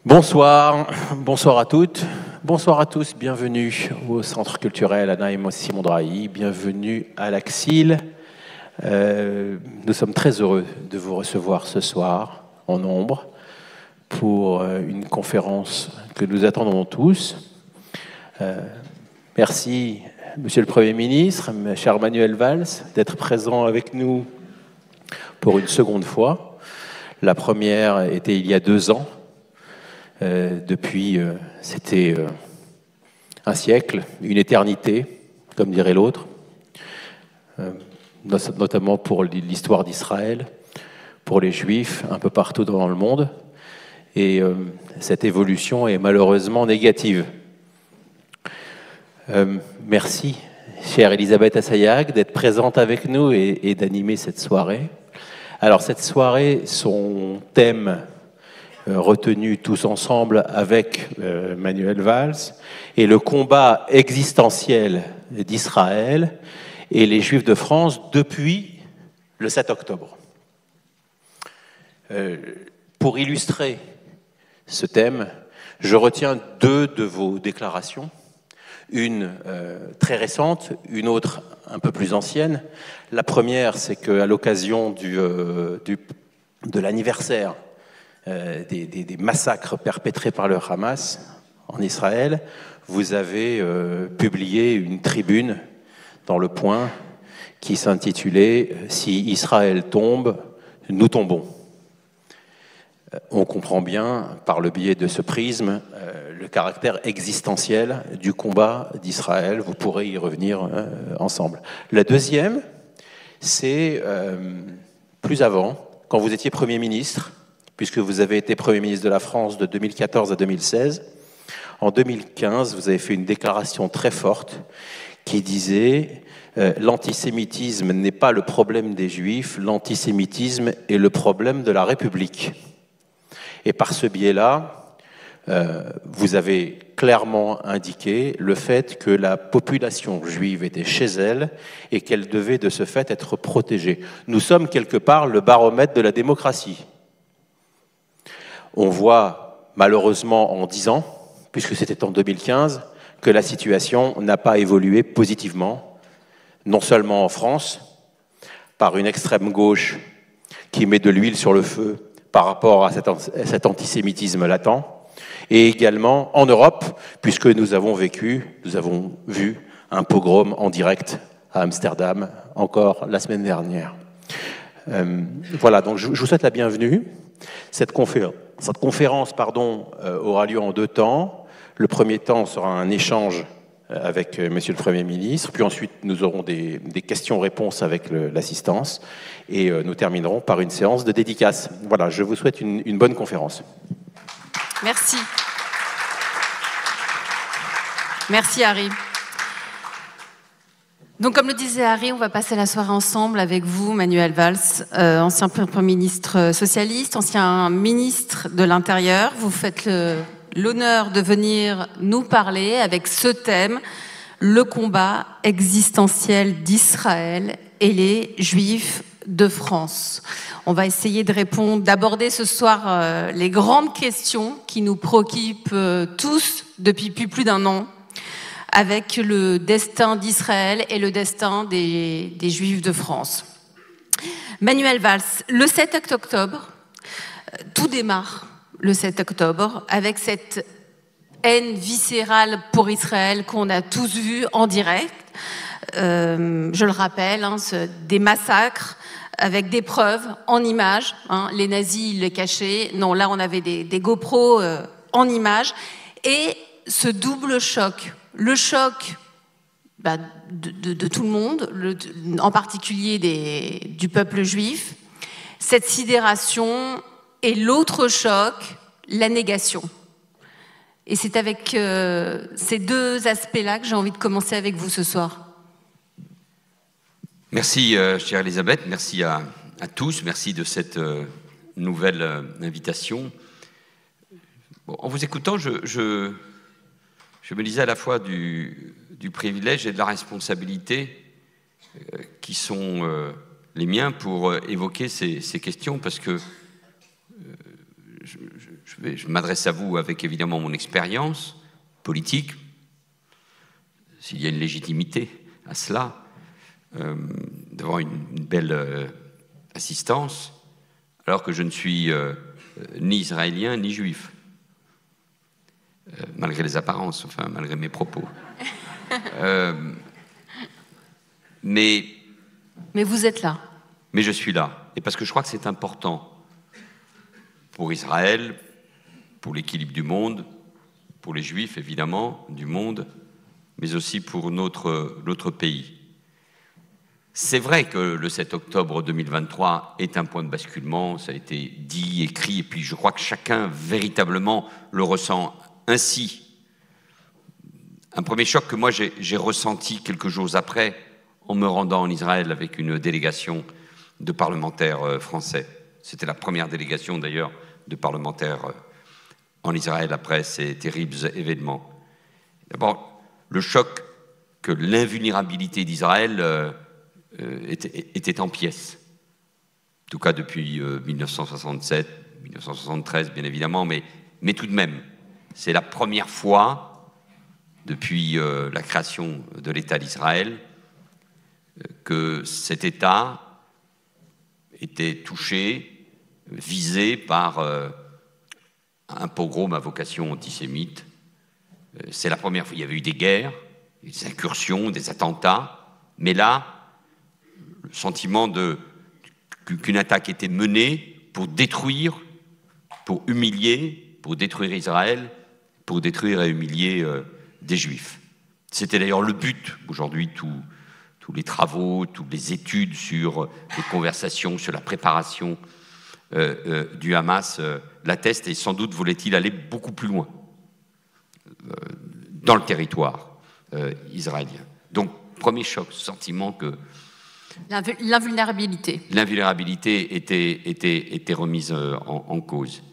Bonsoir, bonsoir à toutes, bonsoir à tous, bienvenue au Centre culturel Anna-Simon Drahi, bienvenue à l'Axil. Nous sommes très heureux de vous recevoir ce soir en nombre pour une conférence que nous attendons tous. Merci, Monsieur le Premier ministre, cher Manuel Valls, d'être présent avec nous pour une seconde fois. La première était il y a 2 ans. Depuis, c'était un siècle, une éternité, comme dirait l'autre, notamment pour l'histoire d'Israël, pour les Juifs un peu partout dans le monde. Et cette évolution est malheureusement négative. Merci, chère Elisabeth Assayag, d'être présente avec nous et d'animer cette soirée. Alors, cette soirée, son thème retenu tous ensemble avec Manuel Valls, et le combat existentiel d'Israël et les Juifs de France depuis le 7 octobre. Pour illustrer ce thème, je retiens 2 de vos déclarations, une très récente, une autre un peu plus ancienne. La première, c'est qu'à l'occasion de l'anniversaire des massacres perpétrés par le Hamas en Israël, vous avez publié une tribune dans Le Point qui s'intitulait « Si Israël tombe, nous tombons ». On comprend bien, par le biais de ce prisme, le caractère existentiel du combat d'Israël. Vous pourrez y revenir ensemble. La deuxième, c'est plus avant, quand vous étiez Premier ministre, puisque vous avez été Premier ministre de la France de 2014 à 2016. En 2015, vous avez fait une déclaration très forte qui disait « L'antisémitisme n'est pas le problème des Juifs, l'antisémitisme est le problème de la République ». Et par ce biais-là, vous avez clairement indiqué le fait que la population juive était chez elle et qu'elle devait de ce fait être protégée. Nous sommes quelque part le baromètre de la démocratie. On voit malheureusement en 10 ans, puisque c'était en 2015, que la situation n'a pas évolué positivement, non seulement en France, par une extrême gauche qui met de l'huile sur le feu par rapport à cet antisémitisme latent, et également en Europe, puisque nous avons vu un pogrom en direct à Amsterdam, encore la semaine dernière. Voilà, donc je vous souhaite la bienvenue. Cette conférence aura lieu en 2 temps. Le premier temps sera un échange avec Monsieur le Premier ministre, puis ensuite nous aurons des questions-réponses avec l'assistance, et nous terminerons par une séance de dédicace. Voilà, je vous souhaite une bonne conférence. Merci. Merci Harry. Donc, comme le disait Harry, on va passer la soirée ensemble avec vous, Manuel Valls, ancien Premier ministre socialiste, ancien ministre de l'Intérieur. Vous faites l'honneur de venir nous parler avec ce thème, le combat existentiel d'Israël et les Juifs de France. On va essayer de répondre, d'aborder ce soir les grandes questions qui nous préoccupent tous depuis plus d'1 an, avec le destin d'Israël et le destin des Juifs de France. Manuel Valls, le 7 octobre, tout démarre le 7 octobre avec cette haine viscérale pour Israël qu'on a tous vue en direct. Je le rappelle, des massacres avec des preuves en images. Les nazis, ils les cachaient. Non, là, on avait des GoPros en images. Et ce double choc, le choc de tout le monde, en particulier du peuple juif, cette sidération, et l'autre choc, la négation. Et c'est avec ces 2 aspects-là que j'ai envie de commencer avec vous ce soir. Merci, chère Elisabeth, merci à tous, merci de cette nouvelle invitation. Bon, en vous écoutant, je me disais à la fois du privilège et de la responsabilité qui sont les miens pour évoquer ces questions, parce que je je m'adresse à vous avec évidemment mon expérience politique, s'il y a une légitimité à cela, d'avoir une belle assistance, alors que je ne suis ni israélien ni juif, malgré les apparences, enfin malgré mes propos. Mais vous êtes là. Mais je suis là, et parce que je crois que c'est important pour Israël, pour l'équilibre du monde, pour les Juifs évidemment du monde, mais aussi pour notre pays. C'est vrai que le 7 octobre 2023 est un point de basculement, ça a été dit, écrit, et puis je crois que chacun véritablement le ressent ainsi. Un premier choc que moi j'ai ressenti quelques jours après en me rendant en Israël avec une délégation de parlementaires français. C'était la première délégation d'ailleurs de parlementaires en Israël après ces terribles événements. D'abord, le choc que l'invulnérabilité d'Israël était en pièces. En tout cas depuis 1967, 1973 bien évidemment, mais tout de même, c'est la première fois depuis la création de l'État d'Israël que cet État était touché, visé par un pogrom à vocation antisémite. C'est la première fois. Il y avait eu des guerres, des incursions, des attentats, mais là, le sentiment qu'une attaque était menée pour détruire, pour humilier, pour détruire Israël, pour détruire et humilier des Juifs. C'était d'ailleurs le but. Aujourd'hui, tous les travaux, toutes les études sur les conversations, sur la préparation du Hamas l'attestent, et sans doute voulait-il aller beaucoup plus loin dans le territoire israélien. Donc, premier choc, sentiment que l'invulnérabilité était remise en cause.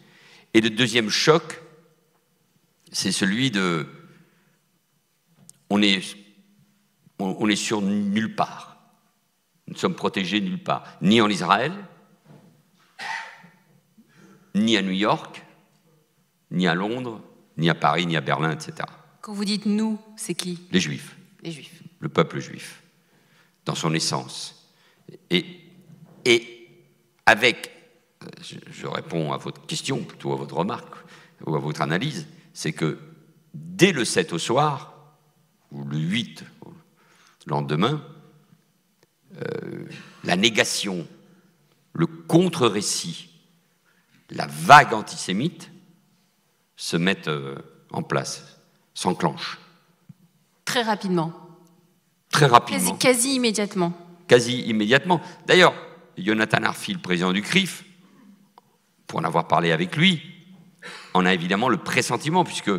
Et le deuxième choc, c'est celui de... On est sur nulle part. Nous sommes protégés nulle part. Ni en Israël, ni à New York, ni à Londres, ni à Paris, ni à Berlin, etc. Quand vous dites « nous », c'est qui? Les Juifs. Les Juifs. Le peuple juif, dans son essence. Et avec, je réponds à votre question, plutôt à votre remarque, ou à votre analyse, c'est que dès le 7 au soir, ou le 8 le lendemain, la négation, le contre-récit, la vague antisémite se mettent en place, s'enclenchent. Très rapidement. Très rapidement. Quasi immédiatement. Quasi immédiatement. D'ailleurs, Jonathan Arfi, le président du CRIF, pour en avoir parlé avec lui, en a évidemment le pressentiment, puisque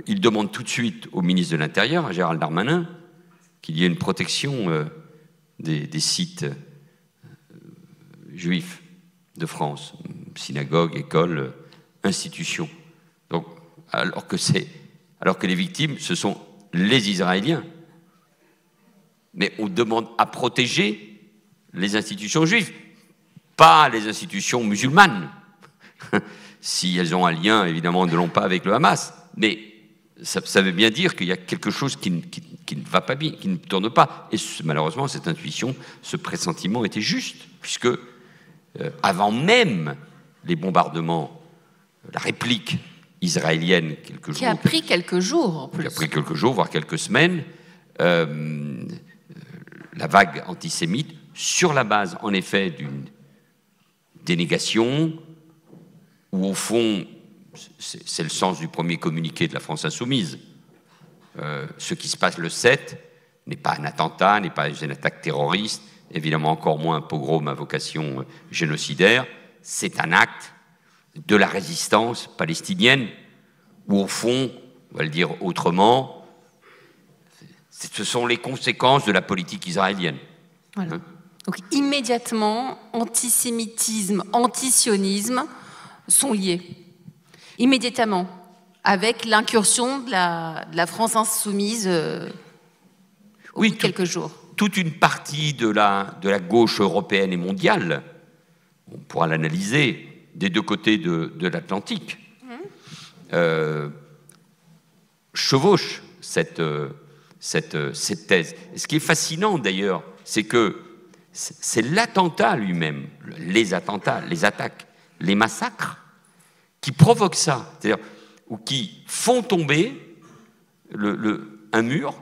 il demande tout de suite au ministre de l'Intérieur, à Gérald Darmanin, qu'il y ait une protection des sites juifs de France, synagogues, écoles, institutions. Donc, alors que les victimes, ce sont les Israéliens. Mais on demande à protéger les institutions juives, pas les institutions musulmanes. Si elles ont un lien, évidemment, elles ne l'ont pas avec le Hamas. Mais ça veut bien dire qu'il y a quelque chose qui ne va pas bien, qui ne tourne pas. Et malheureusement, cette intuition, ce pressentiment était juste, puisque avant même les bombardements, la réplique israélienne, quelques jours... Qui a pris quelques jours, en plus. Qui a pris quelques jours, voire quelques semaines, la vague antisémite, sur la base, en effet, d'une dénégation, où, au fond, c'est le sens du premier communiqué de la France insoumise. Ce qui se passe le 7 n'est pas un attentat, n'est pas une attaque terroriste, évidemment encore moins un pogrom à vocation génocidaire, c'est un acte de la résistance palestinienne, où, au fond, on va le dire autrement, ce sont les conséquences de la politique israélienne. Voilà. Donc immédiatement, antisémitisme, antisionisme sont liés. Immédiatement, avec l'incursion de la France insoumise au bout de quelques jours. Toute une partie de la gauche européenne et mondiale, on pourra l'analyser, des deux côtés de l'Atlantique chevauchent cette thèse. Et ce qui est fascinant d'ailleurs, c'est que c'est l'attentat lui-même, les attentats, les attaques, les massacres, qui provoquent ça, c'est-à-dire, ou qui font tomber un mur,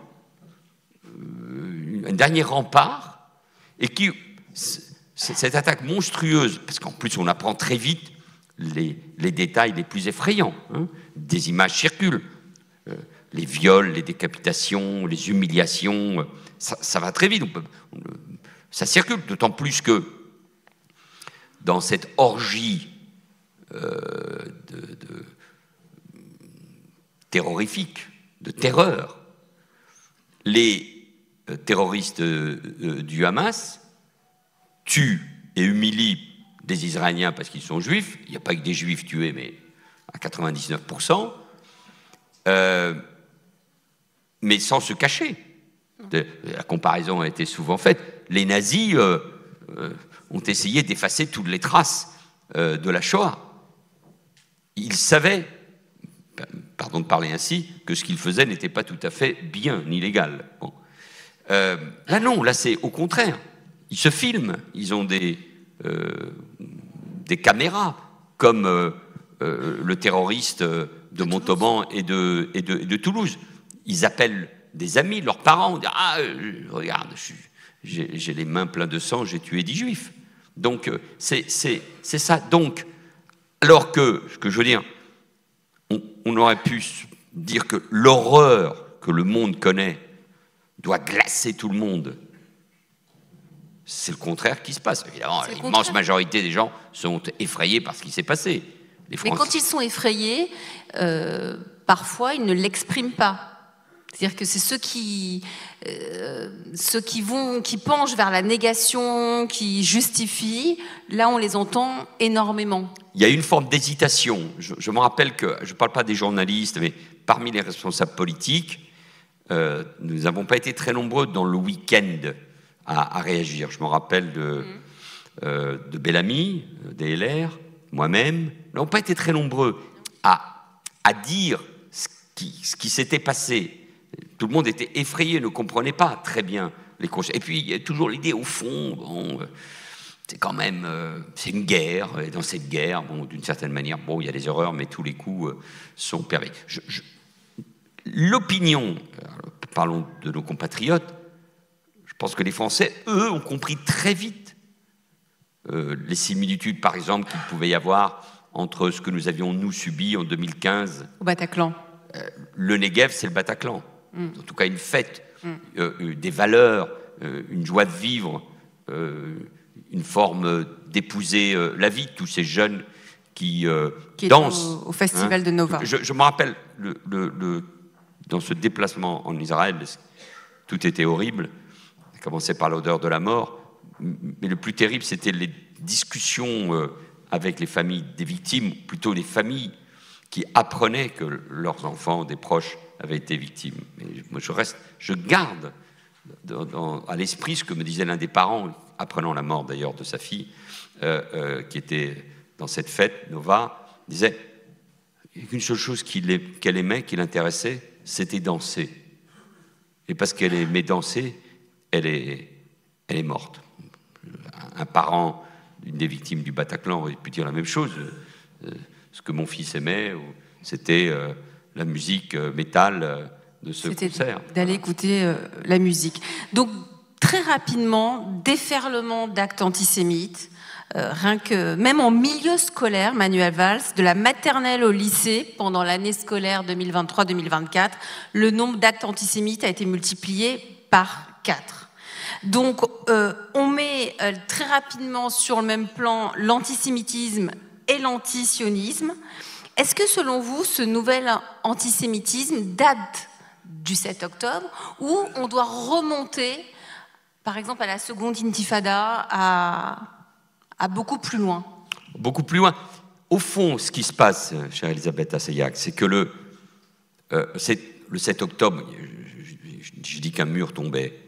un dernier rempart, et qui, cette attaque monstrueuse, parce qu'en plus on apprend très vite les détails les plus effrayants, hein, des images circulent, les viols, les décapitations, les humiliations, ça va très vite, ça circule, d'autant plus que dans cette orgie terrorifique, de terreur, les terroristes du Hamas tuent et humilient des Israéliens parce qu'ils sont juifs. Il n'y a pas que des juifs tués, mais à 99%, mais sans se cacher. La comparaison a été souvent faite. Les nazis ont essayé d'effacer toutes les traces de la Shoah. Ils savaient, pardon de parler ainsi, que ce qu'ils faisaient n'était pas tout à fait bien ni légal. Bon. Là non, là c'est au contraire. Ils se filment, ils ont des caméras, comme le terroriste de Montauban et de Toulouse. Ils appellent des amis, leurs parents, disent « Ah, regarde, j'ai les mains pleines de sang, j'ai tué 10 juifs. » Donc, c'est ça. Donc, alors que, ce que je veux dire, on aurait pu dire que l'horreur que le monde connaît doit glacer tout le monde. C'est le contraire qui se passe. Évidemment, l'immense majorité des gens sont effrayés par ce qui s'est passé. Mais quand ils sont effrayés, parfois, ils ne l'expriment pas. C'est-à-dire que c'est ceux qui penchent vers la négation, qui justifient, là on les entend énormément. Il y a une forme d'hésitation. Je me rappelle que, je ne parle pas des journalistes, mais parmi les responsables politiques, nous n'avons pas été très nombreux dans le week-end à réagir. Je me rappelle de Bellamy, des LR, moi-même. Nous n'avons pas été très nombreux à dire ce qui s'était passé. Tout le monde était effrayé, ne comprenait pas très bien les conséquences. Et puis, il y a toujours l'idée, au fond, bon, c'est quand même, c'est une guerre, et dans cette guerre, bon, d'une certaine manière, bon, il y a des erreurs, mais tous les coups sont permis. L'opinion, parlons de nos compatriotes, je pense que les Français, eux, ont compris très vite les similitudes, par exemple, qu'il pouvait y avoir entre ce que nous avions, nous, subi en 2015. Au Bataclan. Le Negev, c'est le Bataclan. En tout cas, une fête, des valeurs, une joie de vivre, une forme d'épouser la vie. Tous ces jeunes qui dansent. Au festival de Nova. Je me rappelle, dans ce déplacement en Israël, tout était horrible. Ça commençait par l'odeur de la mort. Mais le plus terrible, c'était les discussions avec les familles des victimes, plutôt les familles qui apprenaient que leurs enfants, des proches, avaient été victimes. Mais moi, je garde à l'esprit ce que me disait l'un des parents, apprenant la mort d'ailleurs de sa fille, qui était dans cette fête, Nova, disait qu'une seule chose qu'elle aimait, qui l'intéressait, c'était danser. Et parce qu'elle aimait danser, elle est morte. Un parent d'une des victimes du Bataclan aurait pu dire la même chose. Ce que mon fils aimait, c'était la musique métal de ce concert. D'aller écouter la musique. Donc, très rapidement, déferlement d'actes antisémites, rien que, même en milieu scolaire, Manuel Valls, de la maternelle au lycée, pendant l'année scolaire 2023-2024, le nombre d'actes antisémites a été multiplié par 4. Donc, on met très rapidement sur le même plan l'antisémitisme et l'antisionisme. Est-ce que, selon vous, ce nouvel antisémitisme date du 7 octobre ou on doit remonter, par exemple, à la seconde intifada, à beaucoup plus loin? Beaucoup plus loin. Au fond, ce qui se passe, chère Elisabeth Assayag, c'est que le 7 octobre, je dis qu'un mur tombait,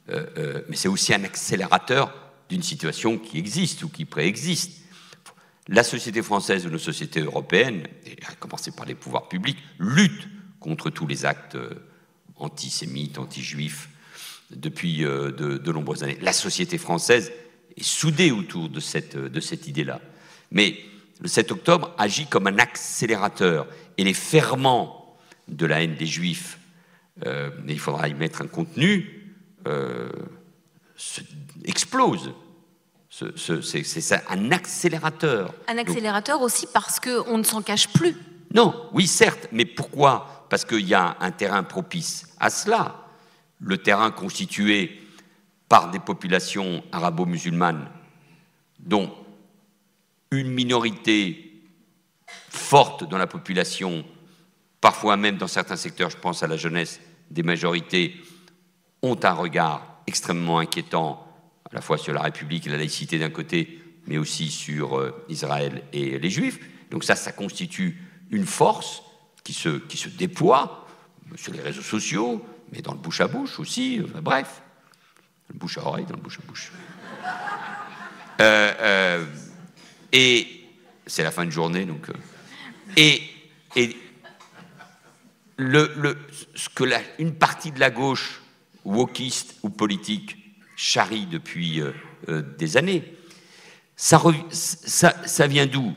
mais c'est aussi un accélérateur d'une situation qui existe ou qui préexiste. La société française ou nos sociétés européennes, et à commencer par les pouvoirs publics, luttent contre tous les actes antisémites, anti-juifs, depuis de nombreuses années. La société française est soudée autour de cette idée-là. Mais le 7 octobre agit comme un accélérateur, et les ferments de la haine des Juifs, mais il faudra y mettre un contenu, explosent. C'est un accélérateur. Un accélérateur donc, aussi parce qu'on ne s'en cache plus. Non, oui, certes, mais pourquoi? Parce qu'il y a un terrain propice à cela. Le terrain constitué par des populations arabo-musulmanes, dont une minorité forte dans la population, parfois même dans certains secteurs, je pense à la jeunesse, des majorités, ont un regard extrêmement inquiétant, à la fois sur la République et la laïcité d'un côté, mais aussi sur Israël et les Juifs. Donc ça constitue une force qui se déploie sur les réseaux sociaux, mais dans le bouche à bouche aussi, bref, le bouche à oreille, dans le bouche à bouche. Et c'est la fin de journée, donc. Ce que une partie de la gauche, wokiste ou politique, charrie depuis des années, ça vient d'où?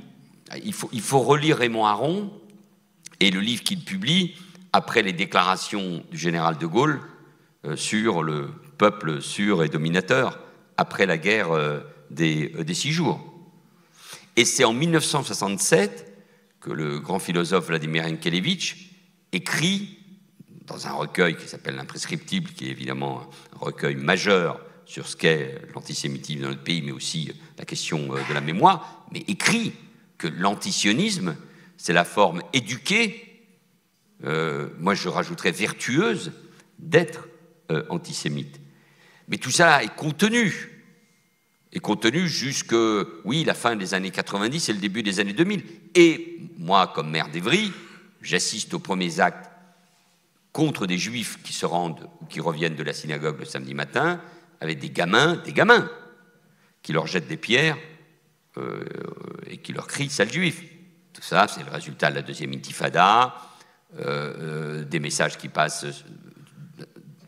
Il faut relire Raymond Aron et le livre qu'il publie après les déclarations du général de Gaulle sur le peuple sûr et dominateur après la guerre des 6 jours. Et c'est en 1967 que le grand philosophe Vladimir Yankelevitch écrit dans un recueil qui s'appelle L'Imprescriptible, qui est évidemment un recueil majeur sur ce qu'est l'antisémitisme dans notre pays, mais aussi la question de la mémoire, mais écrit que l'antisionisme, c'est la forme éduquée, moi je rajouterais vertueuse, d'être antisémite. Mais tout ça est contenu jusque, oui, la fin des années 90 et le début des années 2000. Et moi, comme maire d'Évry, j'assiste aux premiers actes contre des juifs qui se rendent ou qui reviennent de la synagogue le samedi matin avec des gamins, qui leur jettent des pierres et qui leur crient « sale juif ». Tout ça, c'est le résultat de la deuxième intifada, des messages qui passent,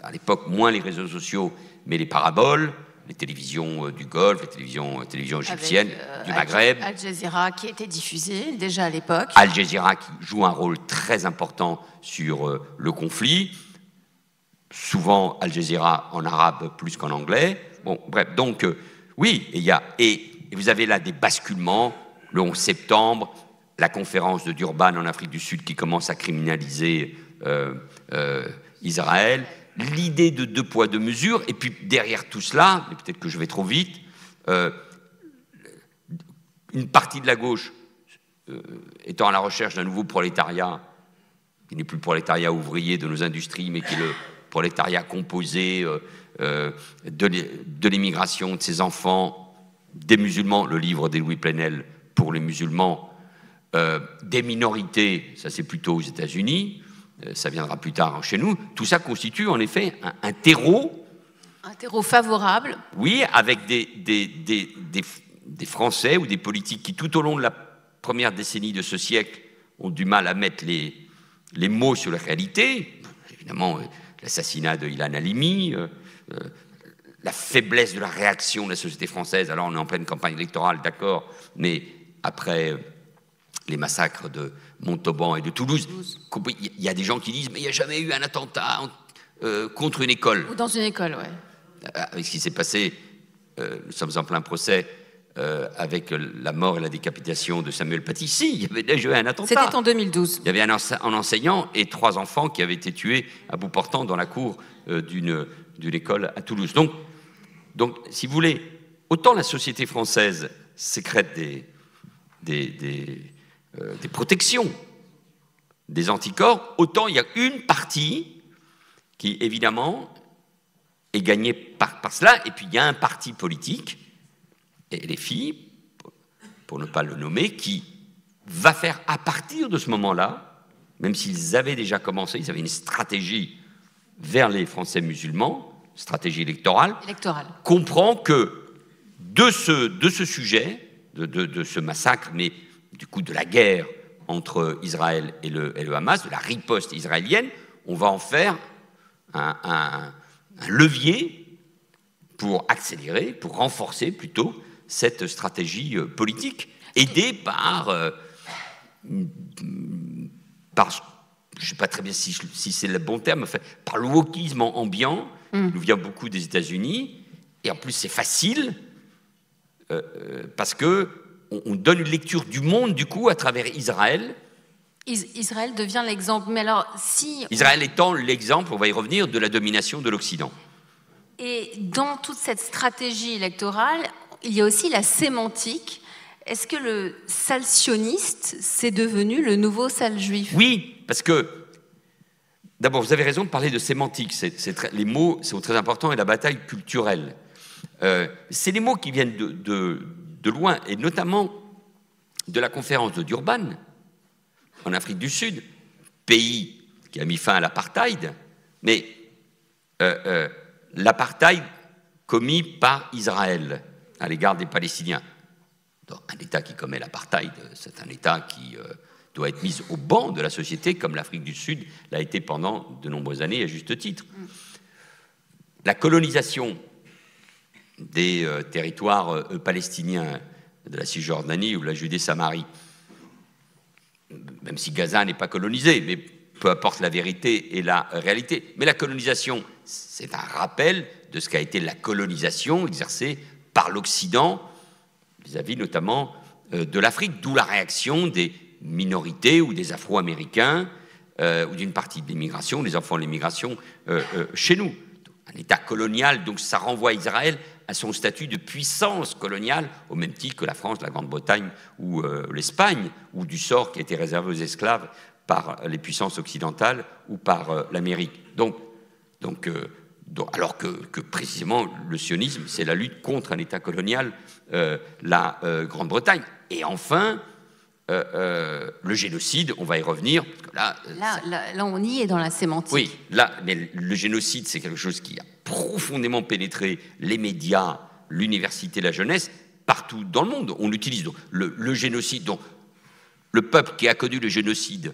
à l'époque, moins les réseaux sociaux, mais les paraboles, les télévisions du Golfe, les télévisions égyptiennes, du Maghreb. Al Jazeera qui était diffusé déjà à l'époque. Al Jazeera qui joue un rôle très important sur le conflit. Souvent Al Jazeera en arabe plus qu'en anglais. Bon, bref, donc oui, et vous avez là des basculements. Le 11 septembre, la conférence de Durban en Afrique du Sud qui commence à criminaliser Israël. L'idée de 2 poids 2 mesures, et puis derrière tout cela, et peut-être que je vais trop vite, une partie de la gauche étant à la recherche d'un nouveau prolétariat, qui n'est plus le prolétariat ouvrier de nos industries, mais qui est le prolétariat composé de l'immigration, de ses enfants, des musulmans, le livre d'Elouis Plenel pour les musulmans, des minorités, ça c'est plutôt aux États-Unis, ça viendra plus tard chez nous, tout ça constitue en effet un terreau. Un terreau favorable. Oui, avec des Français ou des politiques qui, tout au long de la première décennie de ce siècle, ont du mal à mettre les mots sur la réalité. Évidemment, l'assassinat de Ilan Halimi, la faiblesse de la réaction de la société française. Alors on est en pleine campagne électorale, d'accord, mais après les massacres de Montauban et de Toulouse, il y a des gens qui disent mais il n'y a jamais eu un attentat contre une école. Ou dans une école, oui. Avec ce qui s'est passé, nous sommes en plein procès avec la mort et la décapitation de Samuel Paty. Si, il y avait déjà eu un attentat. C'était en 2012. Il y avait un enseignant et 3 enfants qui avaient été tués à bout portant dans la cour d'une école à Toulouse. Donc, si vous voulez, autant la société française sécrète des protections, des anticorps, autant il y a une partie qui, évidemment, est gagnée par cela, et puis il y a un parti politique, et les filles, pour ne pas le nommer, qui va faire, à partir de ce moment-là, même s'ils avaient déjà commencé, ils avaient une stratégie vers les Français musulmans, stratégie électorale, comprend que de ce sujet, de ce massacre, mais du coup de la guerre entre Israël et le Hamas, de la riposte israélienne, on va en faire un levier pour accélérer, pour renforcer plutôt cette stratégie politique, aidée par je ne sais pas très bien si c'est le bon terme, enfin, par le wokisme ambiant, qui nous vient beaucoup des États-Unis, et en plus c'est facile, parce qu'on donne une lecture du monde, du coup, à travers Israël. Israël devient l'exemple, mais alors si... Israël étant l'exemple, on va y revenir, de la domination de l'Occident. Et dans toute cette stratégie électorale, il y a aussi la sémantique. Est-ce que le sale sioniste, c'est devenu le nouveau sale juif? Oui, parce que, d'abord, vous avez raison de parler de sémantique. Les mots sont très importants et la bataille culturelle. C'est les mots qui viennent de loin, et notamment de la conférence de Durban, en Afrique du Sud, pays qui a mis fin à l'apartheid, mais l'apartheid commis par Israël à l'égard des Palestiniens. Donc, un État qui commet l'apartheid, c'est un État qui doit être mis au banc de la société, comme l'Afrique du Sud l'a été pendant de nombreuses années, à juste titre. La colonisation des territoires palestiniens de la Cisjordanie ou de la Judée-Samarie, même si Gaza n'est pas colonisé, mais peu importe la vérité et la réalité. Mais la colonisation, c'est un rappel de ce qu'a été la colonisation exercée par l'Occident vis-à-vis notamment de l'Afrique, d'où la réaction des minorités ou des Afro-Américains ou d'une partie de l'immigration, des enfants de l'immigration chez nous. Un État colonial, donc ça renvoie Israël à son statut de puissance coloniale, au même titre que la France, la Grande-Bretagne ou l'Espagne, ou du sort qui a été réservé aux esclaves par les puissances occidentales ou par l'Amérique. Donc, alors que précisément le sionisme, c'est la lutte contre un État colonial, la Grande-Bretagne. Et enfin, le génocide, on va y revenir. Parce que là, on y est dans la sémantique. Oui, mais le génocide, c'est quelque chose qui a profondément pénétré les médias, l'université, la jeunesse, partout dans le monde. On utilise donc le génocide, donc le peuple qui a connu le génocide,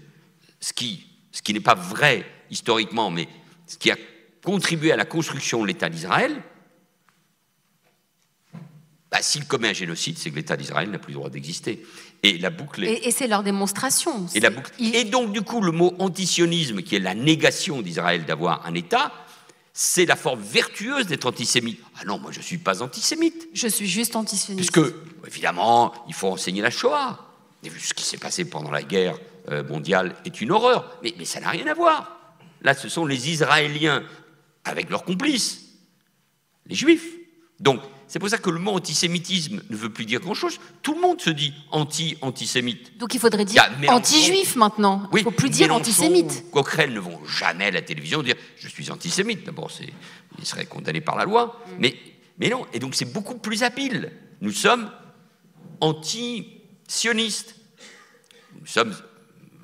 ce qui n'est pas vrai historiquement, mais ce qui a contribué à la construction de l'État d'Israël, s'il commet un génocide, c'est que l'État d'Israël n'a plus le droit d'exister. Et la boucle est... Et c'est leur démonstration. Et donc, du coup, le mot antisionisme, qui est la négation d'Israël d'avoir un État, c'est la forme vertueuse d'être antisémite. Ah non, moi je ne suis pas antisémite. Je suis juste antisioniste. Puisque, évidemment, il faut enseigner la Shoah. Et ce qui s'est passé pendant la guerre mondiale est une horreur. Mais ça n'a rien à voir. Là, ce sont les Israéliens, avec leurs complices, les Juifs. Donc, c'est pour ça que le mot antisémitisme ne veut plus dire grand-chose. Tout le monde se dit antisémite. Donc il faudrait dire anti-juif maintenant. Il ne faut plus dire antisémite. Coquerel ne vont jamais à la télévision dire « je suis antisémite ». D'abord, ils seraient condamnés par la loi. Mais non, et donc c'est beaucoup plus habile. Nous sommes anti-sionistes. Nous sommes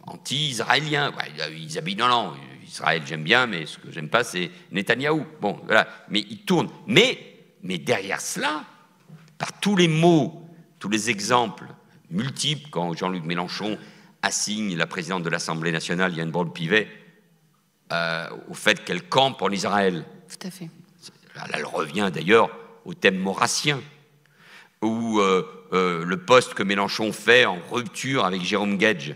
anti-israéliens. Ils habitent, non, Israël j'aime bien, mais ce que j'aime pas c'est Netanyahou. Bon, voilà, mais ils tournent. Mais derrière cela, par tous les mots, tous les exemples multiples, quand Jean-Luc Mélenchon assigne la présidente de l'Assemblée nationale, Yael Braun-Pivet, au fait qu'elle campe en Israël. Tout à fait. Là, elle revient d'ailleurs au thème maurassien, ou le poste que Mélenchon fait en rupture avec Jérôme Guedj,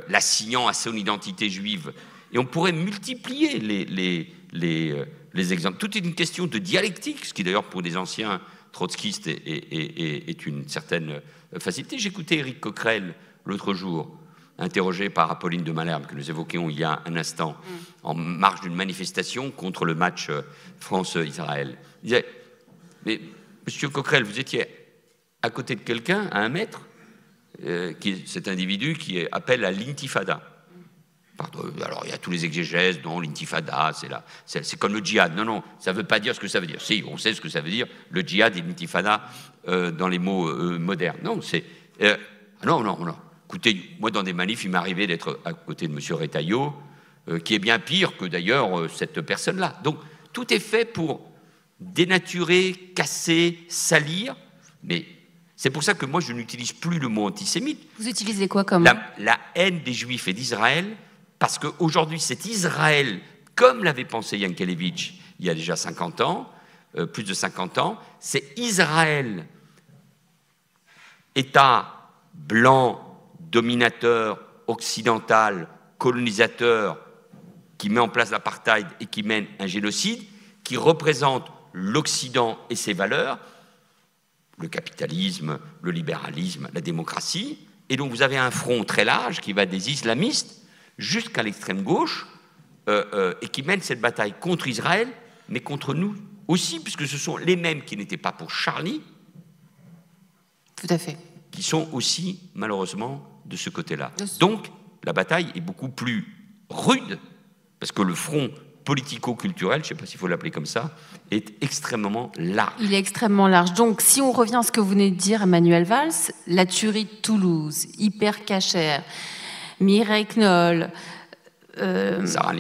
l'assignant à son identité juive. Et on pourrait multiplier les exemples. Tout est une question de dialectique, ce qui d'ailleurs pour des anciens trotskistes est une certaine facilité. J'écoutais Éric Coquerel l'autre jour, interrogé par Apolline de Malherbe, que nous évoquions il y a un instant, en marge d'une manifestation contre le match France-Israël. Il disait, mais monsieur Coquerel, vous étiez à côté de quelqu'un, à 1 mètre, cet individu qui appelle à l'intifada. Alors, il y a tous les exégèses, non, l'intifada, c'est comme le djihad. Non, ça ne veut pas dire ce que ça veut dire. Si, on sait ce que ça veut dire, le djihad et l'intifada dans les mots modernes. Non, non. Écoutez, moi, dans des manifs, il m'est arrivé d'être à côté de M. Retailleau, qui est bien pire que d'ailleurs cette personne-là. Donc, tout est fait pour dénaturer, casser, salir, mais C'est pour ça que moi, je n'utilise plus le mot antisémite. Vous utilisez quoi comme la haine des Juifs et d'Israël, parce qu'aujourd'hui, c'est Israël, comme l'avait pensé Yankelevitch il y a déjà 50 ans, plus de 50 ans, c'est Israël, État blanc, dominateur, occidental, colonisateur, qui met en place l'apartheid et qui mène un génocide, qui représente l'Occident et ses valeurs, le capitalisme, le libéralisme, la démocratie, et donc vous avez un front très large qui va des islamistes jusqu'à l'extrême gauche, et qui mène cette bataille contre Israël, mais contre nous aussi, puisque ce sont les mêmes qui n'étaient pas pour Charlie, tout à fait, qui sont aussi, malheureusement, de ce côté-là. Donc, la bataille est beaucoup plus rude, parce que le front politico-culturel, je ne sais pas s'il faut l'appeler comme ça, est extrêmement large. Il est extrêmement large. Donc, si on revient à ce que vous venez de dire, Emmanuel Valls, la tuerie de Toulouse, Hyper Cacher, Mireille Knoll, Sarah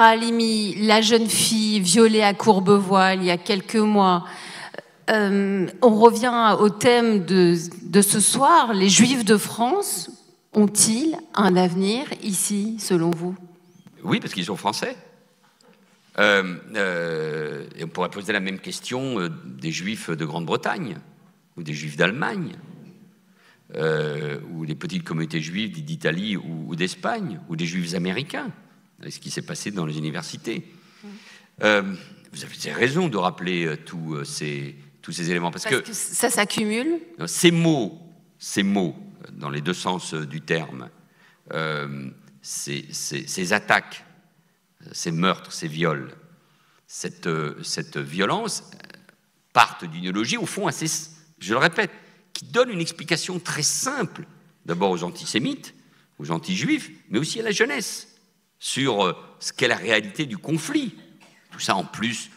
Halimi, la jeune fille violée à Courbevoie il y a quelques mois. On revient au thème de ce soir. Les Juifs de France ont-ils un avenir ici, selon vous? Oui, parce qu'ils sont français. Et on pourrait poser la même question des Juifs de Grande-Bretagne ou des Juifs d'Allemagne. Ou des petites communautés juives d'Italie ou d'Espagne, ou des juifs américains, avec ce qui s'est passé dans les universités. Vous avez raison de rappeler tous ces éléments. Parce que ça s'accumule. Ces mots, dans les deux sens du terme, ces attaques, ces meurtres, ces viols, cette violence partent d'une idéologie, au fond, assez, je le répète, qui donne une explication très simple, d'abord aux antisémites, aux anti-juifs, mais aussi à la jeunesse, sur ce qu'est la réalité du conflit. Tout ça en plus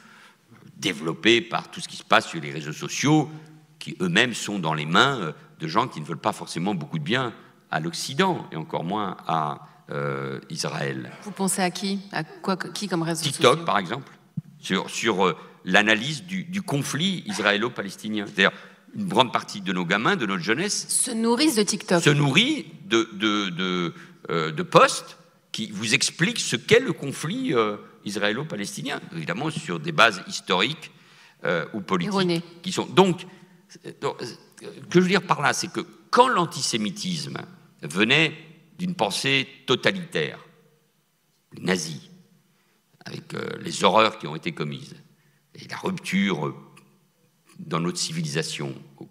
développé par tout ce qui se passe sur les réseaux sociaux, qui eux-mêmes sont dans les mains de gens qui ne veulent pas forcément beaucoup de bien à l'Occident, et encore moins à Israël. Vous pensez à qui? À quoi, qui comme réseaux sociaux? TikTok, par exemple, sur l'analyse du conflit israélo-palestinien. C'est-à-dire, une grande partie de nos gamins, de notre jeunesse, se nourrissent de TikTok. Se nourrit de posts qui vous expliquent ce qu'est le conflit israélo-palestinien, évidemment sur des bases historiques ou politiques. Erronées. Qui sont donc, ce que je veux dire par là, c'est que quand l'antisémitisme venait d'une pensée totalitaire, nazie, avec les horreurs qui ont été commises, et la rupture dans notre civilisation au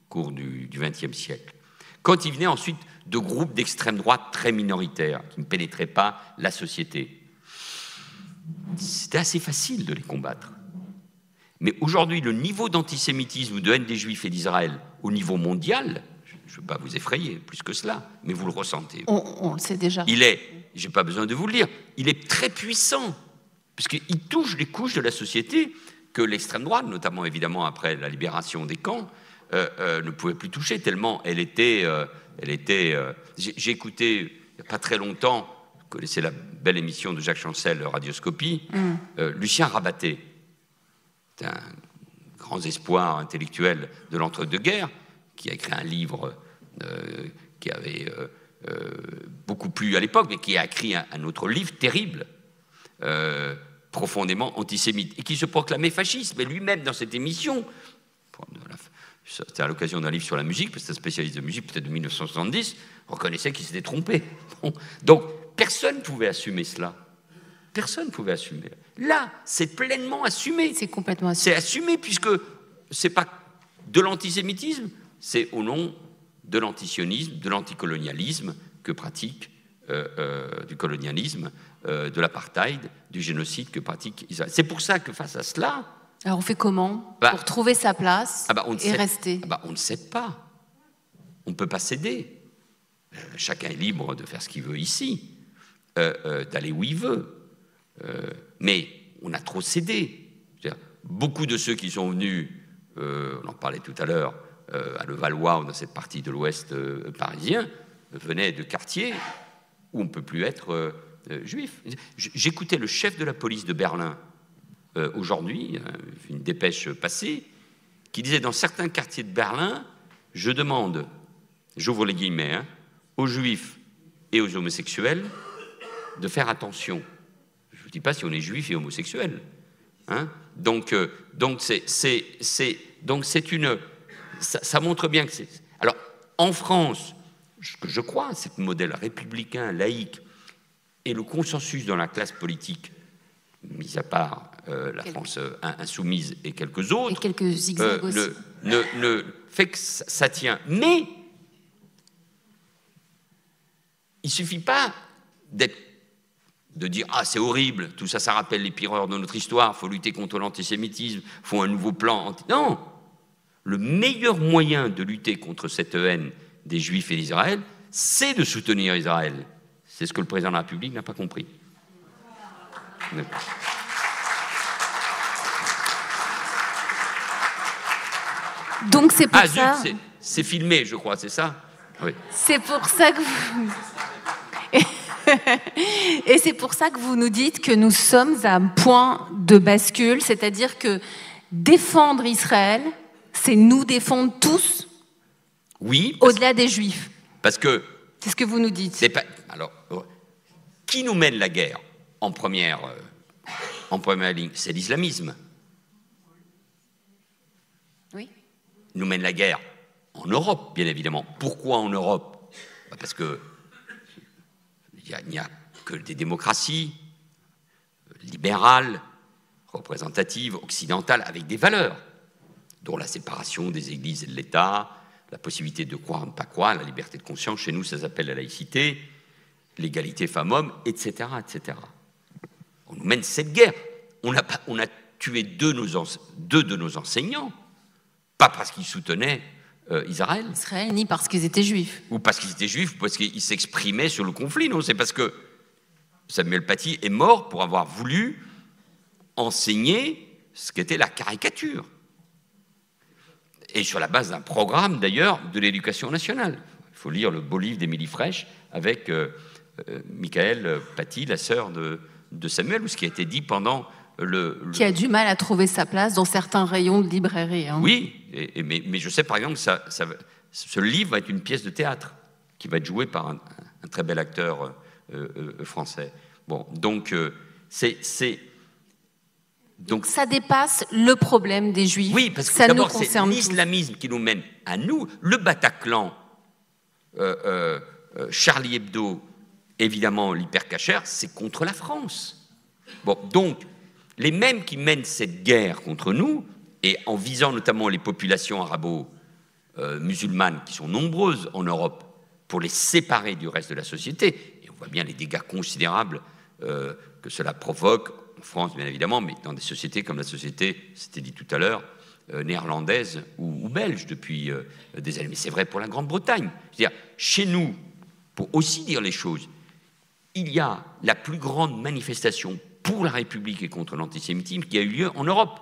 cours du XXe siècle. Quand il venait ensuite de groupes d'extrême droite très minoritaires qui ne pénétraient pas la société, c'était assez facile de les combattre. Mais aujourd'hui, le niveau d'antisémitisme ou de haine des Juifs et d'Israël au niveau mondial, je ne veux pas vous effrayer plus que cela, mais vous le ressentez. On le sait déjà. Il est, je n'ai pas besoin de vous le dire, il est très puissant, puisqu'il touche les couches de la société que l'extrême droite, notamment évidemment après la libération des camps, ne pouvait plus toucher, tellement elle était... J'ai écouté, il n'y a pas très longtemps, vous connaissez la belle émission de Jacques Chancel, Radioscopie, Lucien Rabaté, c'est un grand espoir intellectuel de l'entre-deux-guerres, qui a écrit un livre qui avait beaucoup plu à l'époque, mais qui a écrit un autre livre terrible, profondément antisémite, et qui se proclamait fasciste. Mais lui-même, dans cette émission, c'était à l'occasion d'un livre sur la musique, parce que c'est un spécialiste de musique, peut-être de 1970, reconnaissait qu'il s'était trompé. Bon. Donc, personne ne pouvait assumer cela. Personne ne pouvait assumer. Là, c'est pleinement assumé. C'est complètement assumé. C'est assumé, puisque ce n'est pas de l'antisémitisme, c'est au nom de l'antisionisme, de l'anticolonialisme que pratique, du colonialisme, de l'apartheid, du génocide que pratique Israël. C'est pour ça que face à cela... Alors on fait comment pour trouver sa place et rester? On ne cède pas. On ne peut pas céder. Chacun est libre de faire ce qu'il veut ici, d'aller où il veut. Mais on a trop cédé. Beaucoup de ceux qui sont venus, on en parlait tout à l'heure, à Levallois ou dans cette partie de l'ouest parisien, venaient de quartiers où on ne peut plus être juif. J'écoutais le chef de la police de Berlin aujourd'hui, une dépêche passée, qui disait dans certains quartiers de Berlin, je demande, j'ouvre les guillemets, hein, aux juifs et aux homosexuels de faire attention. Je ne vous dis pas si on est juif et homosexuel. Hein. Donc ça montre bien que c'est... Alors, en France, ce que je crois, c'est le modèle républicain, laïque, et le consensus dans la classe politique, mis à part la France insoumise et quelques autres, et quelques zigzags aussi, ne fait que ça tient. Mais il ne suffit pas de dire « Ah, c'est horrible, tout ça, ça rappelle les pires heures de notre histoire, il faut lutter contre l'antisémitisme, il faut un nouveau plan. » Non. Le meilleur moyen de lutter contre cette haine des Juifs et d'Israël, c'est de soutenir Israël. C'est ce que le président de la République n'a pas compris. Donc c'est pour ça... C'est filmé, je crois, c'est ça? Oui. C'est pour ça que vous... Et c'est pour ça que vous nous dites que nous sommes à un point de bascule, c'est-à-dire que défendre Israël, c'est nous défendre tous, oui, au-delà des Juifs. Parce que... C'est ce que vous nous dites. Alors, qui nous mène la guerre en première ligne? C'est l'islamisme. Oui. Il nous mène la guerre en Europe, bien évidemment. Pourquoi en Europe? Parce que il n'y a que des démocraties libérales, représentatives, occidentales, avec des valeurs, dont la séparation des églises et de l'État, la possibilité de croire ou ne pas croire, la liberté de conscience, chez nous ça s'appelle la laïcité, l'égalité femmes-hommes, etc., etc. On nous mène cette guerre. On a tué deux de nos enseignants, pas parce qu'ils soutenaient Israël. Israël, ni parce qu'ils étaient juifs. Ou parce qu'ils étaient juifs, ou parce qu'ils s'exprimaient sur le conflit. Non, c'est parce que Samuel Paty est mort pour avoir voulu enseigner ce qu'était la caricature. Et sur la base d'un programme, d'ailleurs, de l'éducation nationale. Il faut lire le beau livre d'Émilie Frêche avec Michael Paty, la sœur de Samuel, ou ce qui a été dit pendant qui a du mal à trouver sa place dans certains rayons de librairie. Hein. Oui, mais je sais par exemple que ce livre va être une pièce de théâtre qui va être jouée par un très bel acteur français. Bon, donc donc ça dépasse le problème des Juifs. Oui, parce que d'abord c'est l'islamisme qui nous mène à nous. Le Bataclan, Charlie Hebdo, évidemment l'hypercacher, c'est contre la France. Bon, donc les mêmes qui mènent cette guerre contre nous, et en visant notamment les populations arabo-musulmanes qui sont nombreuses en Europe, pour les séparer du reste de la société, et on voit bien les dégâts considérables que cela provoque, en France bien évidemment, mais dans des sociétés comme la société, c'était dit tout à l'heure, néerlandaise ou belge depuis des années. Mais c'est vrai pour la Grande-Bretagne. C'est-à-dire, chez nous, pour aussi dire les choses, il y a la plus grande manifestation pour la République et contre l'antisémitisme qui a eu lieu en Europe.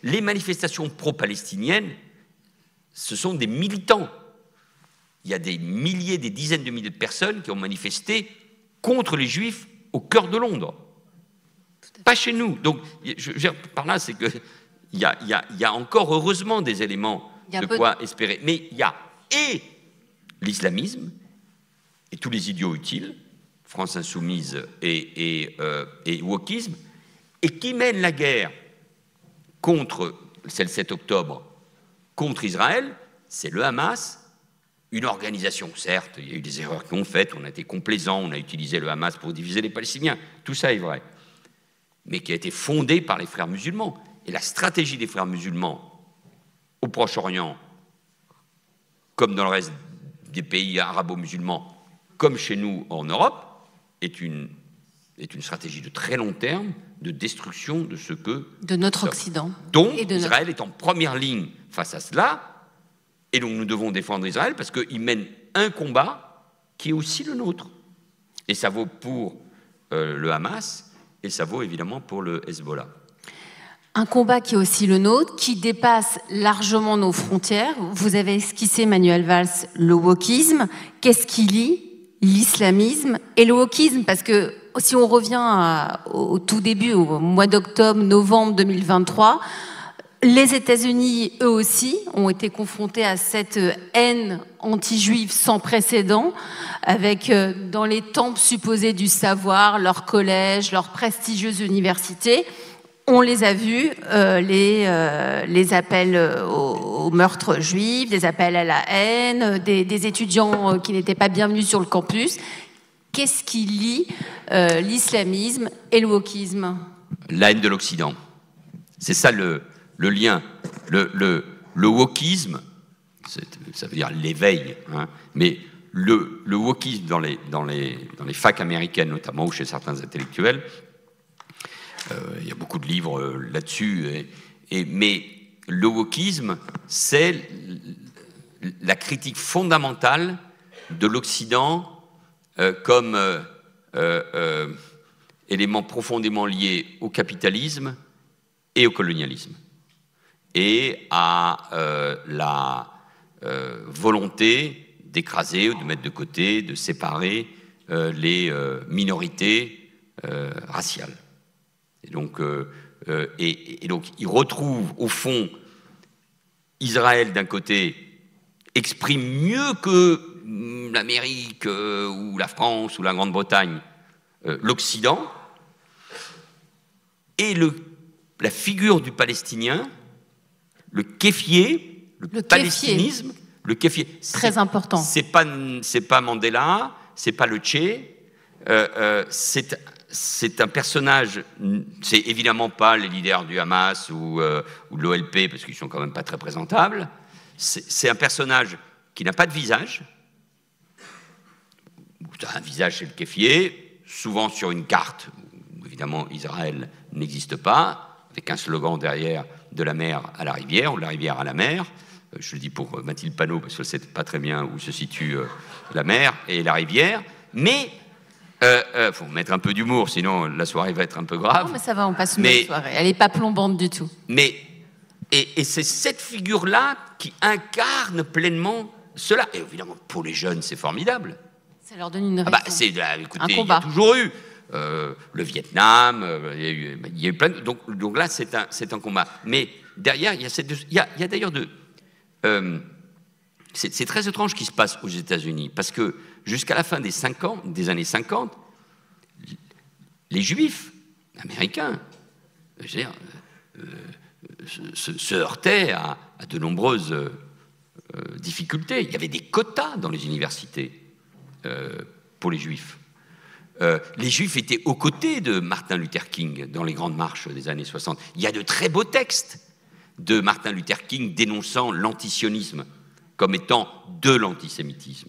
Les manifestations pro-palestiniennes, ce sont des militants. Il y a des milliers, des dizaines de milliers de personnes qui ont manifesté contre les Juifs au cœur de Londres. Pas chez nous. Donc, par là, c'est qu'il y a encore, heureusement, des éléments de quoi espérer. Mais il y a et l'islamisme et tous les idiots utiles, France insoumise et wokisme, et qui mènent la guerre contre, c'est le 7 octobre, contre Israël, c'est le Hamas, une organisation, certes, il y a eu des erreurs qu'on fait, on a été complaisants, on a utilisé le Hamas pour diviser les Palestiniens, tout ça est vrai, mais qui a été fondée par les frères musulmans. Et la stratégie des frères musulmans au Proche-Orient, comme dans le reste des pays arabo-musulmans, comme chez nous en Europe, est une stratégie de très long terme de destruction de ce que... De notre Occident. Donc, Israël est en première ligne face à cela, et donc nous devons défendre Israël parce qu'il mène un combat qui est aussi le nôtre. Et ça vaut pour le Hamas, et ça vaut évidemment pour le Hezbollah. Un combat qui est aussi le nôtre, qui dépasse largement nos frontières. Vous avez esquissé, Manuel Valls, le wokisme. Qu'est-ce qui lie l'islamisme et le wokisme? Parce que si on revient au tout début, au mois d'octobre, novembre 2023, Les États-Unis, eux aussi, ont été confrontés à cette haine anti-juive sans précédent, avec dans les temples supposés du savoir, leurs collèges, leurs prestigieuses universités. On les a vus, les appels au meurtre juif, des appels à la haine, des étudiants qui n'étaient pas bienvenus sur le campus. Qu'est-ce qui lie l'islamisme et le wokisme? La haine de l'Occident. C'est ça le lien. Le wokisme, ça veut dire l'éveil, hein, mais le wokisme dans les facs américaines notamment, ou chez certains intellectuels, il y a beaucoup de livres là-dessus, mais le wokisme, c'est la critique fondamentale de l'Occident comme élément profondément lié au capitalisme et au colonialisme, et à la volonté d'écraser ou de mettre de côté, de séparer les minorités raciales. Et donc, il retrouve au fond Israël d'un côté exprime mieux que l'Amérique ou la France ou la Grande-Bretagne l'Occident, et la figure du Palestinien, le kéfier, le palestinisme, le kéfier. Très important. C'est pas Mandela, c'est pas le Che, c'est un personnage, c'est évidemment pas les leaders du Hamas ou de l'OLP, parce qu'ils sont quand même pas très présentables. C'est un personnage qui n'a pas de visage. Un visage, c'est le kéfier, souvent sur une carte, où évidemment Israël n'existe pas, avec un slogan derrière, de la mer à la rivière, ou de la rivière à la mer. Je le dis pour Mathilde Panot, parce qu'elle ne sait pas très bien où se situe la mer et la rivière, mais faut mettre un peu d'humour, sinon la soirée va être un peu grave. Non, mais ça va, on passe une bonne soirée. Elle n'est pas plombante du tout. Et c'est cette figure-là qui incarne pleinement cela. Et évidemment, pour les jeunes, c'est formidable. Ça leur donne une raison. Écoutez, il y a toujours eu le Vietnam, il y a eu plein de... Donc là, c'est un combat. Mais derrière, il y a d'ailleurs c'est très étrange ce qui se passe aux États-Unis, parce que jusqu'à la fin des années 50, les Juifs américains, je veux dire, se heurtaient à de nombreuses difficultés. Il y avait des quotas dans les universités pour les Juifs. Les Juifs étaient aux côtés de Martin Luther King dans les grandes marches des années 60. Il y a de très beaux textes de Martin Luther King dénonçant l'antisionisme comme étant de l'antisémitisme.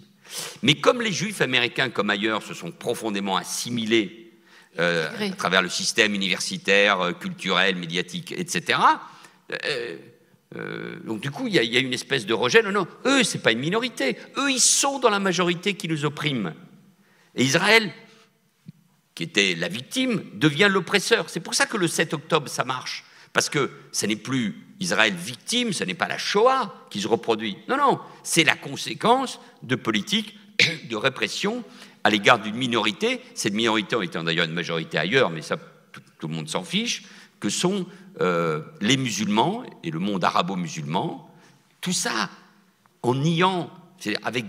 Mais comme les Juifs américains, comme ailleurs, se sont profondément assimilés à travers le système universitaire, culturel, médiatique, etc., donc du coup, il y a une espèce de rejet. Non, eux, c'est pas une minorité. Eux, ils sont dans la majorité qui nous opprime. Et Israël, qui était la victime, devient l'oppresseur. C'est pour ça que le 7 octobre, ça marche. Parce que ce n'est plus Israël victime, ce n'est pas la Shoah qui se reproduit. Non, c'est la conséquence de politiques de répression à l'égard d'une minorité. Cette minorité étant d'ailleurs une majorité ailleurs, mais ça, tout le monde s'en fiche, que sont les musulmans et le monde arabo-musulman. Tout ça en niant, avec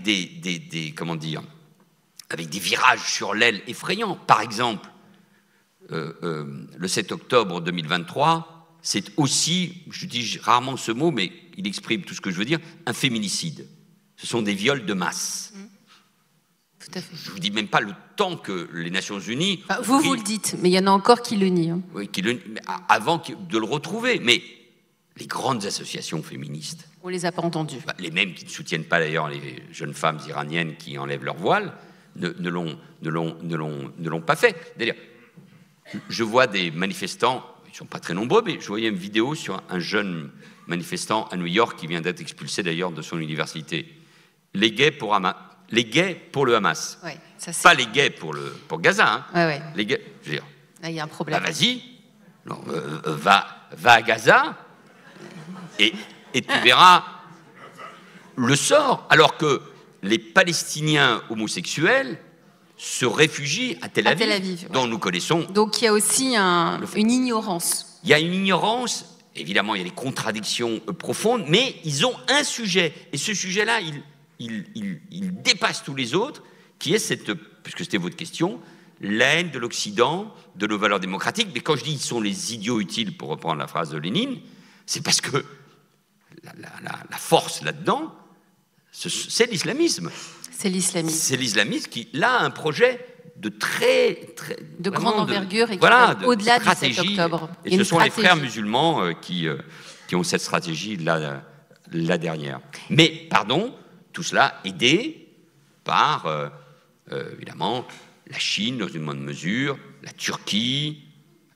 avec des virages sur l'aile effrayants. Par exemple, le 7 octobre 2023, c'est aussi, je dis rarement ce mot, mais il exprime tout ce que je veux dire, un féminicide. Ce sont des viols de masse. Tout à fait. Je ne vous dis même pas le temps que les Nations Unies... Vous le dites, mais il y en a encore qui le nient. Hein. Oui, avant de le retrouver. Mais les grandes associations féministes... On ne les a pas entendues. Les mêmes qui ne soutiennent pas d'ailleurs les jeunes femmes iraniennes qui enlèvent leur voile, ne l'ont pas fait. D'ailleurs, je vois des manifestants, ils ne sont pas très nombreux, mais je voyais une vidéo sur un jeune manifestant à New York qui vient d'être expulsé d'ailleurs de son université. Les gays pour le Hamas. Ouais, ça, pas les gays pour Gaza. Hein. Ouais. Les gays, je veux dire, là, il y a un problème. Vas-y, va à Gaza et tu verras le sort. Alors que les Palestiniens homosexuels se réfugient à Tel Aviv, dont nous connaissons. Donc il y a aussi une ignorance. Il y a une ignorance, évidemment, il y a des contradictions profondes, mais ils ont un sujet. Et ce sujet-là, il dépasse tous les autres, qui est cette, puisque c'était votre question, la haine de l'Occident, de nos valeurs démocratiques. Mais quand je dis ils sont les idiots utiles, pour reprendre la phrase de Lénine, c'est parce que la force là-dedans, c'est l'islamisme. C'est l'islamisme. C'est l'islamisme qui, là, a un projet de de grande envergure et qui voilà, va au-delà du 7 stratégie. octobre. Et ce sont les frères musulmans qui ont cette stratégie là derrière. Mais, pardon, tout cela aidé par, évidemment, la Chine dans une moindre mesure, la Turquie,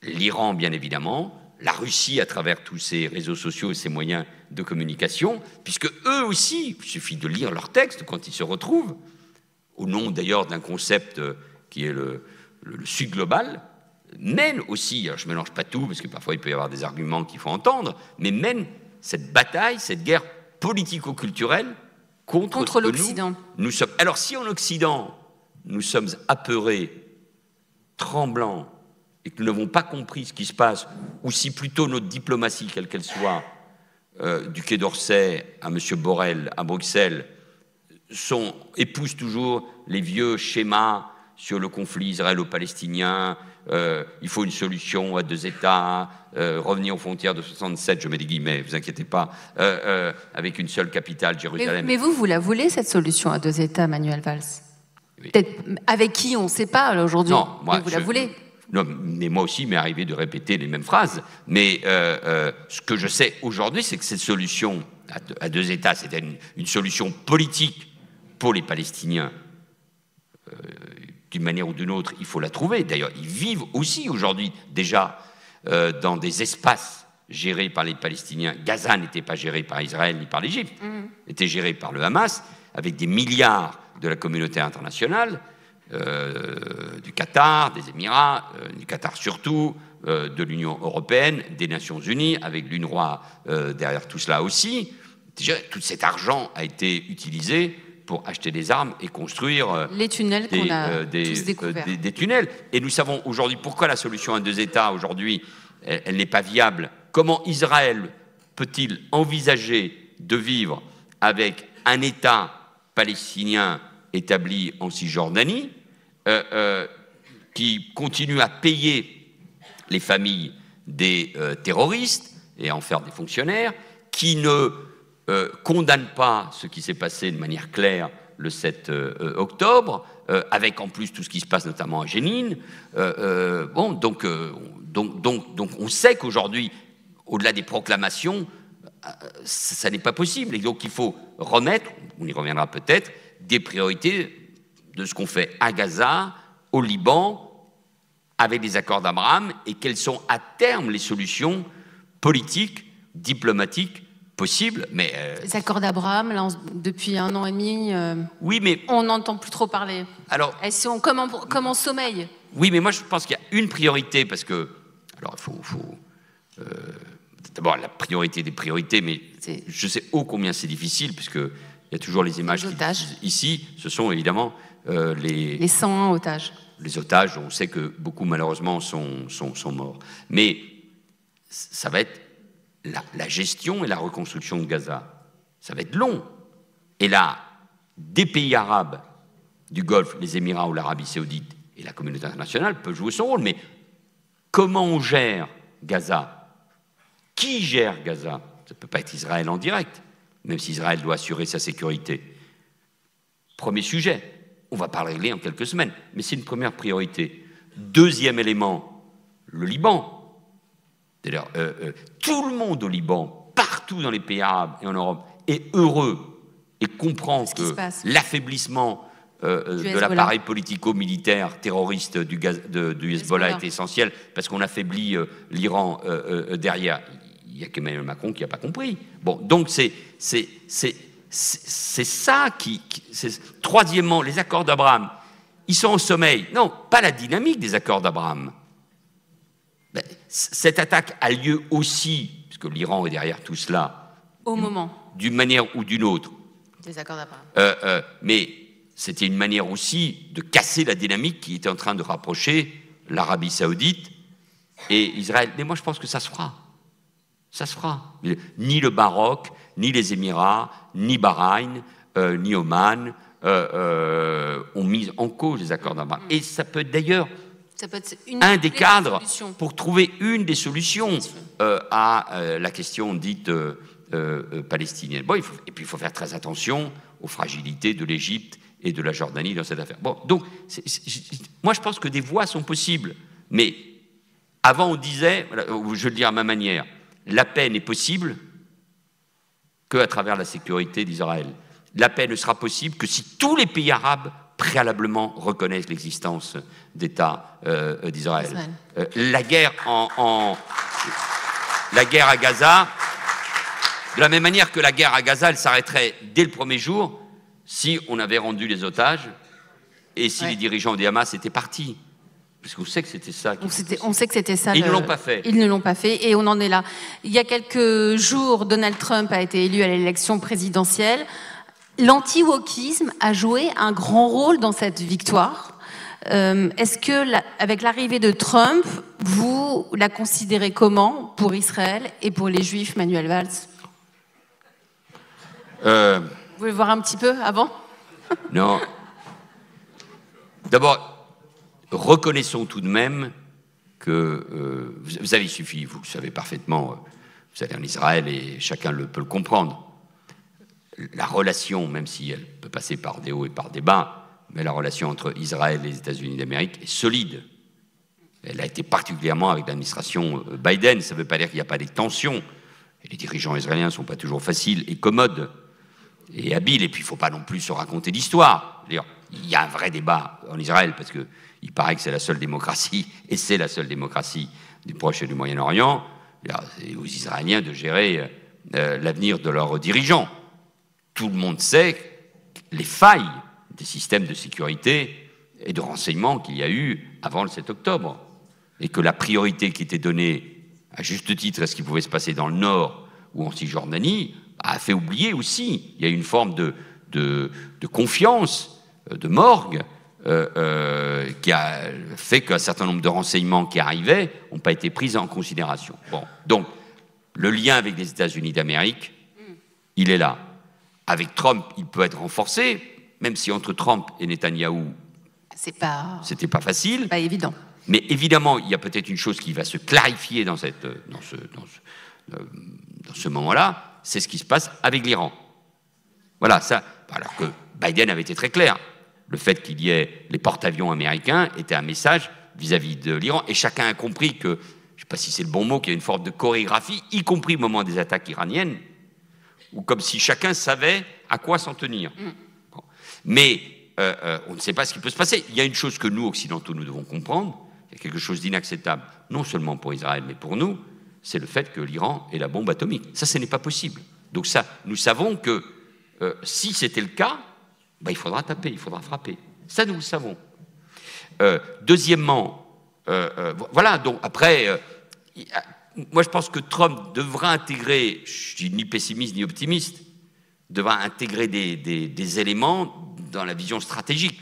l'Iran, bien évidemment, la Russie à travers tous ces réseaux sociaux et ces moyens de communication, puisque eux aussi, il suffit de lire leurs textes quand ils se retrouvent, au nom d'ailleurs d'un concept qui est le Sud global, mènent aussi, alors je ne mélange pas tout, parce que parfois il peut y avoir des arguments qu'il faut entendre, mais mènent cette bataille, cette guerre politico-culturelle contre l'Occident. Nous sommes, alors si en Occident, nous sommes apeurés, tremblants, et que nous n'avons pas compris ce qui se passe, ou si plutôt notre diplomatie, quelle qu'elle soit, du Quai d'Orsay à M. Borrell, à Bruxelles, épousent toujours les vieux schémas sur le conflit israélo-palestinien, il faut une solution à 2 États, revenir aux frontières de 67, je mets des guillemets, ne vous inquiétez pas, avec une seule capitale, Jérusalem. Mais vous la voulez, cette solution à 2 États, Manuel Valls? Oui. Peut-être avec qui, on ne sait pas aujourd'hui, mais vous la voulez? Non, mais moi aussi, il m'est arrivé de répéter les mêmes phrases. Mais ce que je sais aujourd'hui, c'est que cette solution à 2 États, c'était une solution politique pour les Palestiniens. D'une manière ou d'une autre, il faut la trouver. D'ailleurs, ils vivent aussi aujourd'hui déjà dans des espaces gérés par les Palestiniens. Gaza n'était pas géré par Israël ni par l'Égypte, était géré par le Hamas, avec des milliards de la communauté internationale, du Qatar, des Émirats, du Qatar surtout, de l'Union européenne, des Nations Unies, avec l'UNRWA derrière tout cela aussi. Déjà, tout cet argent a été utilisé pour acheter des armes et construire les tunnels qu'on a tous découverts. Des tunnels. Et nous savons aujourd'hui pourquoi la solution à 2 États, aujourd'hui, elle n'est pas viable. Comment Israël peut-il envisager de vivre avec un État palestinien établi en Cisjordanie, qui continue à payer les familles des terroristes et à en faire des fonctionnaires, qui ne condamne pas ce qui s'est passé de manière claire le 7 octobre, avec en plus tout ce qui se passe notamment à Jénine. Donc on sait qu'aujourd'hui, au-delà des proclamations, ça n'est pas possible. Et donc il faut remettre, on y reviendra peut-être, des priorités de ce qu'on fait à Gaza, au Liban, avec les accords d'Abraham, et quelles sont à terme les solutions politiques, diplomatiques possibles. Mais les accords d'Abraham, là, depuis 1 an et demi, oui, mais on n'entend plus trop parler. Alors, comme en sommeil. Oui, mais moi je pense qu'il y a une priorité, parce que, alors il faut d'abord la priorité des priorités, mais je sais ô combien c'est difficile, puisque il y a toujours les images ici, ce sont évidemment les 101 otages. Les otages, on sait que beaucoup malheureusement sont morts. Mais ça va être la gestion et la reconstruction de Gaza. Ça va être long. Et là, des pays arabes du Golfe, les Émirats ou l'Arabie Saoudite et la communauté internationale peuvent jouer son rôle. Mais comment on gère Gaza? Qui gère Gaza? Ça ne peut pas être Israël en direct, même si Israël doit assurer sa sécurité. Premier sujet, on ne va pas le régler en quelques semaines, mais c'est une première priorité. Deuxième élément, le Liban. D'ailleurs, tout le monde au Liban, partout dans les pays arabes et en Europe, est heureux et comprend que l'affaiblissement de l'appareil politico-militaire terroriste du Hezbollah est essentiel, parce qu'on affaiblit l'Iran derrière. Il n'y a qu'Emmanuel Macron qui n'a pas compris. Bon, donc c'est ça qui... Troisièmement, les accords d'Abraham, ils sont au sommeil. Non, pas la dynamique des accords d'Abraham. Ben, cette attaque a lieu aussi, puisque l'Iran est derrière tout cela, au moment, d'une manière ou d'une autre. Des accords d'Abraham. Mais c'était une manière aussi de casser la dynamique qui était en train de rapprocher l'Arabie Saoudite et Israël. Mais moi, je pense que ça se fera. Ça se fera. Ni le Maroc, ni les Émirats, ni Bahreïn, ni Oman ont mis en cause les accords d'Abraham. Et ça peut être d'ailleurs un des cadres pour trouver une des solutions à la question dite palestinienne. Bon, et puis il faut faire très attention aux fragilités de l'Égypte et de la Jordanie dans cette affaire. Bon, donc, moi je pense que des voies sont possibles, mais avant on disait, je le dis à ma manière, la paix n'est possible qu'à travers la sécurité d'Israël. La paix ne sera possible que si tous les pays arabes préalablement reconnaissent l'existence d'État d'Israël. La guerre à Gaza, de la même manière que la guerre à Gaza, elle s'arrêterait dès le premier jour si on avait rendu les otages et si les dirigeants du Hamas étaient partis. Parce qu'on sait que c'était ça. On sait que c'était ça. Ils ne l'ont pas fait. Ils ne l'ont pas fait et on en est là. Il y a quelques jours, Donald Trump a été élu à l'élection présidentielle. L'anti-wokisme a joué un grand rôle dans cette victoire. Est-ce que, avec l'arrivée de Trump, vous la considérez comment pour Israël et pour les Juifs, Manuel Valls? Vous voulez voir un petit peu avant? Non. D'abord, reconnaissons tout de même que, vous avez suffi, vous le savez parfaitement, vous allez en Israël et chacun peut le comprendre. La relation, même si elle peut passer par des hauts et par des bas, mais la relation entre Israël et les États-Unis d'Amérique est solide. Elle a été particulièrement avec l'administration Biden. Ça ne veut pas dire qu'il n'y a pas des tensions. Et les dirigeants israéliens ne sont pas toujours faciles et commodes et habiles. Et puis, il ne faut pas non plus se raconter d'histoire. Il y a un vrai débat en Israël, parce qu'il paraît que c'est la seule démocratie, et c'est la seule démocratie du Proche et du Moyen-Orient. C'est aux Israéliens de gérer l'avenir de leurs dirigeants. Tout le monde sait les failles des systèmes de sécurité et de renseignement qu'il y a eu avant le 7 octobre. Et que la priorité qui était donnée, à juste titre, à ce qui pouvait se passer dans le Nord ou en Cisjordanie, a fait oublier aussi. Il y a une forme de confiance, de morgue, qui a fait qu'un certain nombre de renseignements qui arrivaient n'ont pas été pris en considération. Bon, donc, le lien avec les États-Unis d'Amérique, il est là. Avec Trump, il peut être renforcé, même si entre Trump et Netanyahou, c'était pas facile. Pas évident. Mais évidemment, il y a peut-être une chose qui va se clarifier dans ce moment-là, c'est ce qui se passe avec l'Iran. Voilà, ça. Alors que Biden avait été très clair. Le fait qu'il y ait les porte-avions américains était un message vis-à-vis de l'Iran. Et chacun a compris que, je ne sais pas si c'est le bon mot, qu'il y a une forme de chorégraphie, y compris au moment des attaques iraniennes, ou comme si chacun savait à quoi s'en tenir. Bon. Mais on ne sait pas ce qui peut se passer. Il y a une chose que nous, occidentaux, nous devons comprendre, il y a quelque chose d'inacceptable, non seulement pour Israël, mais pour nous, c'est le fait que l'Iran ait la bombe atomique. Ça, ce n'est pas possible. Donc ça, nous savons que si c'était le cas, il faudra taper, il faudra frapper. Ça, nous le savons. Deuxièmement, voilà, donc après... moi, je pense que Trump devra intégrer, je ne suis ni pessimiste ni optimiste, devra intégrer des éléments dans la vision stratégique.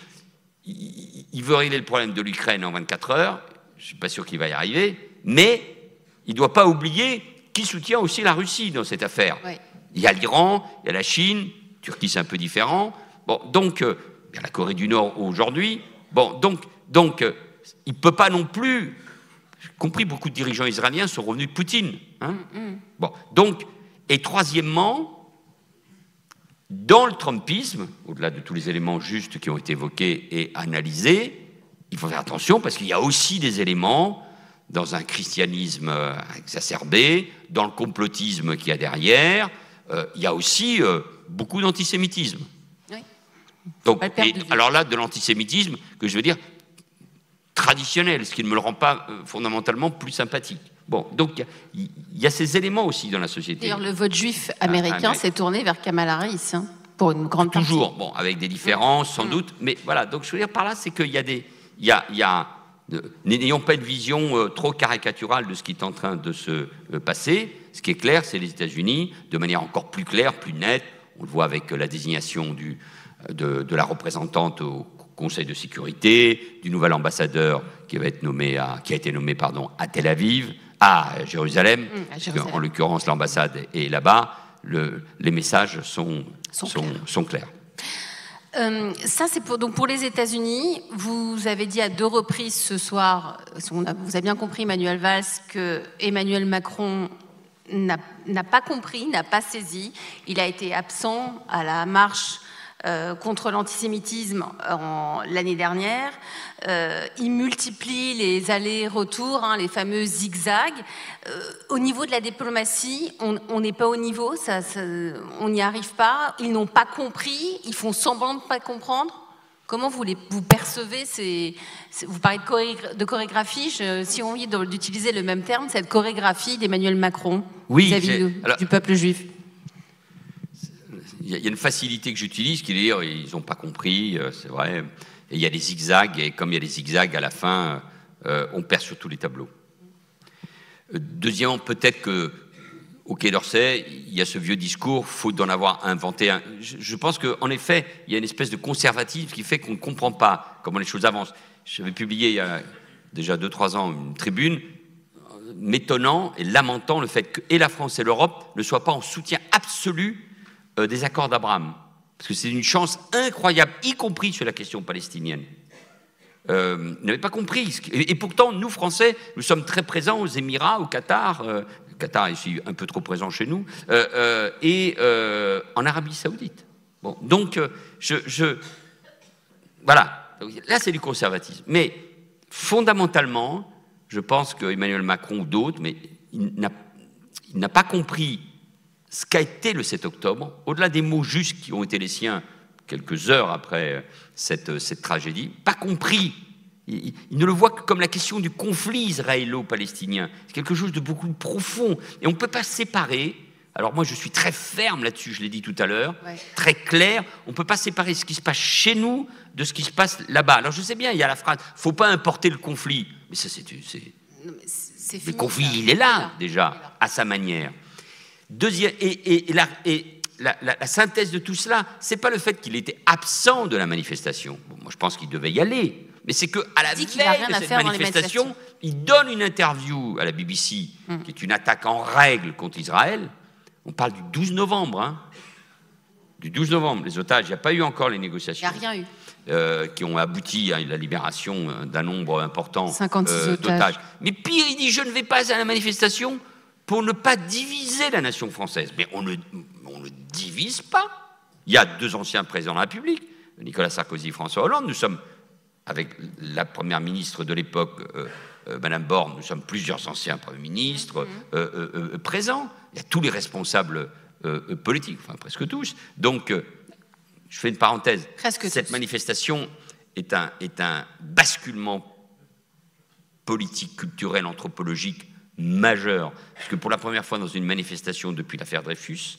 Il veut régler le problème de l'Ukraine en 24 heures, je ne suis pas sûr qu'il va y arriver, mais il ne doit pas oublier qui soutient aussi la Russie dans cette affaire. Oui. Il y a l'Iran, il y a la Chine, Turquie c'est un peu différent, bon, donc, il y a la Corée du Nord aujourd'hui, bon, donc il ne peut pas non plus... compris beaucoup de dirigeants israéliens sont revenus de Poutine. Hein. Bon, donc, et troisièmement, dans le trumpisme, au-delà de tous les éléments justes qui ont été évoqués et analysés, il faut faire attention parce qu'il y a aussi des éléments dans un christianisme exacerbé, dans le complotisme qu'il y a derrière, il y a aussi beaucoup d'antisémitisme. Oui. Donc, alors là, de l'antisémitisme, que je veux dire, traditionnel, ce qui ne me le rend pas fondamentalement plus sympathique. Bon, donc il y a ces éléments aussi dans la société. D'ailleurs, le vote juif américain s'est tourné vers Kamala Harris, pour une grande partie. Toujours, bon, avec des différences sans doute, mais voilà. Donc je veux dire par là, c'est qu'il y a n'ayons pas une vision trop caricaturale de ce qui est en train de se passer. Ce qui est clair, c'est les États-Unis, de manière encore plus claire, plus nette. On le voit avec la désignation de la représentante au Conseil de sécurité, du nouvel ambassadeur qui a été nommé à Tel Aviv, à Jérusalem, Jérusalem. en l'occurrence l'ambassade est là-bas, les messages sont clairs. Ça, c'est pour les États-Unis. Vous avez dit à 2 reprises ce soir, vous avez bien compris, Manuel Valls, que Emmanuel Macron n'a pas compris, n'a pas saisi. Il a été absent à la marche contre l'antisémitisme l'année dernière. Il multiplie les allers-retours, les fameux zigzags. Au niveau de la diplomatie, on n'est pas au niveau, on n'y arrive pas. Ils n'ont pas compris, ils font semblant de ne pas comprendre. Comment vous percevez vous parlez de chorégraphie, si on a envie d'utiliser le même terme, cette chorégraphie d'Emmanuel Macron vis-à-vis du peuple juif? Il y a une facilité que j'utilise qui est de dire ils n'ont pas compris, c'est vrai. Et il y a des zigzags, et comme il y a des zigzags, à la fin, on perd sur tous les tableaux. Deuxièmement, peut-être qu'au Quai d'Orsay, il y a ce vieux discours, faute d'en avoir inventé un. Je pense qu'en effet, il y a une espèce de conservatisme qui fait qu'on ne comprend pas comment les choses avancent. J'avais publié il y a déjà 2-3 ans une tribune m'étonnant et lamentant le fait que et la France et l'Europe ne soient pas en soutien absolu des accords d'Abraham. Parce que c'est une chance incroyable, y compris sur la question palestinienne. Ils n'avaient pas compris. Et pourtant, nous, Français, nous sommes très présents aux Émirats, au Qatar. Le Qatar est ici un peu trop présent chez nous. Et en Arabie Saoudite. Bon, donc, voilà. Là, c'est du conservatisme. Mais fondamentalement, je pense qu'Emmanuel Macron ou d'autres, mais il n'a pas compris ce qu'a été le 7 octobre, au-delà des mots justes qui ont été les siens quelques heures après cette tragédie, pas compris. Il ne le voit que comme la question du conflit israélo-palestinien. C'est quelque chose de beaucoup plus profond. Et on ne peut pas séparer. Alors moi, je suis très ferme là-dessus, je l'ai dit tout à l'heure, très clair. On ne peut pas séparer ce qui se passe chez nous de ce qui se passe là-bas. Alors je sais bien, il y a la phrase « faut pas importer le conflit ». Mais ça, le conflit, il est là, déjà, à sa manière. Deuxième, la synthèse de tout cela, c'est pas le fait qu'il était absent de la manifestation. Bon, moi, je pense qu'il devait y aller. Mais c'est qu'à la veille de cette manifestation, il donne une interview à la BBC, qui est une attaque en règle contre Israël. On parle du 12 novembre. Du 12 novembre. Les otages, il n'y a pas eu encore les négociations. Il n'y a rien eu. Qui ont abouti à la libération d'un nombre important 56 d'otages. Mais pire, il dit « je ne vais pas à la manifestation » pour ne pas diviser la nation française. Mais on ne divise pas. Il y a 2 anciens présidents de la République, Nicolas Sarkozy et François Hollande. Nous sommes, avec la première ministre de l'époque, Madame Borne, nous sommes plusieurs anciens premiers ministres présents. Il y a tous les responsables politiques, enfin presque tous. Donc, je fais une parenthèse. Cette manifestation est un basculement politique, culturel, anthropologique majeur, parce que pour la première fois dans une manifestation depuis l'affaire Dreyfus,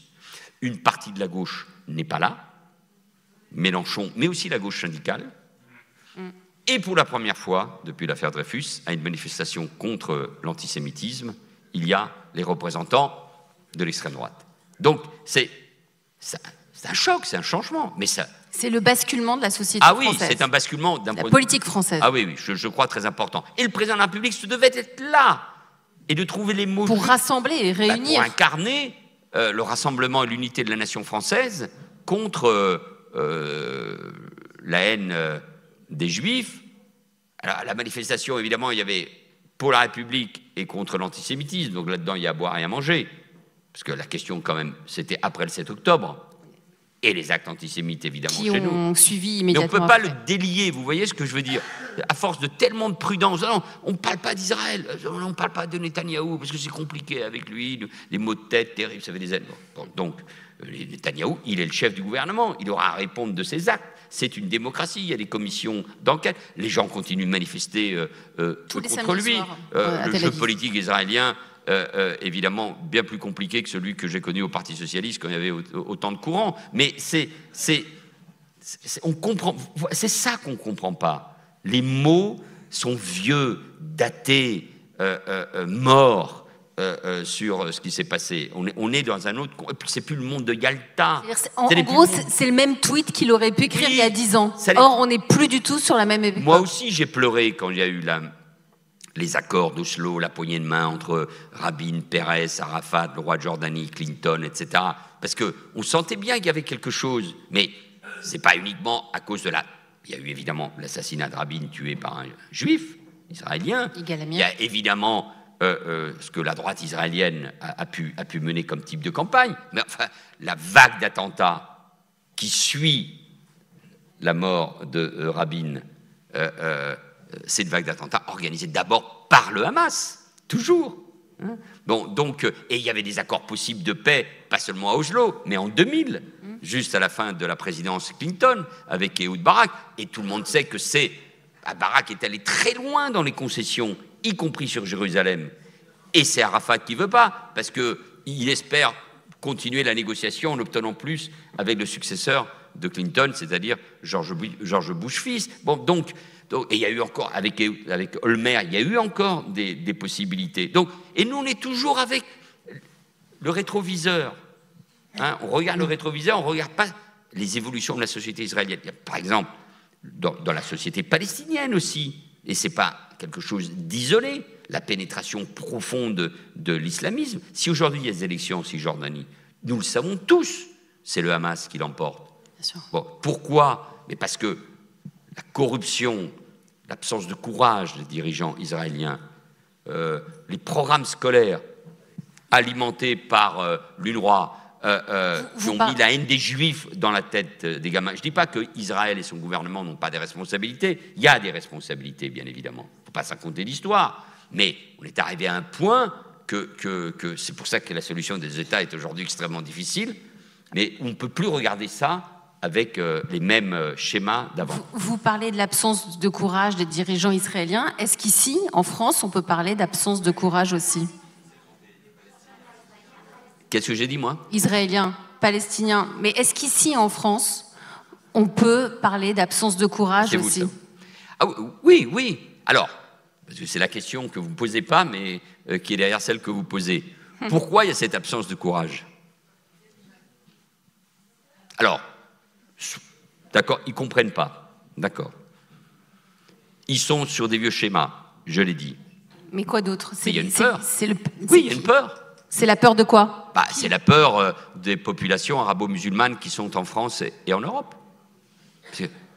une partie de la gauche n'est pas là, Mélenchon, mais aussi la gauche syndicale, et pour la première fois depuis l'affaire Dreyfus, à une manifestation contre l'antisémitisme, il y a les représentants de l'extrême droite. Donc c'est un choc, c'est un changement, mais ça... C'est le basculement de la société française. Ah oui, c'est un basculement d'un point de vue... politique française. Ah oui, je crois très important. Et le président de la République se devait être là et de trouver les mots pour rassembler et réunir, pour incarner le rassemblement et l'unité de la nation française contre la haine des Juifs. Alors, à la manifestation, évidemment, il y avait pour la République et contre l'antisémitisme, donc là-dedans, il y a à boire et à manger, parce que la question, quand même, c'était après le 7 octobre, et les actes antisémites, évidemment, qui chez nous. ont suivi immédiatement. Mais on ne peut pas le délier, vous voyez ce que je veux dire? À force de tellement de prudence, non, on ne parle pas d'Israël, on ne parle pas de Netanyahou, parce que c'est compliqué avec lui, des maux de tête terribles, ça fait des années. Donc, Netanyahou, il est le chef du gouvernement, il aura à répondre de ses actes. C'est une démocratie, il y a des commissions d'enquête, les gens continuent de manifester contre lui. Le jeu politique israélien, évidemment, bien plus compliqué que celui que j'ai connu au Parti Socialiste quand il y avait autant de courants. Mais on comprend, c'est ça qu'on ne comprend pas. Les mots sont vieux, datés, morts sur ce qui s'est passé. On est dans un autre... C'est plus le monde de Yalta. En gros, c'est le même tweet qu'il aurait pu écrire il y a 10 ans. Or, on n'est plus du tout sur la même époque. Moi aussi, j'ai pleuré quand il y a eu les accords d'Oslo, la poignée de main entre Rabin, Peres, Arafat, le roi de Jordanie, Clinton, etc. Parce qu'on sentait bien qu'il y avait quelque chose, mais ce n'est pas uniquement à cause de la... Il y a eu évidemment l'assassinat de Rabin tué par un juif israélien. Il y a évidemment ce que la droite israélienne a pu mener comme type de campagne. Mais enfin, la vague d'attentats qui suit la mort de Rabin, cette vague d'attentats organisée d'abord par le Hamas, toujours. Hein. Bon, donc, et il y avait des accords possibles de paix, pas seulement à Oslo, mais en 2000, juste à la fin de la présidence Clinton, avec Ehud Barak. Et tout le monde sait que Barak est allé très loin dans les concessions, y compris sur Jérusalem. Et c'est Arafat qui ne veut pas, parce qu'il espère continuer la négociation en obtenant plus avec le successeur de Clinton, c'est-à-dire George Bush fils. Bon, donc, et il y a eu encore, avec Olmer, il y a eu encore des possibilités. Donc, et nous, on est toujours avec le rétroviseur. Hein, on regarde le rétroviseur, on ne regarde pas les évolutions de la société israélienne. Il y a, par exemple, dans la société palestinienne aussi, et ce n'est pas quelque chose d'isolé, la pénétration profonde de l'islamisme. Si aujourd'hui il y a des élections en Cisjordanie, nous le savons tous, c'est le Hamas qui l'emporte. Bon, pourquoi? Mais parce que la corruption, l'absence de courage des dirigeants israéliens, les programmes scolaires alimentés par l'UNRWA, qui ont mis la haine des Juifs dans la tête des gamins. Je ne dis pas qu'Israël et son gouvernement n'ont pas des responsabilités. Il y a des responsabilités, bien évidemment. Il ne faut pas se raconter l'histoire. Mais on est arrivé à un point que c'est pour ça que la solution des États est aujourd'hui extrêmement difficile. Mais on ne peut plus regarder ça avec les mêmes schémas d'avant. Vous parlez de l'absence de courage des dirigeants israéliens. Est-ce qu'ici, en France, on peut parler d'absence de courage aussi? Qu'est-ce que j'ai dit, moi? Israéliens, palestiniens. Mais est-ce qu'ici, en France, on peut parler d'absence de courage aussi? Ah, oui, oui. Alors, parce que c'est la question que vous ne posez pas, mais qui est derrière celle que vous posez. Pourquoi il y a cette absence de courage? Alors, d'accord, ils ne comprennent pas. D'accord. Ils sont sur des vieux schémas, je l'ai dit. Mais quoi d'autre? Il y a une peur. Oui, il y a une peur. C'est la peur de quoi? C'est la peur des populations arabo-musulmanes qui sont en France et en Europe.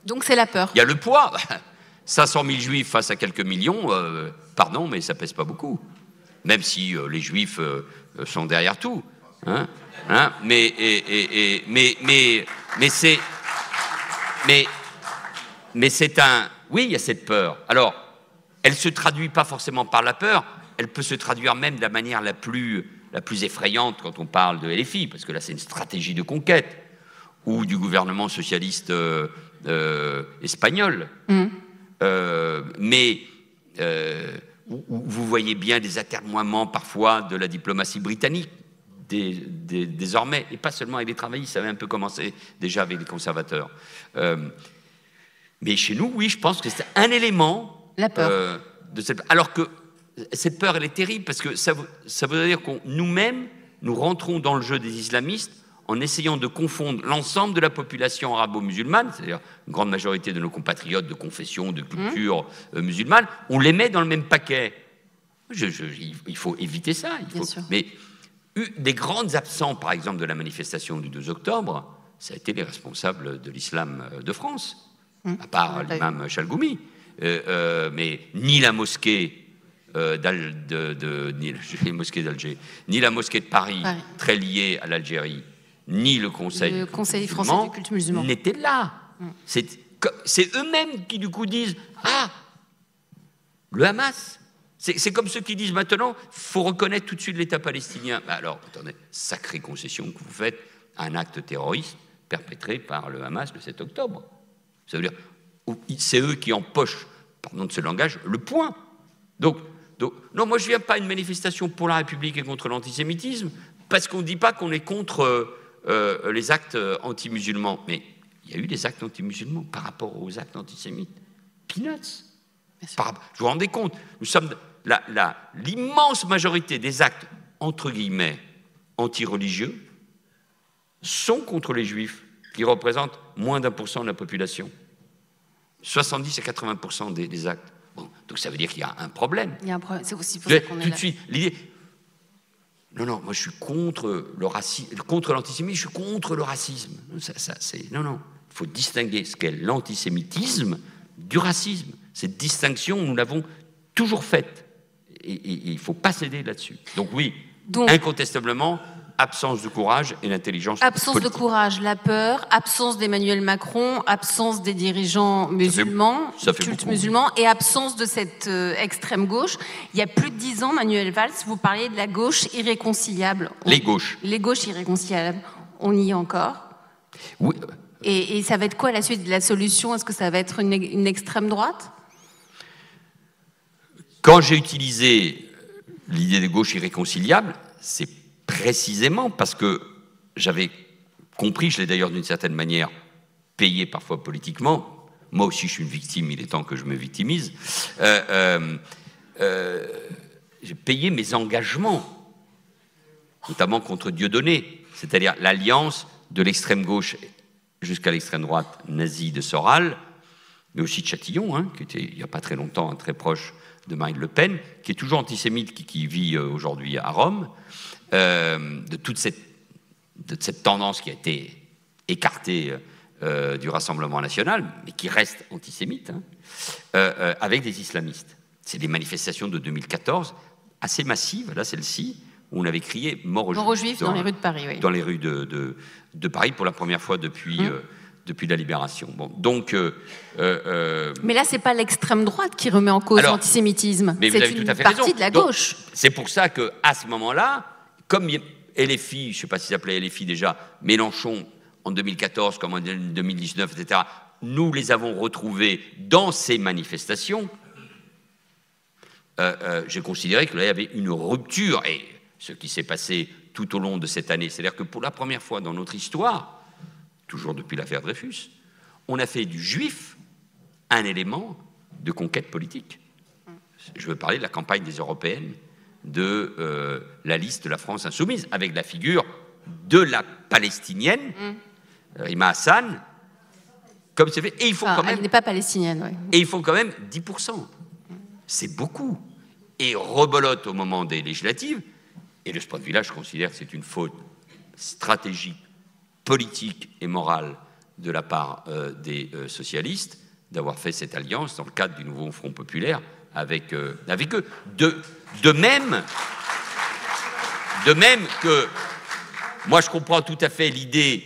Donc c'est la peur. Il y a le poids. 500 000 juifs face à quelques millions, pardon, mais ça ne pèse pas beaucoup. Même si les juifs sont derrière tout. Hein, mais c'est un... Oui, il y a cette peur. Alors, elle ne se traduit pas forcément par la peur, elle peut se traduire même de la manière la plus effrayante quand on parle de LFI, parce que là, c'est une stratégie de conquête, ou du gouvernement socialiste espagnol. Mais vous voyez bien des atermoiements parfois de la diplomatie britannique, désormais, et pas seulement avec les travaillistes, ça avait un peu commencé déjà avec les conservateurs. Mais chez nous, oui, je pense que c'est un élément la peur. De cette... Alors que cette peur, elle est terrible, parce que ça veut dire que nous-mêmes, nous rentrons dans le jeu des islamistes en essayant de confondre l'ensemble de la population arabo-musulmane, c'est-à-dire une grande majorité de nos compatriotes de confession, de culture musulmane, on les met dans le même paquet. Il faut éviter ça. Mais des grandes absents, par exemple, de la manifestation du 2 octobre, ça a été les responsables de l'islam de France, à part l'imam Chalgoumi. Mais ni la mosquée ni mosquée d'Alger, ni la mosquée de Paris, très liée à l'Algérie, ni le Conseil français du culte musulman n'étaient là. C'est eux-mêmes qui, du coup, disent « Ah, le Hamas !» C'est comme ceux qui disent maintenant « Il faut reconnaître tout de suite l'État palestinien. » Alors, attendez, sacrée concession que vous faites à un acte terroriste perpétré par le Hamas le 7 octobre. Ça veut dire, c'est eux qui empochent, pardon de ce langage, le point. Donc, non, moi je ne viens pas à une manifestation pour la République et contre l'antisémitisme, parce qu'on ne dit pas qu'on est contre les actes anti-musulmans. Mais il y a eu des actes anti-musulmans par rapport aux actes antisémites. Peanuts. Je vous rendez compte, nous sommes l'immense majorité des actes, entre guillemets, anti-religieux, sont contre les juifs, qui représentent moins d'1% de la population. 70 à 80% des actes. Bon, Donc ça veut dire qu'il y a un problème. Il y a un problème, c'est aussi pour ça qu'on est tout là. de suite, l'idée... Non, moi je suis contre le racisme, contre l'antisémitisme, je suis contre le racisme. Non, il faut distinguer ce qu'est l'antisémitisme du racisme. Cette distinction, nous l'avons toujours faite. Et il ne faut pas céder là-dessus. Donc oui, incontestablement, absence de courage et d'intelligence absence politique. de courage, la peur, absence d'Emmanuel Macron, absence des dirigeants musulmans, culte musulman, et absence de cette extrême gauche. Il y a plus de 10 ans, Manuel Valls, vous parliez de la gauche irréconciliable. Les gauches irréconciliables, on y est encore. Oui. Et ça va être quoi la suite de la solution? Est-ce que ça va être une extrême droite? Quand j'ai utilisé l'idée des gauches irréconciliables, c'est précisément parce que j'avais compris, je l'ai d'ailleurs d'une certaine manière payé parfois politiquement, moi aussi je suis une victime, il est temps que je me victimise, j'ai payé mes engagements, notamment contre Dieudonné, c'est-à-dire l'alliance de l'extrême gauche jusqu'à l'extrême droite nazie de Soral, mais aussi de Châtillon, qui était il n'y a pas très longtemps très proche de Marine Le Pen, qui est toujours antisémite, qui vit aujourd'hui à Rome, de toute cette tendance qui a été écartée du Rassemblement national, mais qui reste antisémite, avec des islamistes. C'est des manifestations de 2014, assez massives, là celle-ci, où on avait crié « Mort aux Juifs » dans les rues de Paris. Oui. Dans les rues de Paris, pour la première fois depuis la Libération. Bon, donc, mais là, c'est pas l'extrême droite qui remet en cause l'antisémitisme. C'est une partie de la gauche. C'est pour ça qu'à ce moment-là, comme LFI, je ne sais pas si ça s'appelait LFI déjà, Mélenchon en 2014 comme en 2019, etc., nous les avons retrouvés dans ces manifestations, j'ai considéré que là, il y avait une rupture, et ce qui s'est passé tout au long de cette année, c'est-à-dire que pour la première fois dans notre histoire, toujours depuis l'affaire Dreyfus, on a fait du juif un élément de conquête politique. Je veux parler de la campagne des européennes, de la liste de la France insoumise, avec la figure de la palestinienne, Rima Hassan, comme c'est fait. Et il faut quand même, elle n'est pas palestinienne, oui. Et il faut quand même 10%. C'est beaucoup. Et rebelote au moment des législatives. Et de ce point de vue-là, je considère que c'est une faute stratégique, politique et morale de la part des socialistes d'avoir fait cette alliance dans le cadre du nouveau Front populaire avec eux. De même que moi je comprends tout à fait l'idée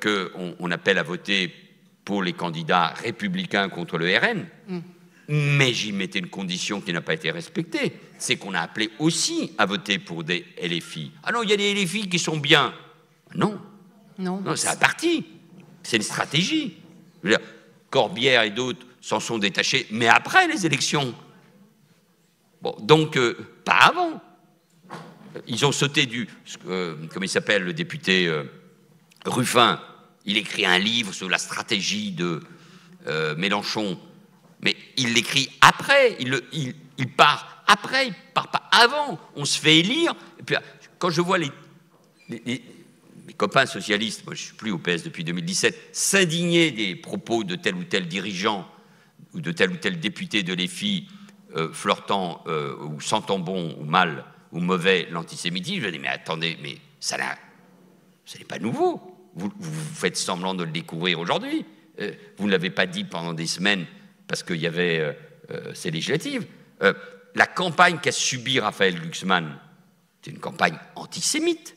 qu'on appelle à voter pour les candidats républicains contre le RN, mais j'y mettais une condition qui n'a pas été respectée, c'est qu'on a appelé aussi à voter pour des LFI. Ah non, il y a des LFI qui sont bien. Non, c'est un parti, c'est une stratégie. Je veux dire, Corbière et d'autres s'en sont détachés, mais après les élections. Bon, donc, pas avant. Ils ont sauté comment il s'appelle, le député Ruffin. Il écrit un livre sur la stratégie de Mélenchon, mais il l'écrit après, il part après, il part pas avant. On se fait élire. Et puis, quand je vois mes copains socialistes, moi je ne suis plus au PS depuis 2017, s'indigner des propos de tel ou tel dirigeant ou de tel ou tel député de l'EFI flirtant ou sentant bon ou mal ou mauvais l'antisémitisme, je dis mais attendez, mais ça n'est pas nouveau. Vous faites semblant de le découvrir aujourd'hui. Vous ne l'avez pas dit pendant des semaines parce qu'il y avait ces législatives. La campagne qu'a subie Raphaël Glucksmann, c'est une campagne antisémite.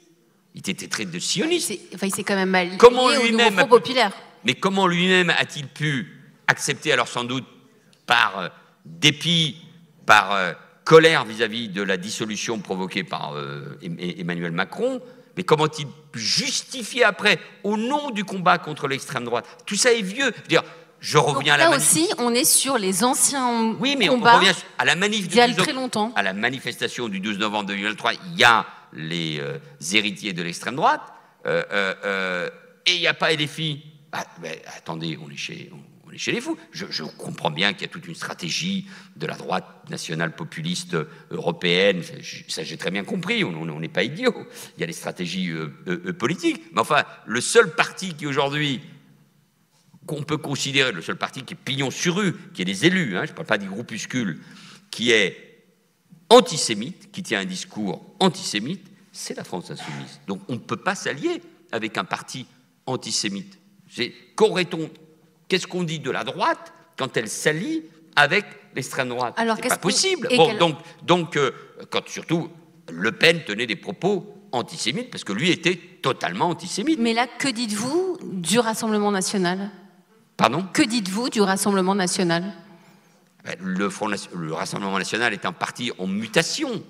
Il était traité de sioniste. Il s'est quand même mal lié au nouveau Front populaire. Mais comment lui-même a-t-il pu accepter, alors sans doute par dépit, par colère vis-à-vis de la dissolution provoquée par Emmanuel Macron, mais comment a-t-il pu justifier après, au nom du combat contre l'extrême droite? Tout ça est vieux. Je veux dire, je reviens donc à la là aussi, on est sur les anciens oui, mais combats on revient à la manif d'il y a très longtemps. À la manifestation du 12 novembre 2023, il y a les héritiers de l'extrême droite, et il n'y a pas LFI. Ah, mais attendez, on est chez les fous. Je comprends bien qu'il y a toute une stratégie de la droite nationale populiste européenne. Ça, j'ai très bien compris. On n'est pas idiots. Il y a les stratégies politiques. Mais enfin, le seul parti qui aujourd'hui qu'on peut considérer le seul parti qui est pignon sur rue, qui est les élus, hein, je ne parle pas des groupuscules, qui est antisémite, qui tient un discours antisémite, c'est la France insoumise. Donc on ne peut pas s'allier avec un parti antisémite. Qu'est-ce qu'on dit de la droite quand elle s'allie avec l'extrême droite? C'est pas possible. Bon, donc quand surtout Le Pen tenait des propos antisémites, parce que lui était totalement antisémite. Mais là, que dites-vous du Rassemblement national? Pardon? Que dites-vous du Rassemblement national? Le Rassemblement national est un parti en mutation,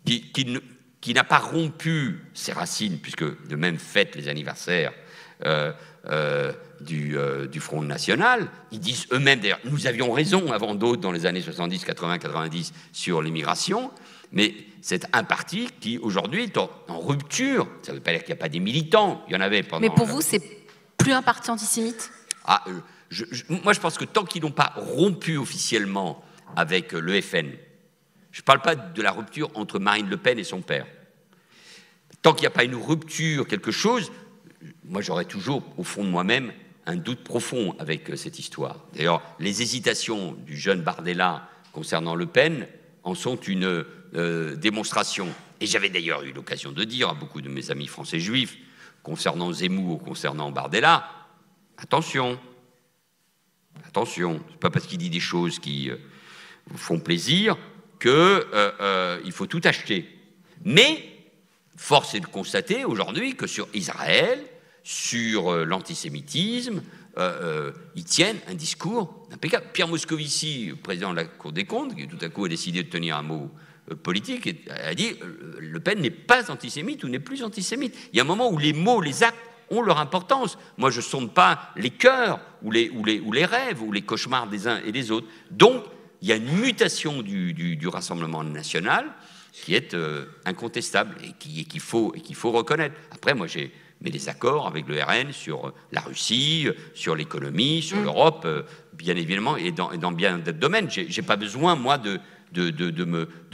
qui n'a pas rompu ses racines, puisque de même fête les anniversaires du Front National. Ils disent eux-mêmes, d'ailleurs, nous avions raison avant d'autres dans les années 70, 80, 90 sur l'immigration, mais c'est un parti qui aujourd'hui est en rupture. Ça ne veut pas dire qu'il n'y a pas des militants, il y en avait pendant... Mais pour vous, c'est plus un parti antisémite? Moi, je pense que tant qu'ils n'ont pas rompu officiellement avec le FN, je ne parle pas de la rupture entre Marine Le Pen et son père, tant qu'il n'y a pas une rupture, quelque chose, moi j'aurais toujours, au fond de moi-même, un doute profond avec cette histoire. D'ailleurs, les hésitations du jeune Bardella concernant Le Pen en sont une démonstration. Et j'avais d'ailleurs eu l'occasion de dire à beaucoup de mes amis français juifs, concernant Zemmour ou concernant Bardella, attention, c'est pas parce qu'il dit des choses qui vous font plaisir qu'il faut tout acheter. Mais force est de constater aujourd'hui que sur Israël, sur l'antisémitisme, ils tiennent un discours impeccable. Pierre Moscovici, président de la Cour des comptes, qui tout à coup a décidé de tenir un mot politique, a dit Le Pen n'est pas antisémite ou n'est plus antisémite. Il y a un moment où les mots, les actes ont leur importance. Moi, je ne sonde pas les cœurs ou les rêves ou les cauchemars des uns et des autres. Donc, il y a une mutation du Rassemblement national qui est incontestable et qu'il faut reconnaître. Après, moi, j'ai mes désaccords avec le RN sur la Russie, sur l'économie, sur l'Europe, bien évidemment, et dans bien d'autres domaines. Je n'ai pas besoin, moi, de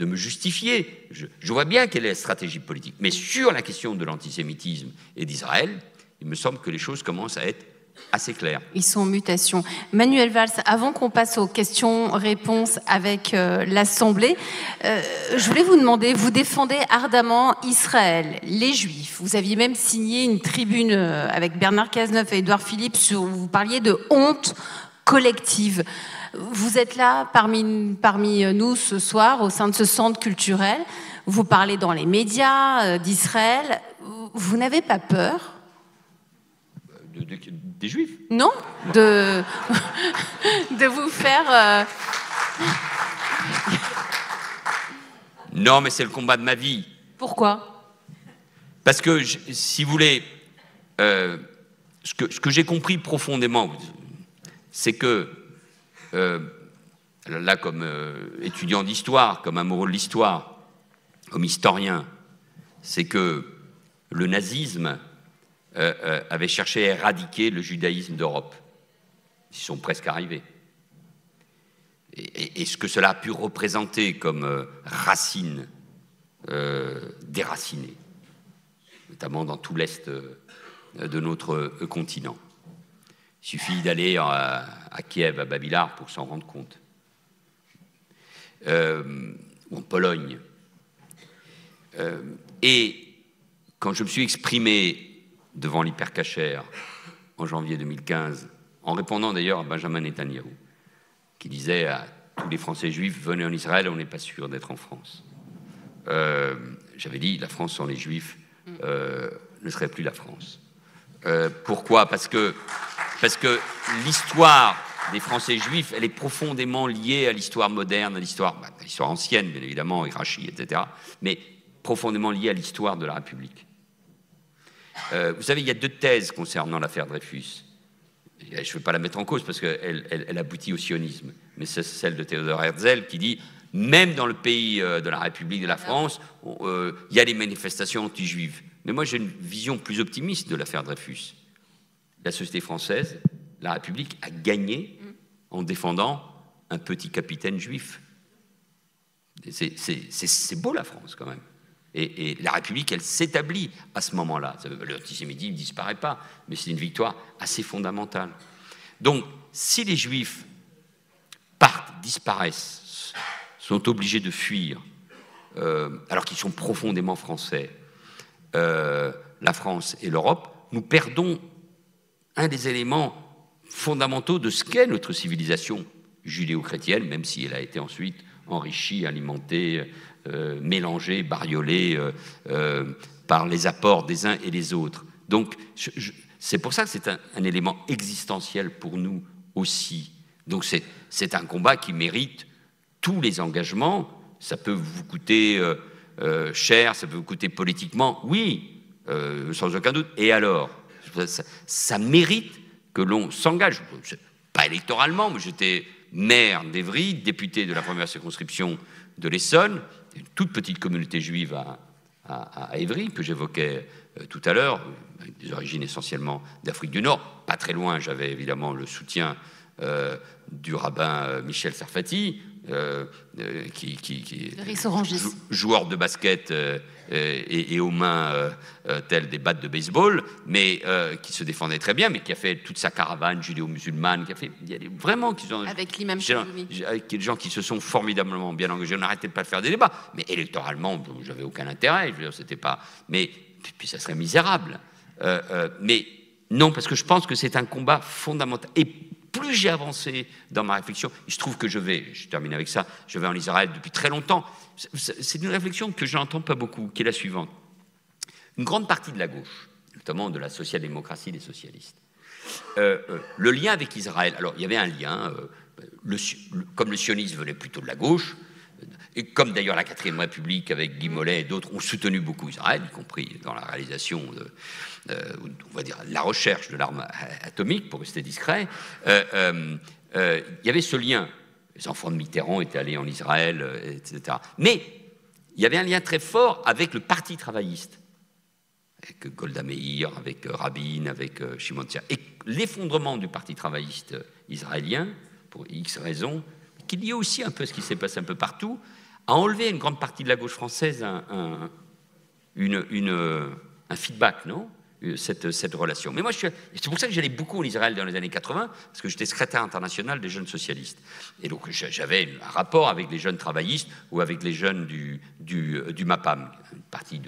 me justifier. Je vois bien quelle est la stratégie politique. Mais sur la question de l'antisémitisme et d'Israël, il me semble que les choses commencent à être assez claires. Ils sont en mutation. Manuel Valls, avant qu'on passe aux questions-réponses avec l'Assemblée, je voulais vous demander, vous défendez ardemment Israël, les Juifs. Vous aviez même signé une tribune avec Bernard Cazeneuve et Édouard Philippe où vous parliez de honte collective. Vous êtes là parmi nous ce soir au sein de ce centre culturel. Vous parlez dans les médias d'Israël. Vous n'avez pas peur ? Des Juifs? Non, de vous faire... Non, mais c'est le combat de ma vie. Pourquoi? Parce que, si vous voulez, ce que j'ai compris profondément, c'est que, là, comme étudiant d'histoire, comme amoureux de l'histoire, comme historien, c'est que le nazisme avait cherché à éradiquer le judaïsme d'Europe. Ils sont presque arrivés. Et ce que cela a pu représenter comme racines déracinées, notamment dans tout l'Est de notre continent. Il suffit d'aller à Kiev, à Babillar, pour s'en rendre compte. Ou en Pologne. Et quand je me suis exprimé devant l'hypercachère en janvier 2015, en répondant d'ailleurs à Benjamin Netanyahou, qui disait à tous les Français juifs, venez en Israël, on n'est pas sûr d'être en France. J'avais dit, la France sans les Juifs ne serait plus la France. Pourquoi ? Parce que l'histoire des Français juifs, elle est profondément liée à l'histoire moderne, à l'histoire ancienne, bien évidemment, avec Rachid, etc., mais profondément liée à l'histoire de la République. Vous savez, il y a deux thèses concernant l'affaire Dreyfus. Je ne vais pas la mettre en cause parce qu'elle aboutit au sionisme, mais c'est celle de Theodor Herzl qui dit même dans le pays de la République de la France, il y a des manifestations anti-juives. Mais moi, j'ai une vision plus optimiste de l'affaire Dreyfus. La société française, la République, a gagné en défendant un petit capitaine juif. C'est beau, la France, quand même. Et la République, elle s'établit à ce moment-là. L'antisémitisme ne disparaît pas, mais c'est une victoire assez fondamentale. Donc, si les Juifs partent, disparaissent, sont obligés de fuir, alors qu'ils sont profondément français, la France et l'Europe, nous perdons un des éléments fondamentaux de ce qu'est notre civilisation judéo-chrétienne, même si elle a été ensuite enrichie, alimentée, mélangée, bariolée par les apports des uns et des autres. Donc, c'est pour ça que c'est un élément existentiel pour nous aussi. Donc, c'est un combat qui mérite tous les engagements. Ça peut vous coûter cher, ça peut vous coûter politiquement, oui, sans aucun doute. Et alors, ça mérite que l'on s'engage, pas électoralement, mais j'étais maire d'Évry, député de la première circonscription de l'Essonne, une toute petite communauté juive à Évry, que j'évoquais tout à l'heure, avec des origines essentiellement d'Afrique du Nord. Pas très loin, j'avais évidemment le soutien du rabbin Michel Sarfati, qui joueur de basket et aux mains telles des battes de baseball, mais qui se défendait très bien, mais qui a fait toute sa caravane judéo-musulmane, il y a vraiment avec l'imam avec des gens qui se sont formidablement bien engagés. On n'arrêtait pas de faire des débats, mais électoralement, j'avais aucun intérêt. Je veux dire, c'était pas. Mais puis ça serait misérable. Mais non, parce que je pense que c'est un combat fondamental. Et plus j'ai avancé dans ma réflexion, il se trouve que je termine avec ça, je vais en Israël depuis très longtemps. C'est une réflexion que je n'entends pas beaucoup, qui est la suivante. Une grande partie de la gauche, notamment de la social-démocratie des socialistes, le lien avec Israël, alors il y avait un lien, comme le sionisme venait plutôt de la gauche, et comme d'ailleurs la 4e République avec Guy Mollet et d'autres ont soutenu beaucoup Israël, y compris dans la réalisation on va dire la recherche de l'arme atomique, pour rester discret, il y avait ce lien. Les enfants de Mitterrand étaient allés en Israël, etc. Mais il y avait un lien très fort avec le Parti travailliste, avec Golda Meir, avec Rabin, avec Shimon Tziar. Et l'effondrement du Parti travailliste israélien, pour X raisons, qui est lié aussi un peu à ce qui s'est passé un peu partout, a enlevé à une grande partie de la gauche française un feedback, non ? Cette relation. Mais moi, c'est pour ça que j'allais beaucoup en Israël dans les années 80, parce que j'étais secrétaire international des jeunes socialistes. Et donc, j'avais un rapport avec les jeunes travaillistes ou avec les jeunes du MAPAM, une partie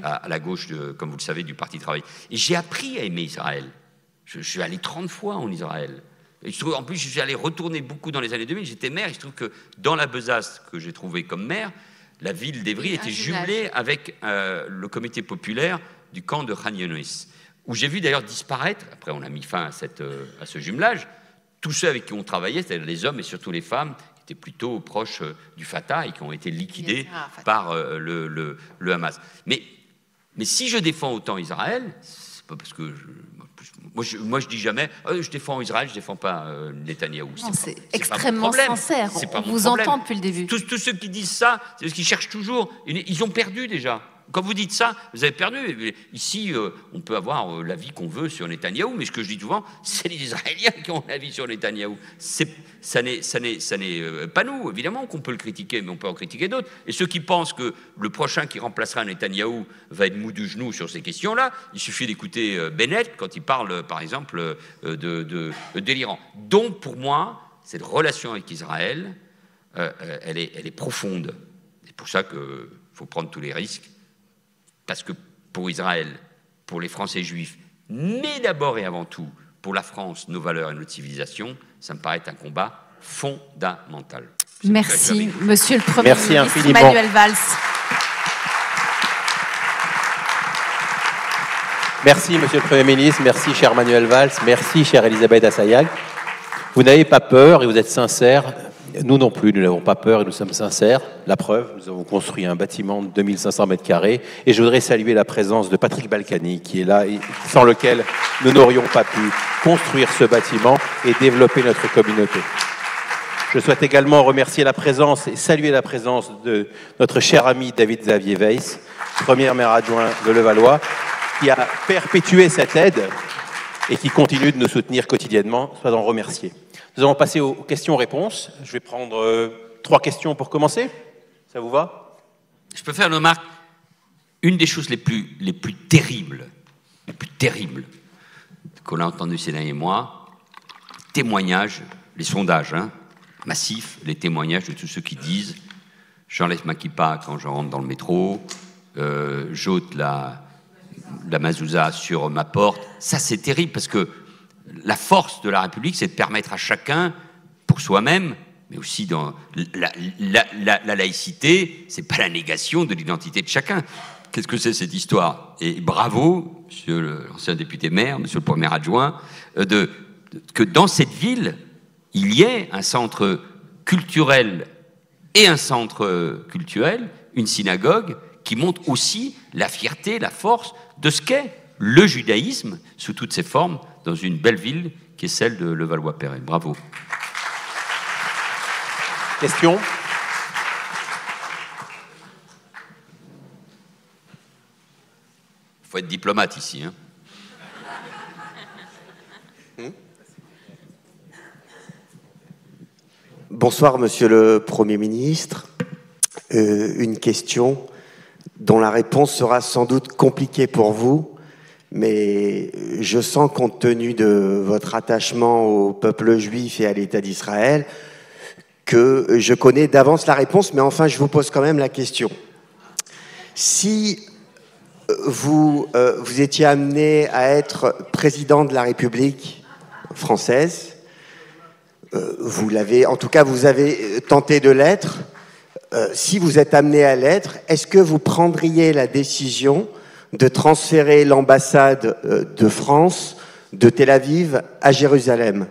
à la gauche, comme vous le savez, du Parti travailliste. Et j'ai appris à aimer Israël. Je suis allé 30 fois en Israël. Et en plus, je suis allé retourner beaucoup dans les années 2000. J'étais maire. Il se trouve que dans la besace que j'ai trouvée comme maire, la ville d'Évry était jumelée avec le comité populaire du camp de Khan Younis, où j'ai vu d'ailleurs disparaître, après on a mis fin à ce jumelage, tous ceux avec qui on travaillait, c'est-à-dire les hommes et surtout les femmes, qui étaient plutôt proches du Fatah et qui ont été liquidés par le Hamas. Mais si je défends autant Israël, c'est pas parce que... Moi, je dis jamais je défends Israël, je défends pas Netanyahou. C'est extrêmement sincère. On vous entend depuis le début. Tous ceux qui disent ça, c'est parce qu'ils cherchent toujours. Ils ont perdu déjà. Quand vous dites ça, vous avez perdu. Ici, on peut avoir l'avis qu'on veut sur Netanyahou, mais ce que je dis souvent, c'est les Israéliens qui ont l'avis sur Netanyahou. Ça n'est pas nous, évidemment qu'on peut le critiquer, mais on peut en critiquer d'autres. Et ceux qui pensent que le prochain qui remplacera Netanyahou va être mou du genou sur ces questions-là, il suffit d'écouter Bennett quand il parle, par exemple, de l'Iran. Donc, pour moi, cette relation avec Israël, elle est profonde. C'est pour ça qu'il faut prendre tous les risques. Parce que pour Israël, pour les Français juifs, mais d'abord et avant tout pour la France, nos valeurs et notre civilisation, ça me paraît un combat fondamental. Merci, Monsieur le Premier ministre Manuel Valls. Merci, Monsieur le Premier ministre. Merci, cher Manuel Valls. Merci, chère Elisabeth Assayag. Vous n'avez pas peur et vous êtes sincère. Nous non plus, nous n'avons pas peur et nous sommes sincères. La preuve, nous avons construit un bâtiment de 2500 mètres carrés et je voudrais saluer la présence de Patrick Balkany qui est là et sans lequel nous n'aurions pas pu construire ce bâtiment et développer notre communauté. Je souhaite également remercier la présence et saluer la présence de notre cher ami David Xavier Weiss, premier maire adjoint de Levallois, qui a perpétué cette aide et qui continue de nous soutenir quotidiennement. Soyons remerciés. Nous allons passer aux questions-réponses. Je vais prendre 3 questions pour commencer. Ça vous va? Je peux faire une remarque. Une des choses les plus terribles qu'on a entendues ces derniers mois, témoignages, les sondages massifs, les témoignages de tous ceux qui disent « j'enlève ma kippa quand je rentre dans le métro », j'ôte la mezouza sur ma porte. Ça, c'est terrible parce que la force de la République, c'est de permettre à chacun, pour soi-même, mais aussi dans la laïcité, c'est pas la négation de l'identité de chacun. Qu'est-ce que c'est cette histoire? Et bravo, monsieur l'ancien député maire, monsieur le premier adjoint, que dans cette ville, il y ait un centre culturel et un centre culturel, une synagogue, qui montre aussi la fierté, la force de ce qu'est le judaïsme sous toutes ses formes dans une belle ville qui est celle de Levallois-Perret. Bravo. Question? Il faut être diplomate ici. Bonsoir, Monsieur le Premier ministre. Une question dont la réponse sera sans doute compliquée pour vous, mais je sens, compte tenu de votre attachement au peuple juif et à l'État d'Israël, que je connais d'avance la réponse, mais enfin, je vous pose quand même la question. Si vous étiez amené à être président de la République française, vous l'avez, en tout cas, vous avez tenté de l'être. Si vous êtes amené à l'être, est-ce que vous prendriez la décision de transférer l'ambassade de France de Tel Aviv à Jérusalem?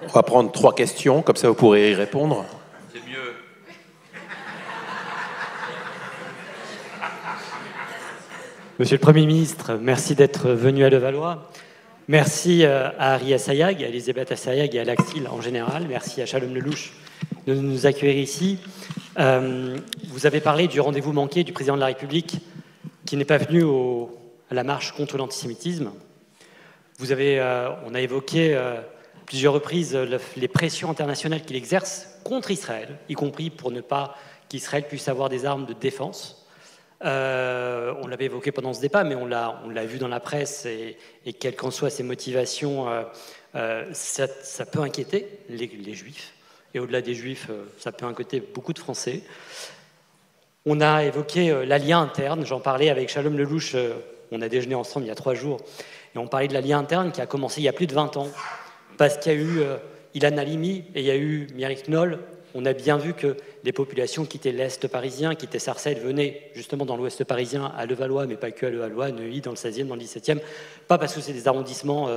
On va prendre 3 questions, comme ça vous pourrez y répondre. C'est mieux. Monsieur le Premier ministre, merci d'être venu à Levallois. Merci à Ari Assayag, à Elisabeth Assayag et à l'Axil en général. Merci à Shalom Lelouch de nous accueillir ici. Vous avez parlé du rendez-vous manqué du président de la République qui n'est pas venu à la marche contre l'antisémitisme. On a évoqué plusieurs reprises les pressions internationales qu'il exerce contre Israël, y compris pour ne pas qu'Israël puisse avoir des armes de défense. On l'avait évoqué pendant ce débat, mais on l'a vu dans la presse, et quelles qu'en soient ses motivations, ça peut inquiéter les Juifs. Et au-delà des Juifs, ça peut inquiéter beaucoup de Français. On a évoqué l'allié interne, j'en parlais avec Shalom Lelouch, on a déjeuné ensemble il y a 3 jours, et on parlait de l'allié interne qui a commencé il y a plus de 20 ans, parce qu'il y a eu Ilan Halimi et il y a eu Mireille Knoll. On a bien vu que les populations quittaient l'Est parisien, quittaient Sarcelles, venaient justement dans l'Ouest parisien, à Levallois, mais pas que à Levallois, Neuilly, dans le 16e, dans le 17e. Pas parce que c'est des arrondissements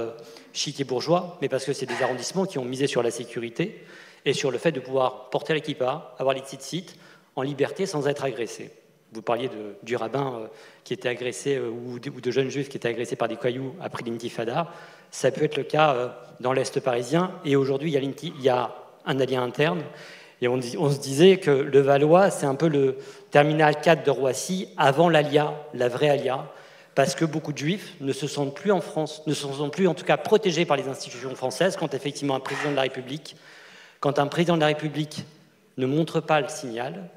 chics et bourgeois, mais parce que c'est des arrondissements qui ont misé sur la sécurité et sur le fait de pouvoir porter la kippa, avoir les tzitzit, en liberté sans être agressé. Vous parliez du rabbin qui était agressé, ou de jeunes juifs qui étaient agressés par des cailloux après l'intifada. Ça peut être le cas dans l'Est parisien. Et aujourd'hui, il y a un allié interne. Et on se disait que Levallois, c'est un peu le terminal 4 de Roissy avant l'Alia, la vraie Alia, parce que beaucoup de Juifs ne se sentent plus en France, ne se sentent plus en tout cas protégés par les institutions françaises quand effectivement un président de la République ne montre pas le signal,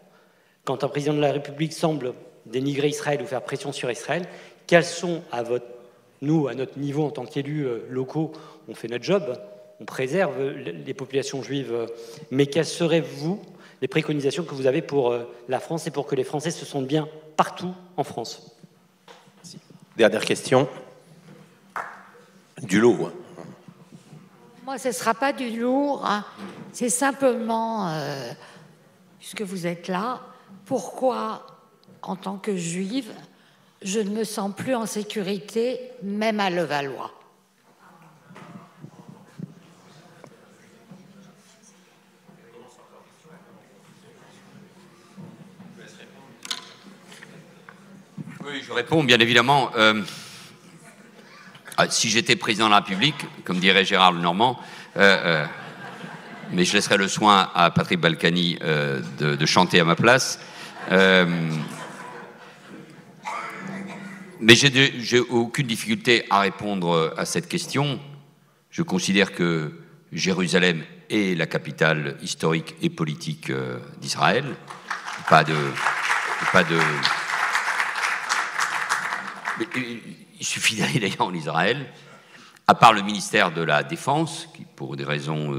quand un président de la République semble dénigrer Israël ou faire pression sur Israël, quels sont, nous, à notre niveau en tant qu'élus locaux, on fait notre job, on préserve les populations juives, mais quelles seraient, vous, les préconisations que vous avez pour la France et pour que les Français se sentent bien partout en France? Dernière question. Du lot. Moi, ce ne sera pas du lourd, hein. C'est simplement, puisque vous êtes là, pourquoi, en tant que juive, je ne me sens plus en sécurité, même à Levallois. Oui, je réponds bien évidemment. Si j'étais président de la République, comme dirait Gérard Lenormand, mais je laisserai le soin à Patrick Balkany de chanter à ma place. Mais j'ai aucune difficulté à répondre à cette question. Je considère que Jérusalem est la capitale historique et politique d'Israël. Pas de... Il suffit d'aller d'ailleurs en Israël, à part le ministère de la Défense, qui pour des raisons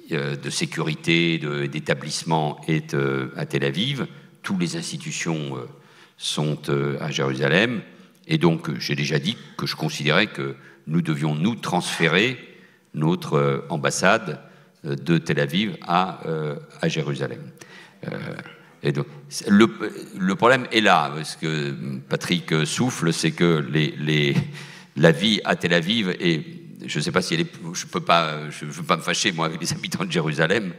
de sécurité, d'établissement est à Tel Aviv, toutes les institutions sont à Jérusalem, et donc j'ai déjà dit que je considérais que nous devions nous transférer notre ambassade de Tel Aviv à Jérusalem. Et donc, le problème est là, parce que Patrick souffle, c'est que la vie à Tel Aviv, et je ne sais pas si elle est, je ne veux pas me fâcher moi avec les habitants de Jérusalem,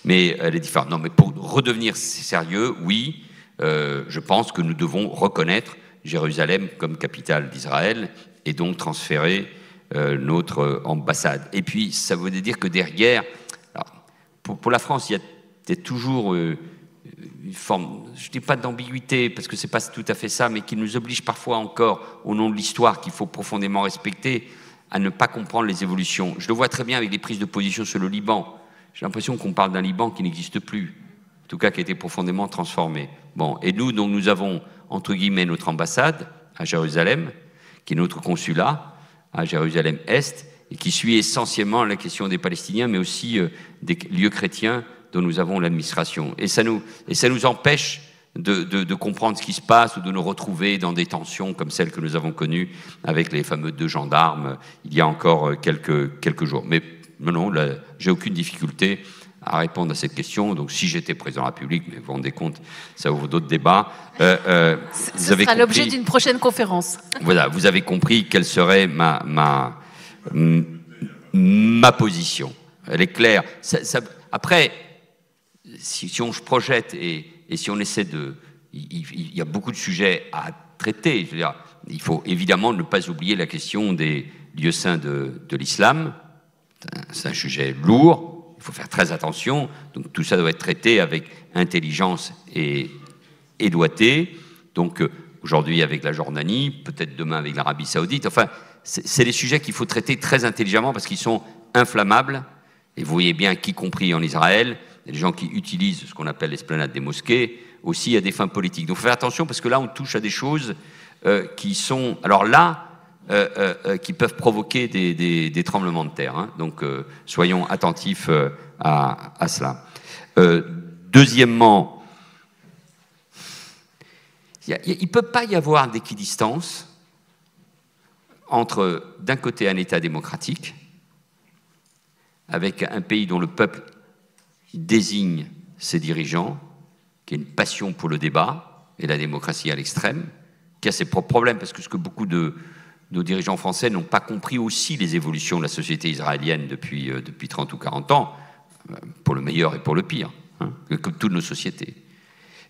mais elle est différente. Non, mais pour redevenir sérieux, oui, je pense que nous devons reconnaître Jérusalem comme capitale d'Israël et donc transférer notre ambassade. Et puis, ça veut dire que derrière, alors, pour la France, il y a toujours une forme, je ne dis pas d'ambiguïté, parce que ce n'est pas tout à fait ça, mais qui nous oblige parfois encore, au nom de l'histoire qu'il faut profondément respecter, à ne pas comprendre les évolutions. Je le vois très bien avec les prises de position sur le Liban. J'ai l'impression qu'on parle d'un Liban qui n'existe plus, en tout cas qui a été profondément transformé. Bon, et nous, donc, nous avons, entre guillemets, notre ambassade à Jérusalem, qui est notre consulat à Jérusalem-Est, et qui suit essentiellement la question des Palestiniens, mais aussi des lieux chrétiens dont nous avons l'administration. Et ça nous empêche de comprendre ce qui se passe ou de nous retrouver dans des tensions comme celles que nous avons connues avec les fameux 2 gendarmes il y a encore quelques jours. Mais non, j'ai aucune difficulté à répondre à cette question. Donc si j'étais président de la République, mais vous vous rendez compte, ça ouvre d'autres débats. Ce sera l'objet d'une prochaine conférence. Voilà, vous avez compris quelle serait ma position. Elle est claire. Après, si on se projette et si on essaie de... Il y a beaucoup de sujets à traiter. Je veux dire, il faut évidemment ne pas oublier la question des lieux saints de l'islam. C'est un sujet lourd, il faut faire très attention. Donc tout ça doit être traité avec intelligence et doigté. Donc aujourd'hui avec la Jordanie, peut-être demain avec l'Arabie Saoudite. Enfin, c'est des sujets qu'il faut traiter très intelligemment parce qu'ils sont inflammables. Et vous voyez bien qu'y compris en Israël, il y a des gens qui utilisent ce qu'on appelle l'esplanade des mosquées aussi à des fins politiques. Donc il faut faire attention parce que là, on touche à des choses qui sont... Alors là, qui peuvent provoquer des tremblements de terre. Hein. Donc soyons attentifs à cela. Deuxièmement, il ne peut pas y avoir d'équidistance entre, d'un côté, un État démocratique, avec un pays dont le peuple désigne ses dirigeants, qui a une passion pour le débat et la démocratie à l'extrême, qui a ses propres problèmes, parce que ce que beaucoup de nos dirigeants français n'ont pas compris aussi les évolutions de la société israélienne depuis 30 ou 40 ans, pour le meilleur et pour le pire, hein, comme toutes nos sociétés.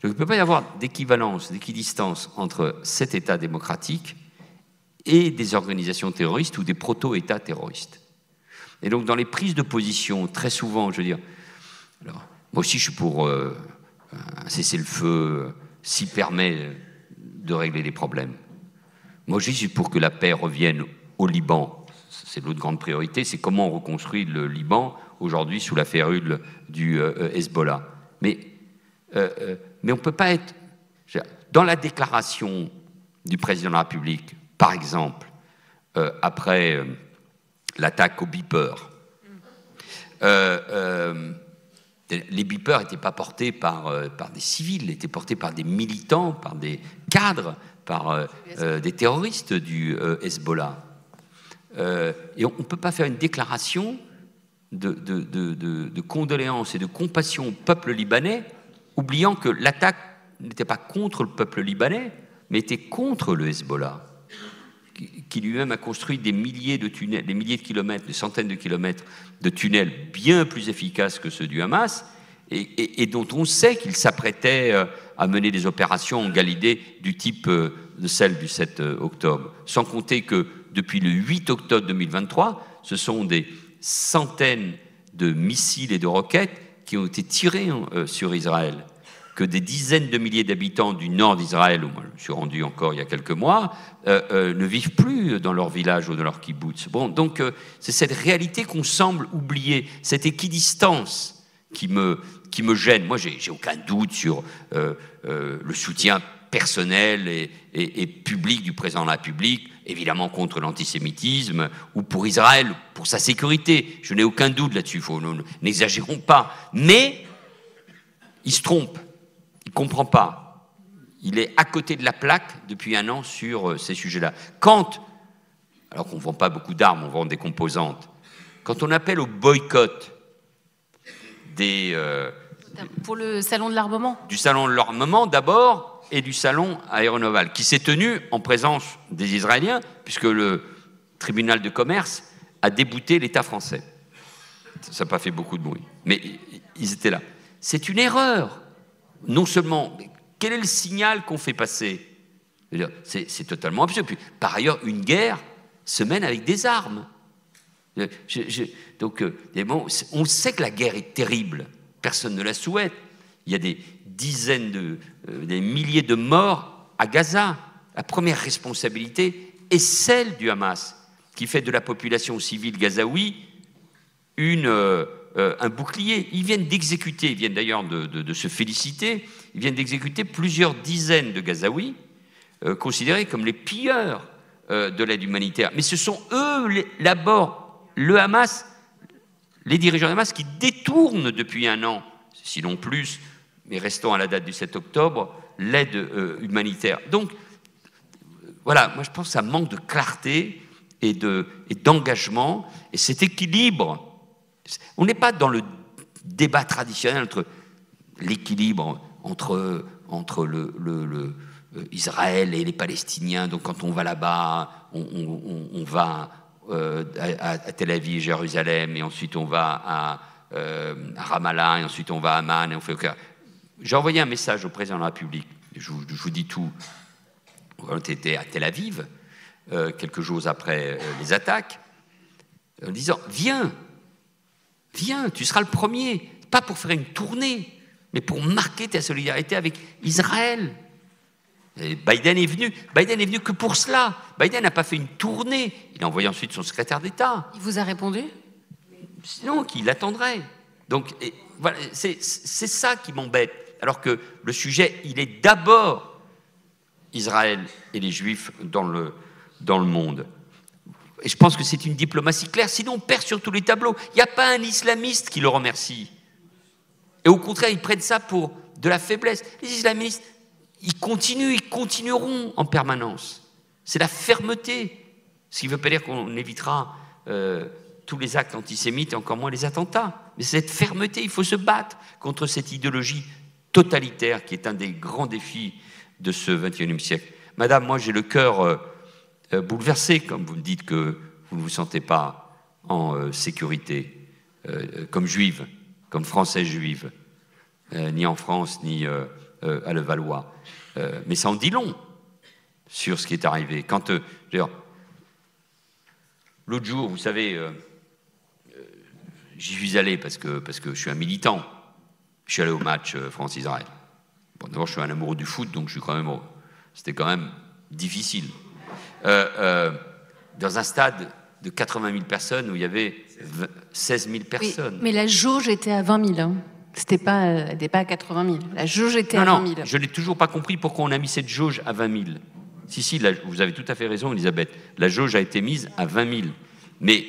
Donc il ne peut pas y avoir d'équivalence, d'équidistance entre cet État démocratique et des organisations terroristes ou des proto-États terroristes. Et donc dans les prises de position, très souvent, je veux dire, alors, moi aussi je suis pour un cessez-le-feu s'il permet de régler les problèmes. Moi je suis pour que la paix revienne au Liban. C'est l'autre grande priorité, c'est comment on reconstruit le Liban aujourd'hui sous la férule du Hezbollah. Mais on ne peut pas être... Dans la déclaration du président de la République, par exemple, après l'attaque aux beepers, les beepers n'étaient pas portés par des civils, ils étaient portés par des militants, par des cadres, par des terroristes du Hezbollah. Et on ne peut pas faire une déclaration de condoléances et de compassion au peuple libanais, oubliant que l'attaque n'était pas contre le peuple libanais, mais était contre le Hezbollah, qui lui-même a construit des milliers de tunnels, des milliers de kilomètres, des centaines de kilomètres de tunnels bien plus efficaces que ceux du Hamas, et dont on sait qu'il s'apprêtait à mener des opérations en Galilée du type de celle du 7 octobre. Sans compter que depuis le 8 octobre 2023, ce sont des centaines de missiles et de roquettes qui ont été tirés sur Israël, que des dizaines de milliers d'habitants du nord d'Israël, où moi je me suis rendu encore il y a quelques mois, ne vivent plus dans leur village ou dans leur kibbutz. Bon, donc c'est cette réalité qu'on semble oublier, cette équidistance qui me gêne. Moi, j'ai aucun doute sur le soutien personnel et public du président de la République, évidemment contre l'antisémitisme, ou pour Israël, pour sa sécurité. Je n'ai aucun doute là-dessus, n'exagérons pas. Mais il se trompe, il ne comprend pas. Il est à côté de la plaque depuis un an sur ces sujets-là. Alors qu'on ne vend pas beaucoup d'armes, on vend des composantes, quand on appelle au boycott pour le salon de l'armement. Du salon de l'armement d'abord, et du salon aéronaval, qui s'est tenu en présence des Israéliens, puisque le tribunal de commerce a débouté l'État français. Ça n'a pas fait beaucoup de bruit, mais ils étaient là. C'est une erreur. Non seulement, quel est le signal qu'on fait passer? C'est totalement absurde. Puis, par ailleurs, une guerre se mène avec des armes. Donc, on sait que la guerre est terrible. Personne ne la souhaite. Il y a des dizaines des milliers de morts à Gaza. La première responsabilité est celle du Hamas, qui fait de la population civile gazaoui un bouclier. Ils viennent d'exécuter, ils viennent d'ailleurs de se féliciter, ils viennent d'exécuter plusieurs dizaines de Gazaouis considérés comme les pilleurs de l'aide humanitaire. Mais ce sont eux, d'abord, le Hamas, les dirigeants du Hamas, qui détournent depuis un an, sinon plus, mais restons à la date du 7 octobre, l'aide humanitaire. Donc, voilà, moi je pense que ça manque de clarté et d'engagement, et cet équilibre. On n'est pas dans le débat traditionnel entre l'équilibre entre Israël et les Palestiniens. Donc quand on va là-bas, on va à Tel Aviv, Jérusalem, et ensuite on va à Ramallah, et ensuite on va à Amman. J'ai envoyé un message au président de la République, je vous dis tout. On était à Tel Aviv, quelques jours après les attaques, en disant « Viens, tu seras le premier, pas pour faire une tournée, mais pour marquer ta solidarité avec Israël. » Et Biden est venu que pour cela. Biden n'a pas fait une tournée. Il a envoyé ensuite son secrétaire d'État. Il vous a répondu? Sinon, qu'il attendrait. Donc, voilà, c'est ça qui m'embête. Alors que le sujet, il est d'abord Israël et les Juifs dans le monde. Et je pense que c'est une diplomatie claire, sinon on perd sur tous les tableaux. Il n'y a pas un islamiste qui le remercie. Et au contraire, ils prennent ça pour de la faiblesse. Les islamistes, ils continueront en permanence. C'est la fermeté. Ce qui ne veut pas dire qu'on évitera tous les actes antisémites et encore moins les attentats. Mais c'est cette fermeté, il faut se battre contre cette idéologie totalitaire qui est un des grands défis de ce XXIe siècle. Madame, moi j'ai le cœur bouleversé, comme vous me dites que vous ne vous sentez pas en sécurité, comme juive, comme française juive, ni en France, ni à Levallois. Mais ça en dit long sur ce qui est arrivé. Quand, l'autre jour, vous savez, j'y suis allé parce que je suis un militant. Je suis allé au match France-Israël. Bon, d'abord, je suis un amoureux du foot, donc c'était quand même difficile. Dans un stade de 80 000 personnes où il y avait 16 000 personnes. Mais la jauge était à 20 000. Hein. Elle n'était pas à 80 000. La jauge était à 20 000. Je n'ai toujours pas compris pourquoi on a mis cette jauge à 20 000. Si, vous avez tout à fait raison, Elisabeth. La jauge a été mise à 20 000. Mais,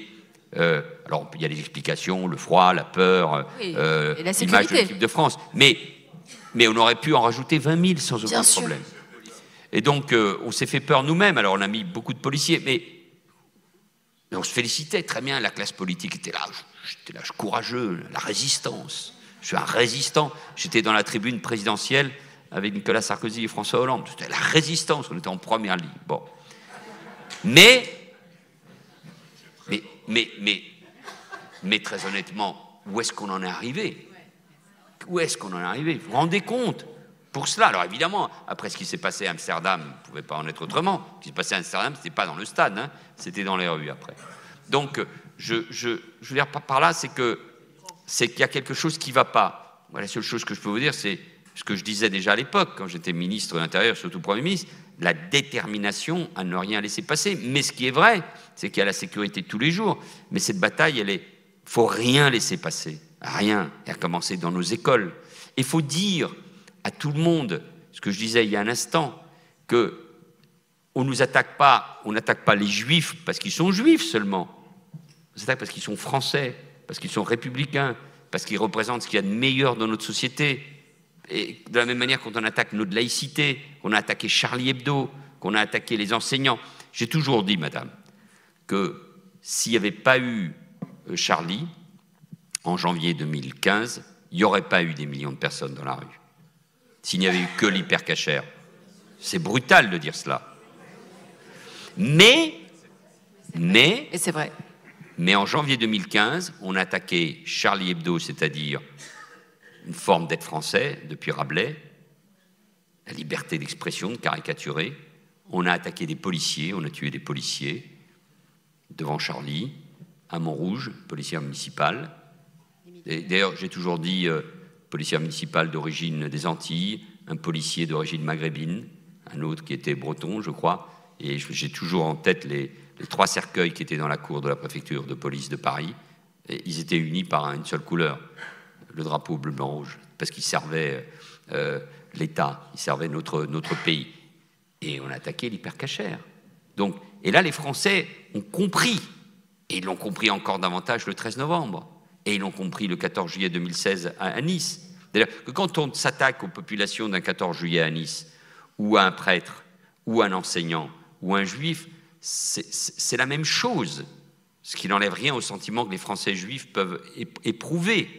alors, il y a des explications, le froid, la peur, l'image de l'équipe de France. Mais on aurait pu en rajouter 20 000 sans aucun problème. Et donc, on s'est fait peur nous-mêmes. Alors, on a mis beaucoup de policiers, mais on se félicitait très bien. La classe politique était là. J'étais là, courageux, la résistance. Je suis un résistant. J'étais dans la tribune présidentielle avec Nicolas Sarkozy et François Hollande. C'était la résistance. On était en première ligne. Bon. Mais très honnêtement, où est-ce qu'on en est arrivé? Où est-ce qu'on en est arrivé? Vous vous rendez compte? Pour cela, alors évidemment, après ce qui s'est passé à Amsterdam, il ne pouvait pas en être autrement. Ce qui s'est passé à Amsterdam, ce n'était pas dans le stade, hein, c'était dans les rues après. Donc, je veux dire par là, c'est qu'il y a quelque chose qui ne va pas. Moi, la seule chose que je peux vous dire, c'est ce que je disais déjà à l'époque, quand j'étais ministre de l'Intérieur, surtout Premier ministre, la détermination à ne rien laisser passer. Mais ce qui est vrai, c'est qu'il y a la sécurité tous les jours. Mais cette bataille, il faut rien laisser passer. Rien. Et à commencer dans nos écoles. Il faut dire à tout le monde, ce que je disais il y a un instant, que on n'attaque pas les Juifs parce qu'ils sont Juifs seulement. On s'attaque parce qu'ils sont Français, parce qu'ils sont républicains, parce qu'ils représentent ce qu'il y a de meilleur dans notre société. Et de la même manière, quand on attaque notre laïcité, qu'on a attaqué Charlie Hebdo, qu'on a attaqué les enseignants, j'ai toujours dit, madame, que s'il n'y avait pas eu Charlie, en janvier 2015, il n'y aurait pas eu des millions de personnes dans la rue. S'il n'y avait eu que l'hypercachère. C'est brutal de dire cela. Mais et c'est vrai. Mais en janvier 2015, on a attaqué Charlie Hebdo, c'est-à-dire une forme d'être français, depuis Rabelais, la liberté d'expression, de caricaturer. On a attaqué des policiers, on a tué des policiers devant Charlie, à Montrouge, policière municipale. D'ailleurs, j'ai toujours dit policière municipale d'origine des Antilles, un policier d'origine maghrébine, un autre qui était breton, je crois. Et j'ai toujours en tête les 3 cercueils qui étaient dans la cour de la préfecture de police de Paris. Et ils étaient unis par une seule couleur, le drapeau bleu, blanc, rouge, parce qu'ils servaient l'État, ils servaient notre pays. Et on a attaqué l'hypercachère. Donc, et là, les Français ont compris, et ils l'ont compris encore davantage le 13 novembre, et ils l'ont compris le 14 juillet 2016 à Nice. D'ailleurs, que quand on s'attaque aux populations d'un 14 juillet à Nice, ou à un prêtre, ou à un enseignant, ou un juif, c'est la même chose, ce qui n'enlève rien au sentiment que les Français juifs peuvent éprouver.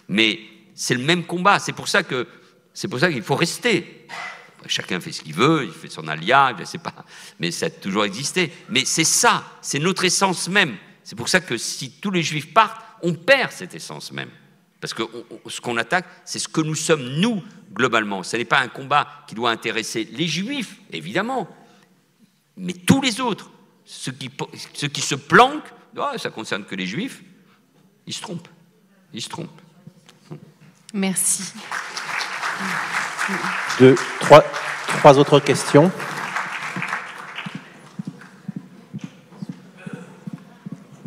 Mais c'est le même combat, c'est pour ça qu'il faut rester. Chacun fait ce qu'il veut, il fait son alia, je ne sais pas, mais ça a toujours existé. Mais c'est ça, c'est notre essence même. C'est pour ça que si tous les juifs partent, on perd cette essence même. Parce que ce qu'on attaque, c'est ce que nous sommes, nous, globalement. Ce n'est pas un combat qui doit intéresser les juifs, évidemment, mais tous les autres. Ceux qui se planquent, oh, ça ne concerne que les juifs, ils se trompent. Ils se trompent. Merci. 3 autres questions.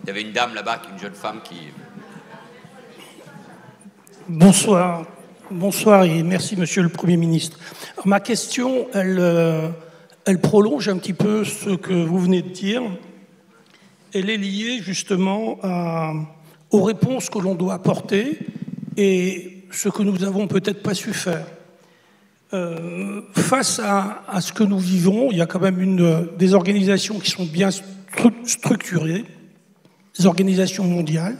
Il y avait une dame là-bas, une jeune femme qui... Bonsoir. Bonsoir et merci, Monsieur le Premier ministre. Alors, ma question, elle prolonge un petit peu ce que vous venez de dire. Elle est liée justement aux réponses que l'on doit apporter et ce que nous n'avons peut-être pas su faire. Face à ce que nous vivons, il y a quand même des organisations qui sont bien structurées, des organisations mondiales.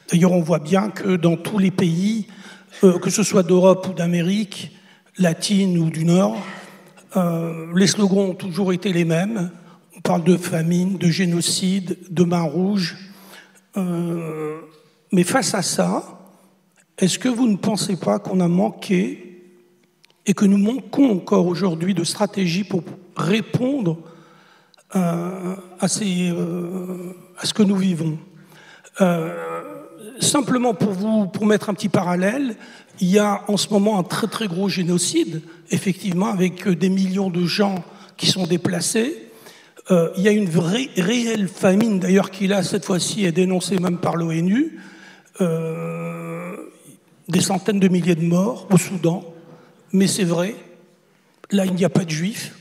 D'ailleurs, on voit bien que dans tous les pays, que ce soit d'Europe ou d'Amérique latine ou du Nord, les slogans ont toujours été les mêmes. On parle de famine, de génocide, de main rouge. Mais face à ça, est-ce que vous ne pensez pas qu'on a manqué et que nous manquons encore aujourd'hui de stratégie pour répondre à ce que nous vivons? Simplement pour mettre un petit parallèle, il y a en ce moment un très très gros génocide, effectivement, avec des millions de gens qui sont déplacés. Il y a une réelle famine, d'ailleurs, qui là, cette fois-ci, est dénoncée même par l'ONU. Des centaines de milliers de morts au Soudan. Mais c'est vrai, là, il n'y a pas de juifs.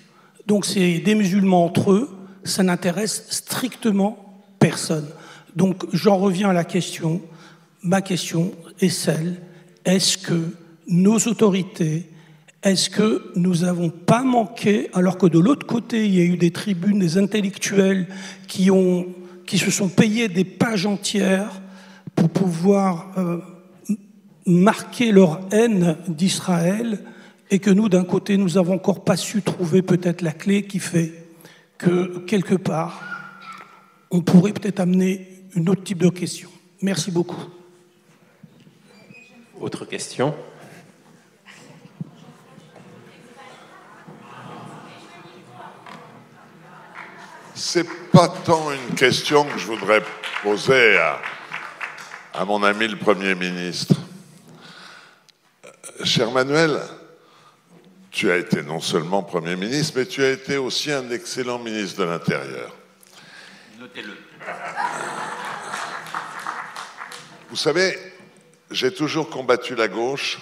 Donc c'est des musulmans entre eux. Ça n'intéresse strictement personne. Donc j'en reviens à la question. Ma question est celle, est-ce que nos autorités, est-ce que nous n'avons pas manqué, alors que de l'autre côté, il y a eu des tribunes, des intellectuels qui se sont payés des pages entières pour pouvoir marquer leur haine d'Israël, et que nous, d'un côté, nous n'avons encore pas su trouver peut-être la clé qui fait que, quelque part, on pourrait peut-être amener un autre type de question. Merci beaucoup. Autre question? C'est pas tant une question que je voudrais poser à mon ami le Premier ministre. Cher Manuel, tu as été non seulement Premier ministre, mais tu as été aussi un excellent ministre de l'Intérieur. Notez-le. Vous savez, j'ai toujours combattu la gauche,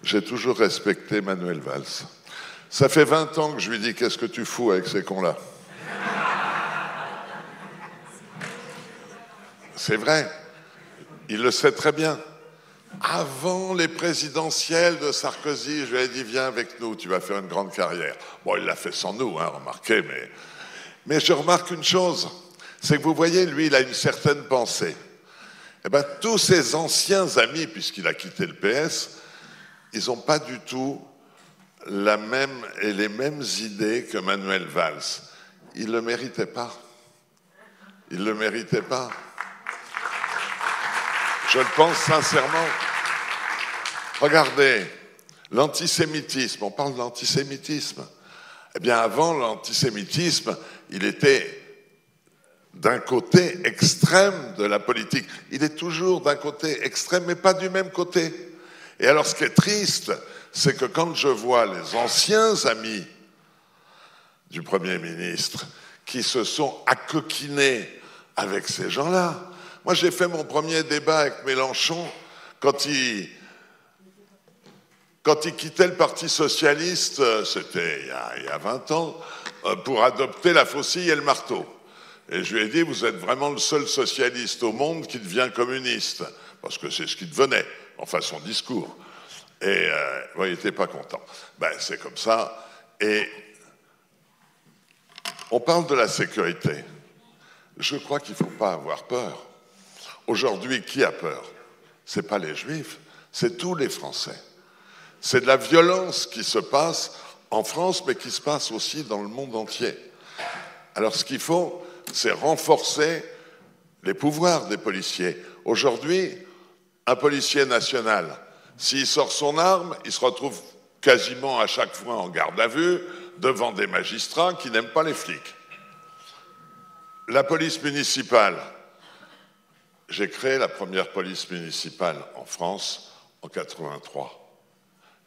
j'ai toujours respecté Manuel Valls. Ça fait 20 ans que je lui dis « Qu'est-ce que tu fous avec ces cons-là » C'est vrai, il le sait très bien. Avant les présidentielles de Sarkozy, je lui ai dit « Viens avec nous, tu vas faire une grande carrière ». Bon, il l'a fait sans nous, hein, remarquez, mais je remarque une chose, c'est que vous voyez, lui, il a une certaine pensée. Eh bien, tous ses anciens amis, puisqu'il a quitté le PS, ils n'ont pas du tout les mêmes idées que Manuel Valls. Il ne le méritait pas. Il ne le méritait pas. Je le pense sincèrement. Regardez, l'antisémitisme, on parle de l'antisémitisme. Eh bien, avant l'antisémitisme, il était d'un côté extrême de la politique. Il est toujours d'un côté extrême, mais pas du même côté. Et alors, ce qui est triste, c'est que quand je vois les anciens amis du Premier ministre qui se sont acoquinés avec ces gens-là. Moi, j'ai fait mon premier débat avec Mélenchon quand il quittait le Parti socialiste, c'était il y a 20 ans, pour adopter la faucille et le marteau. Et je lui ai dit, vous êtes vraiment le seul socialiste au monde qui devient communiste, parce que c'est ce qu'il devenait, enfin son discours. Et il n'était pas content. Ben, c'est comme ça. Et on parle de la sécurité. Je crois qu'il ne faut pas avoir peur. Aujourd'hui, qui a peur? Ce n'est pas les Juifs, c'est tous les Français. C'est de la violence qui se passe en France, mais qui se passe aussi dans le monde entier. Alors ce qu'il faut, c'est renforcer les pouvoirs des policiers. Aujourd'hui, un policier national, s'il sort son arme, il se retrouve quasiment à chaque fois en garde à vue devant des magistrats qui n'aiment pas les flics. La police municipale, j'ai créé la première police municipale en France en 83.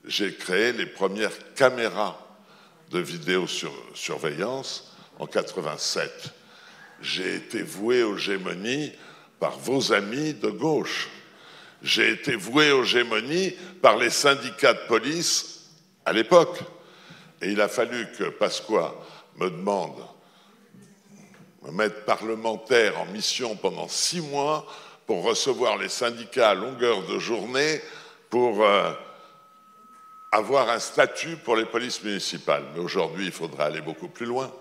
J'ai créé les premières caméras de vidéosurveillance en 87. J'ai été voué aux gémonies par vos amis de gauche. J'ai été voué aux gémonies par les syndicats de police à l'époque. Et il a fallu que Pasqua me demande de me mettre parlementaire en mission pendant 6 mois pour recevoir les syndicats à longueur de journée pour avoir un statut pour les polices municipales. Mais aujourd'hui, il faudrait aller beaucoup plus loin.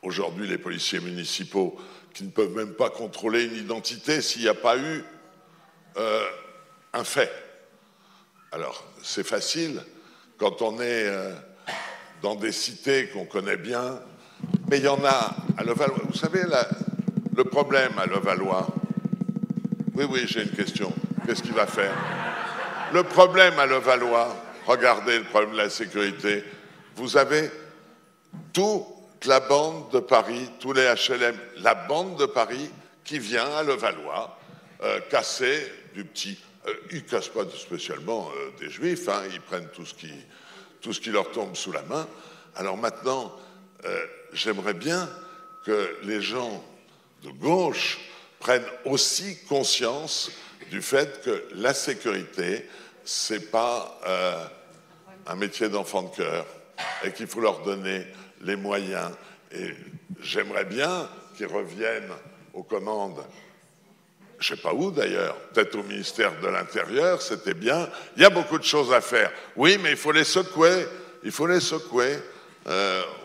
Aujourd'hui, les policiers municipaux qui ne peuvent même pas contrôler une identité s'il n'y a pas eu un fait. Alors, c'est facile quand on est dans des cités qu'on connaît bien, mais il y en a à Levallois. Vous savez, le problème à Levallois... Oui, j'ai une question. Qu'est-ce qu'il va faire? Le problème à Levallois, regardez le problème de la sécurité, vous avez toute la bande de Paris, tous les HLM, la bande de Paris qui vient à Levallois casser du petit... ils ne cassent pas spécialement des Juifs, hein, ils prennent tout ce qui leur tombe sous la main. Alors maintenant, j'aimerais bien que les gens de gauche prennent aussi conscience du fait que la sécurité, ce n'est pas un métier d'enfant de cœur et qu'il faut leur donner les moyens. Et j'aimerais bien qu'ils reviennent aux commandes. Je ne sais pas où d'ailleurs, peut-être au ministère de l'Intérieur, c'était bien. Il y a beaucoup de choses à faire. Oui, mais il faut les secouer. Il faut les secouer.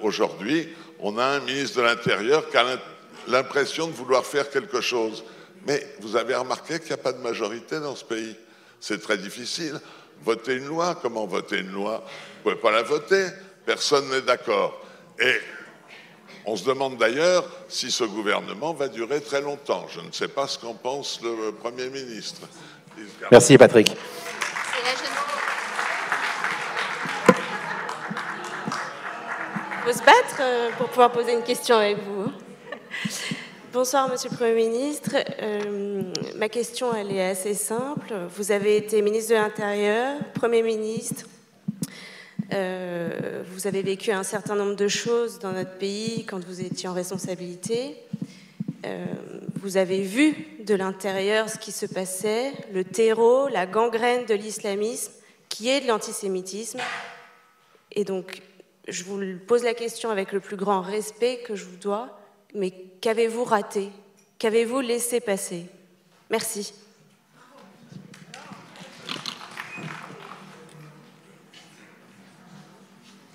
Aujourd'hui, on a un ministre de l'Intérieur qui a l'impression de vouloir faire quelque chose. Mais vous avez remarqué qu'il n'y a pas de majorité dans ce pays. C'est très difficile. Voter une loi, comment voter une loi? Vous ne pouvez pas la voter. Personne n'est d'accord. Et on se demande d'ailleurs si ce gouvernement va durer très longtemps. Je ne sais pas ce qu'en pense le Premier ministre. Merci Patrick. Il faut se battre pour pouvoir poser une question avec vous. Bonsoir Monsieur le Premier ministre. Ma question elle est assez simple. Vous avez été ministre de l'Intérieur, Premier ministre. Vous avez vécu un certain nombre de choses dans notre pays quand vous étiez en responsabilité. Vous avez vu de l'intérieur ce qui se passait, le terreau, la gangrène de l'islamisme, qui est de l'antisémitisme. Et donc, je vous pose la question avec le plus grand respect que je vous dois, mais qu'avez-vous raté? Qu'avez-vous laissé passer? Merci.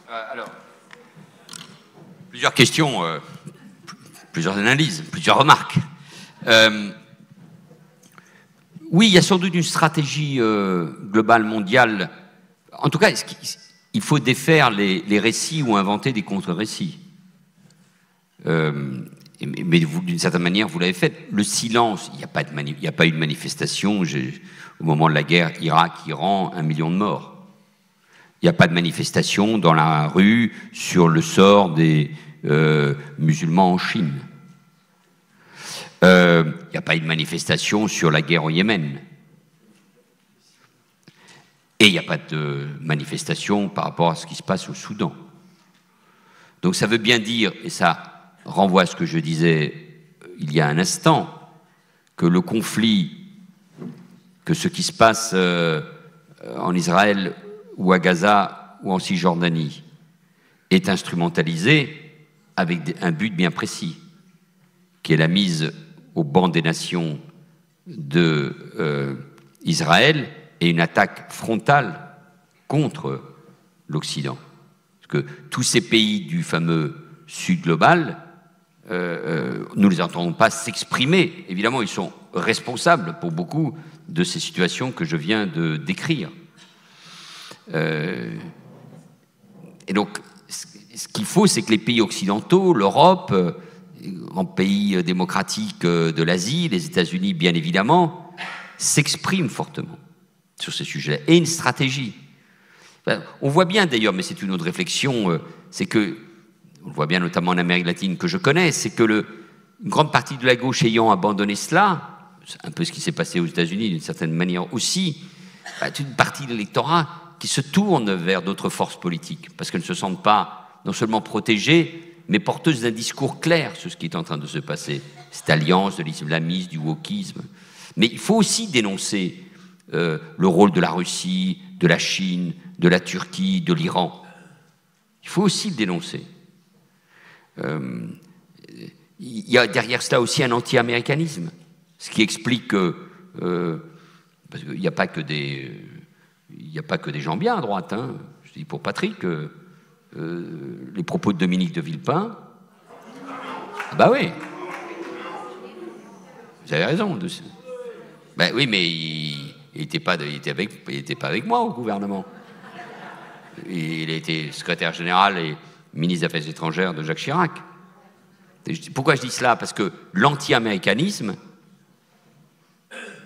Alors, plusieurs questions, plusieurs analyses, plusieurs remarques. Oui, il y a sans doute une stratégie globale, mondiale. En tout cas, il faut défaire les récits ou inventer des contre-récits. Mais vous, d'une certaine manière, vous l'avez fait. Le silence, il n'y a pas eu de manifestation. Au moment de la guerre Irak-Iran, 1 million de morts. Il n'y a pas de manifestation dans la rue sur le sort des musulmans en Chine. Il n'y a pas eu de manifestation sur la guerre au Yémen. Et il n'y a pas de manifestation par rapport à ce qui se passe au Soudan. Donc ça veut bien dire, et ça renvoie à ce que je disais il y a un instant, que le conflit, que ce qui se passe en Israël ou à Gaza ou en Cisjordanie est instrumentalisé avec un but bien précis, qui est la mise au banc des nations d'Israël et une attaque frontale contre l'Occident. Parce que tous ces pays du fameux Sud global, nous ne les entendons pas s'exprimer. Évidemment, ils sont responsables pour beaucoup de ces situations que je viens de décrire. Et donc, ce qu'il faut, c'est que les pays occidentaux, l'Europe, en pays démocratiques de l'Asie, les États-Unis, bien évidemment, s'expriment fortement sur ces sujets. Et une stratégie. On voit bien d'ailleurs, mais c'est une autre réflexion, c'est que, on le voit bien notamment en Amérique latine que je connais, c'est que une grande partie de la gauche ayant abandonné cela, c'est un peu ce qui s'est passé aux États-Unis d'une certaine manière aussi, une partie de l'électorat qui se tourne vers d'autres forces politiques, parce qu'elles ne se sentent pas non seulement protégées, mais porteuses d'un discours clair sur ce qui est en train de se passer. Cette alliance de l'islamisme, du wokisme. Mais il faut aussi dénoncer le rôle de la Russie, de la Chine, de la Turquie, de l'Iran. Il faut aussi le dénoncer. Il y a derrière cela aussi un anti-américanisme, ce qui explique que parce qu'il n'y a pas que des gens bien à droite. Hein. Je dis pour Patrick, les propos de Dominique de Villepin. Bah oui, vous avez raison. Ben oui, mais il n'était pas avec moi au gouvernement. Il a été secrétaire général et ministre des Affaires étrangères de Jacques Chirac. Pourquoi je dis cela? Parce que l'anti-américanisme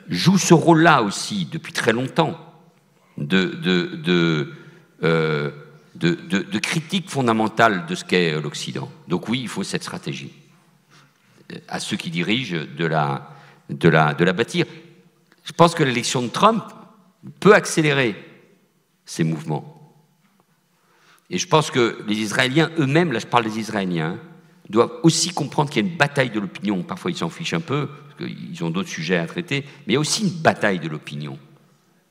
joue ce rôle-là aussi depuis très longtemps de critique fondamentale de ce qu'est l'Occident. Donc oui, il faut cette stratégie à ceux qui dirigent de la bâtir. Je pense que l'élection de Trump peut accélérer ces mouvements. Et je pense que les Israéliens eux-mêmes, là je parle des Israéliens, doivent aussi comprendre qu'il y a une bataille de l'opinion. Parfois ils s'en fichent un peu, parce qu'ils ont d'autres sujets à traiter, mais il y a aussi une bataille de l'opinion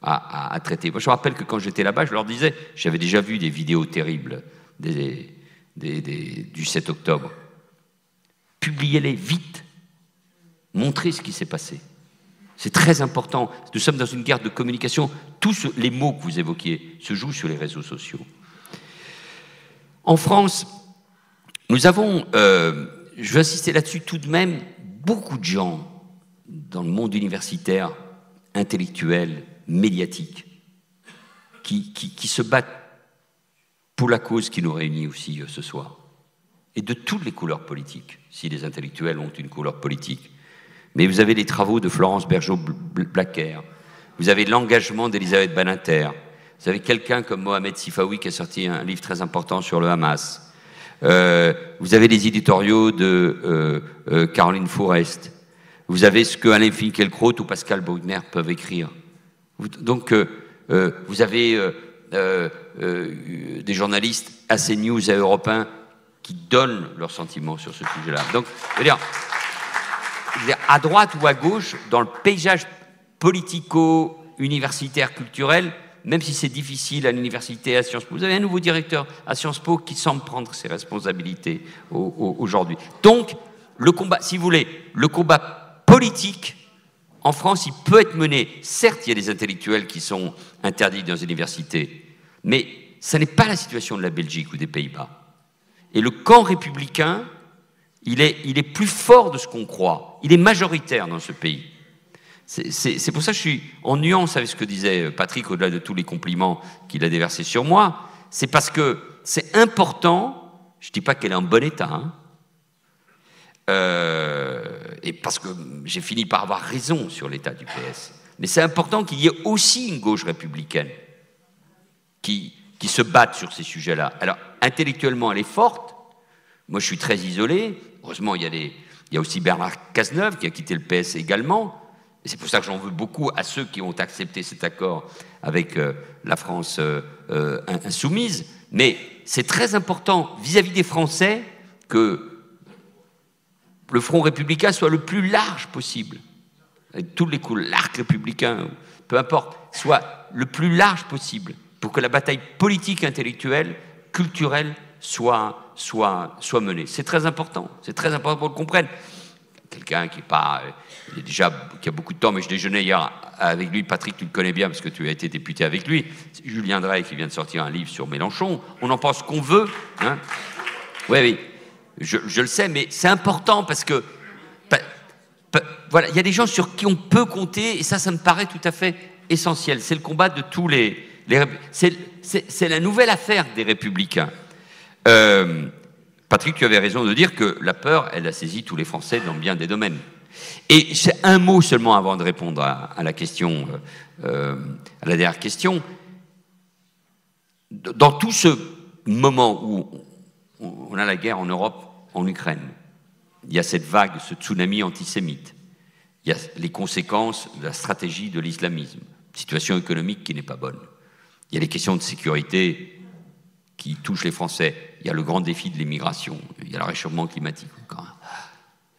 à traiter. Moi je me rappelle que quand j'étais là-bas, je leur disais, j'avais déjà vu des vidéos terribles du 7 octobre. Publiez-les vite, montrez ce qui s'est passé. C'est très important. Nous sommes dans une guerre de communication. Tous les mots que vous évoquiez se jouent sur les réseaux sociaux. En France, nous avons, je veux insister là-dessus tout de même, beaucoup de gens dans le monde universitaire, intellectuel, médiatique, qui se battent pour la cause qui nous réunit aussi ce soir. Et de toutes les couleurs politiques, si les intellectuels ont une couleur politique. Mais vous avez les travaux de Florence Bergeau-Blacker, vous avez l'engagement d'Elisabeth Badinter, vous avez quelqu'un comme Mohamed Sifawi qui a sorti un livre très important sur le Hamas, vous avez les éditoriaux de Caroline Fourest, vous avez ce que Alain Finkielkraut ou Pascal Bruckner peuvent écrire. Donc vous avez des journalistes à CNews et à Europe 1 qui donnent leurs sentiments sur ce sujet-là. Donc, je veux dire, à droite ou à gauche, dans le paysage politico-universitaire, culturel, même si c'est difficile à l'université, à Sciences Po, vous avez un nouveau directeur à Sciences Po qui semble prendre ses responsabilités aujourd'hui. Donc, le combat, si vous voulez, le combat politique, en France, il peut être mené. Certes, il y a des intellectuels qui sont interdits dans les universités, mais ce n'est pas la situation de la Belgique ou des Pays-Bas. Et le camp républicain, il est plus fort de ce qu'on croit. Il est majoritaire dans ce pays. C'est pour ça que je suis en nuance avec ce que disait Patrick, au-delà de tous les compliments qu'il a déversés sur moi. C'est parce que c'est important, je ne dis pas qu'elle est en bon état, hein, et parce que j'ai fini par avoir raison sur l'état du PS. Mais c'est important qu'il y ait aussi une gauche républicaine qui se batte sur ces sujets-là. Alors, intellectuellement, elle est forte. Moi, je suis très isolé. Heureusement, il y a aussi Bernard Cazeneuve qui a quitté le PS également. Et c'est pour ça que j'en veux beaucoup à ceux qui ont accepté cet accord avec la France insoumise. Mais c'est très important vis-à-vis des Français que le front républicain soit le plus large possible. Avec tous les coups, l'arc républicain, peu importe, soit le plus large possible pour que la bataille politique, intellectuelle, culturelle soit menée. C'est très important. C'est très important qu'on le comprenne. Quelqu'un qui qui a beaucoup de temps, mais je déjeunais hier avec lui. Patrick, tu le connais bien parce que tu as été député avec lui. Julien Drey qui vient de sortir un livre sur Mélenchon. On en pense qu'on veut. Hein. Oui, je le sais, mais c'est important parce que voilà, il y a des gens sur qui on peut compter et ça me paraît tout à fait essentiel. C'est le combat de tous c'est la nouvelle affaire des Républicains. Patrick, tu avais raison de dire que la peur, elle a saisi tous les Français dans bien des domaines. Et c'est un mot seulement avant de répondre à la question, à la dernière question. Dans tout ce moment où on a la guerre en Europe, en Ukraine, il y a cette vague, ce tsunami antisémite. Il y a les conséquences de la stratégie de l'islamisme, situation économique qui n'est pas bonne. Il y a les questions de sécurité qui touchent les Français. Il y a le grand défi de l'immigration. Il y a le réchauffement climatique.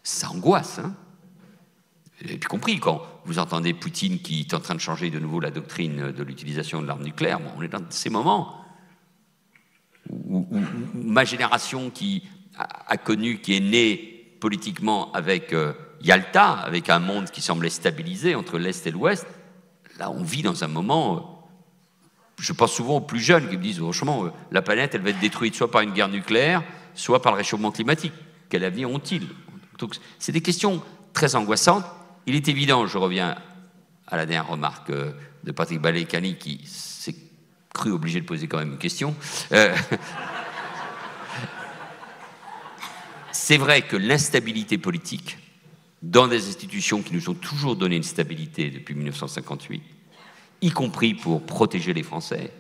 Ça angoisse, hein. Vous avez compris, quand vous entendez Poutine qui est en train de changer de nouveau la doctrine de l'utilisation de l'arme nucléaire, bon, on est dans ces moments où ma génération qui a connu, qui est née politiquement avec Yalta, avec un monde qui semblait stabilisé entre l'Est et l'Ouest, là on vit dans un moment... Je pense souvent aux plus jeunes qui me disent, franchement, la planète, elle va être détruite soit par une guerre nucléaire, soit par le réchauffement climatique. Quel avenir ont-ils? Donc, c'est des questions très angoissantes. Il est évident, je reviens à la dernière remarque de Patrick Balekani, qui s'est cru obligé de poser quand même une question. C'est vrai que l'instabilité politique, dans des institutions qui nous ont toujours donné une stabilité depuis 1958, y compris pour protéger les Français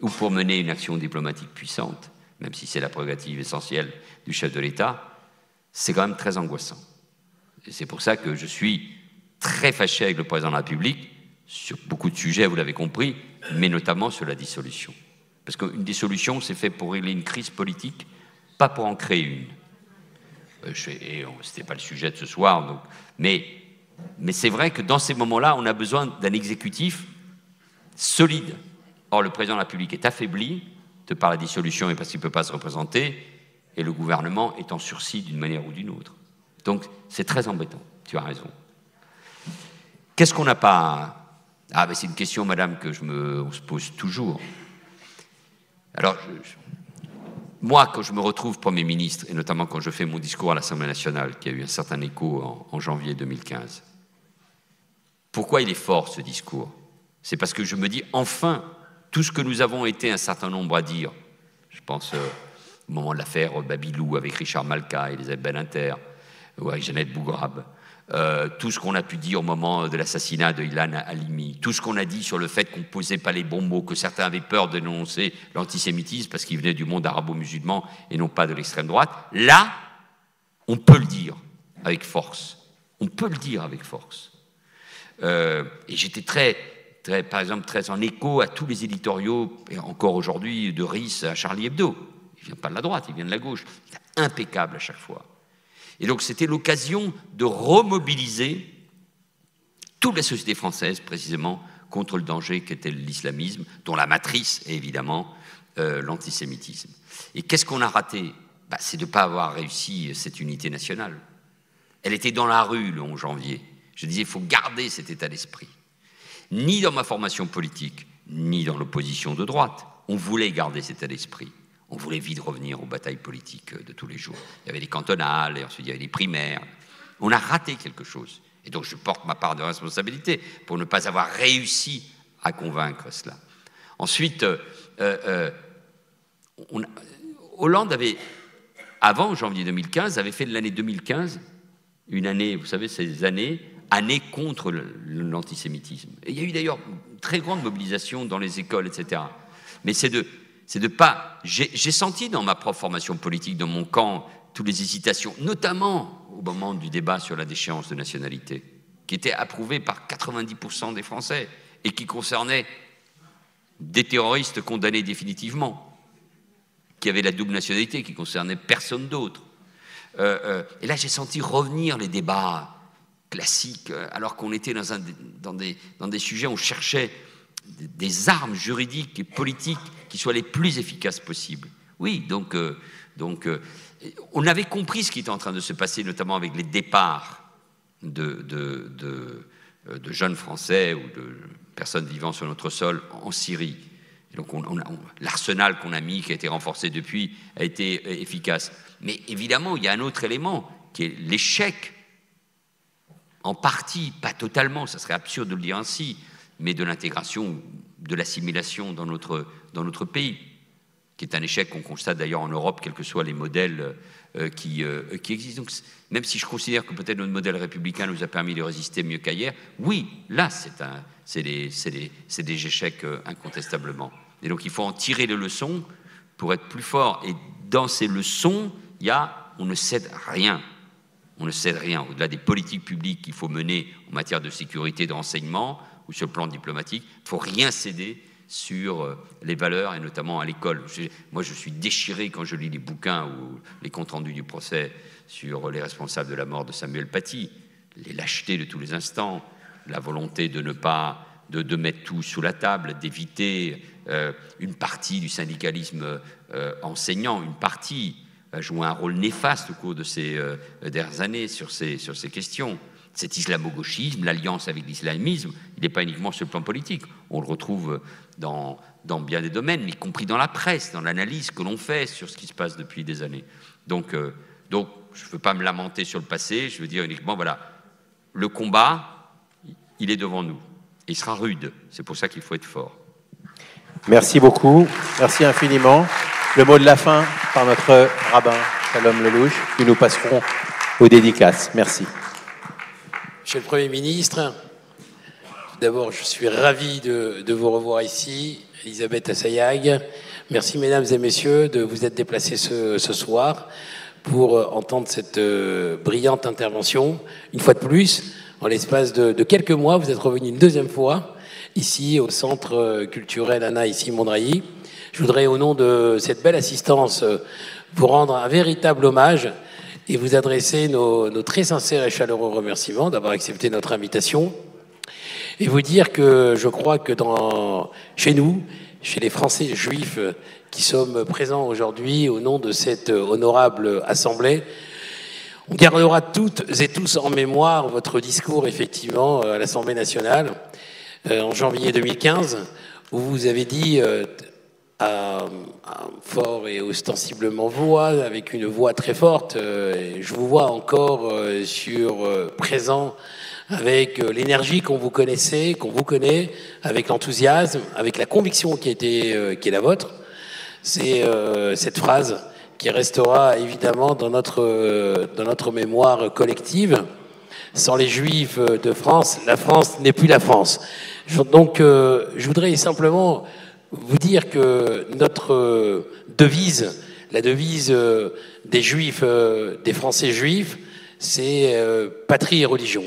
ou pour mener une action diplomatique puissante, même si c'est la prérogative essentielle du chef de l'État, c'est quand même très angoissant. Et c'est pour ça que je suis très fâché avec le président de la République sur beaucoup de sujets, vous l'avez compris, mais notamment sur la dissolution. Parce qu'une dissolution, c'est fait pour régler une crise politique, pas pour en créer une. Ce n'était pas le sujet de ce soir, donc, mais c'est vrai que dans ces moments-là, on a besoin d'un exécutif solide. Or, le président de la République est affaibli de par la dissolution et parce qu'il ne peut pas se représenter, et le gouvernement est en sursis d'une manière ou d'une autre. Donc, c'est très embêtant, tu as raison. Qu'est-ce qu'on n'a pas... Ah, mais c'est une question, madame, que on se pose toujours. Alors, moi, quand je me retrouve Premier ministre, et notamment quand je fais mon discours à l'Assemblée nationale, qui a eu un certain écho en janvier 2015, pourquoi il est fort, ce discours? C'est parce que je me dis, enfin, tout ce que nous avons été un certain nombre à dire, je pense au moment de l'affaire Babilou avec Richard Malka et Elisabeth Badinter, ou avec Jeannette Bougrab, tout ce qu'on a pu dire au moment de l'assassinat de Ilan Halimi, tout ce qu'on a dit sur le fait qu'on ne posait pas les bons mots, que certains avaient peur de dénoncer l'antisémitisme parce qu'il venait du monde arabo-musulman et non pas de l'extrême droite, là, on peut le dire avec force. On peut le dire avec force. Et j'étais très, par exemple, très en écho à tous les éditoriaux, et encore aujourd'hui, de Riss à Charlie Hebdo. Il ne vient pas de la droite, il vient de la gauche. Il est impeccable à chaque fois. Et donc c'était l'occasion de remobiliser toute la société française, précisément, contre le danger qu'était l'islamisme, dont la matrice est évidemment l'antisémitisme. Et qu'est-ce qu'on a raté? C'est de ne pas avoir réussi cette unité nationale. Elle était dans la rue le 11 janvier. Je disais, il faut garder cet état d'esprit. Ni dans ma formation politique, ni dans l'opposition de droite, on voulait garder cet état d'esprit. On voulait vite revenir aux batailles politiques de tous les jours. Il y avait les cantonales, et ensuite il y avait les primaires. On a raté quelque chose. Et donc je porte ma part de responsabilité pour ne pas avoir réussi à convaincre cela. Ensuite, Hollande avait, avant janvier 2015, avait fait de l'année 2015 une année, vous savez, ces années contre l'antisémitisme. Et il y a eu d'ailleurs une très grande mobilisation dans les écoles, etc. Mais c'est de pas... J'ai senti dans ma propre formation politique, dans mon camp, toutes les hésitations, notamment au moment du débat sur la déchéance de nationalité, qui était approuvé par 90% des Français et qui concernait des terroristes condamnés définitivement, qui avaient la double nationalité, qui concernait personne d'autre. Et là, j'ai senti revenir les débats classiques, alors qu'on était dans des sujets où on cherchait des armes juridiques et politiques qui soient les plus efficaces possibles. Oui, donc on avait compris ce qui était en train de se passer, notamment avec les départs de jeunes Français ou de personnes vivant sur notre sol en Syrie. Et donc l'arsenal qu'on a mis, qui a été renforcé depuis, a été efficace. Mais évidemment, il y a un autre élément, qui est l'échec, en partie, pas totalement, ça serait absurde de le dire ainsi, mais de l'intégration, de l'assimilation dans notre pays, qui est un échec qu'on constate d'ailleurs en Europe, quels que soient les modèles qui existent. Donc, même si je considère que peut-être notre modèle républicain nous a permis de résister mieux qu'ailleurs, oui, là, c'est des échecs incontestablement. Et donc, il faut en tirer les leçons pour être plus fort. Et dans ces leçons, on ne cède rien. On ne cède rien. Au-delà des politiques publiques qu'il faut mener en matière de sécurité, de renseignement ou sur le plan diplomatique, il ne faut rien céder sur les valeurs et notamment à l'école. Moi, je suis déchiré quand je lis les bouquins ou les comptes rendus du procès sur les responsables de la mort de Samuel Paty, les lâchetés de tous les instants, la volonté de ne pas de mettre tout sous la table, d'éviter une partie du syndicalisme enseignant, une partie a joué un rôle néfaste au cours de ces dernières années sur ces questions. Cet islamo-gauchisme, l'alliance avec l'islamisme, il n'est pas uniquement sur le plan politique. On le retrouve dans bien des domaines, y compris dans la presse, dans l'analyse que l'on fait sur ce qui se passe depuis des années. Donc je ne veux pas me lamenter sur le passé, je veux dire uniquement, voilà, le combat, il est devant nous. Et il sera rude, c'est pour ça qu'il faut être fort. Merci beaucoup, merci infiniment. Le mot de la fin par notre rabbin Shalom Lelouch, puis nous passerons aux dédicaces. Merci. Monsieur le Premier ministre, d'abord, je suis ravi de vous revoir ici, Elisabeth Assayag. Merci, mesdames et messieurs, de vous être déplacés ce soir pour entendre cette brillante intervention. Une fois de plus, en l'espace de quelques mois, vous êtes revenu une deuxième fois ici au Centre culturel Anna, ici Mondrailly. Je voudrais, au nom de cette belle assistance, vous rendre un véritable hommage et vous adresser nos très sincères et chaleureux remerciements d'avoir accepté notre invitation et vous dire que je crois que chez nous, chez les Français juifs qui sommes présents aujourd'hui au nom de cette honorable assemblée, on gardera toutes et tous en mémoire votre discours, effectivement, à l'Assemblée nationale en janvier 2015, où vous avez dit fort et ostensiblement voix, avec une voix très forte, je vous vois encore présent avec l'énergie qu'on vous connaît, avec l'enthousiasme, avec la conviction qui est la vôtre. C'est cette phrase qui restera évidemment dans notre mémoire collective. Sans les Juifs de France, la France n'est plus la France. Donc, je voudrais simplement vous dire que notre devise, la devise des Juifs, des Français juifs, c'est patrie et religion.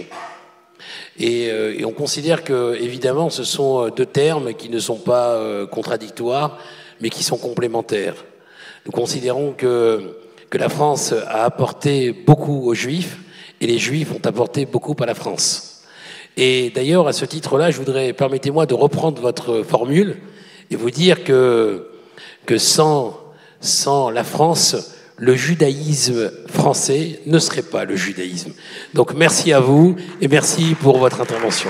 Et on considère que, évidemment, ce sont deux termes qui ne sont pas contradictoires, mais qui sont complémentaires. Nous considérons que la France a apporté beaucoup aux Juifs, et les Juifs ont apporté beaucoup à la France. Et d'ailleurs, à ce titre-là, je voudrais, permettez-moi de reprendre votre formule et vous dire que sans la France, le judaïsme français ne serait pas le judaïsme. Donc merci à vous et merci pour votre intervention.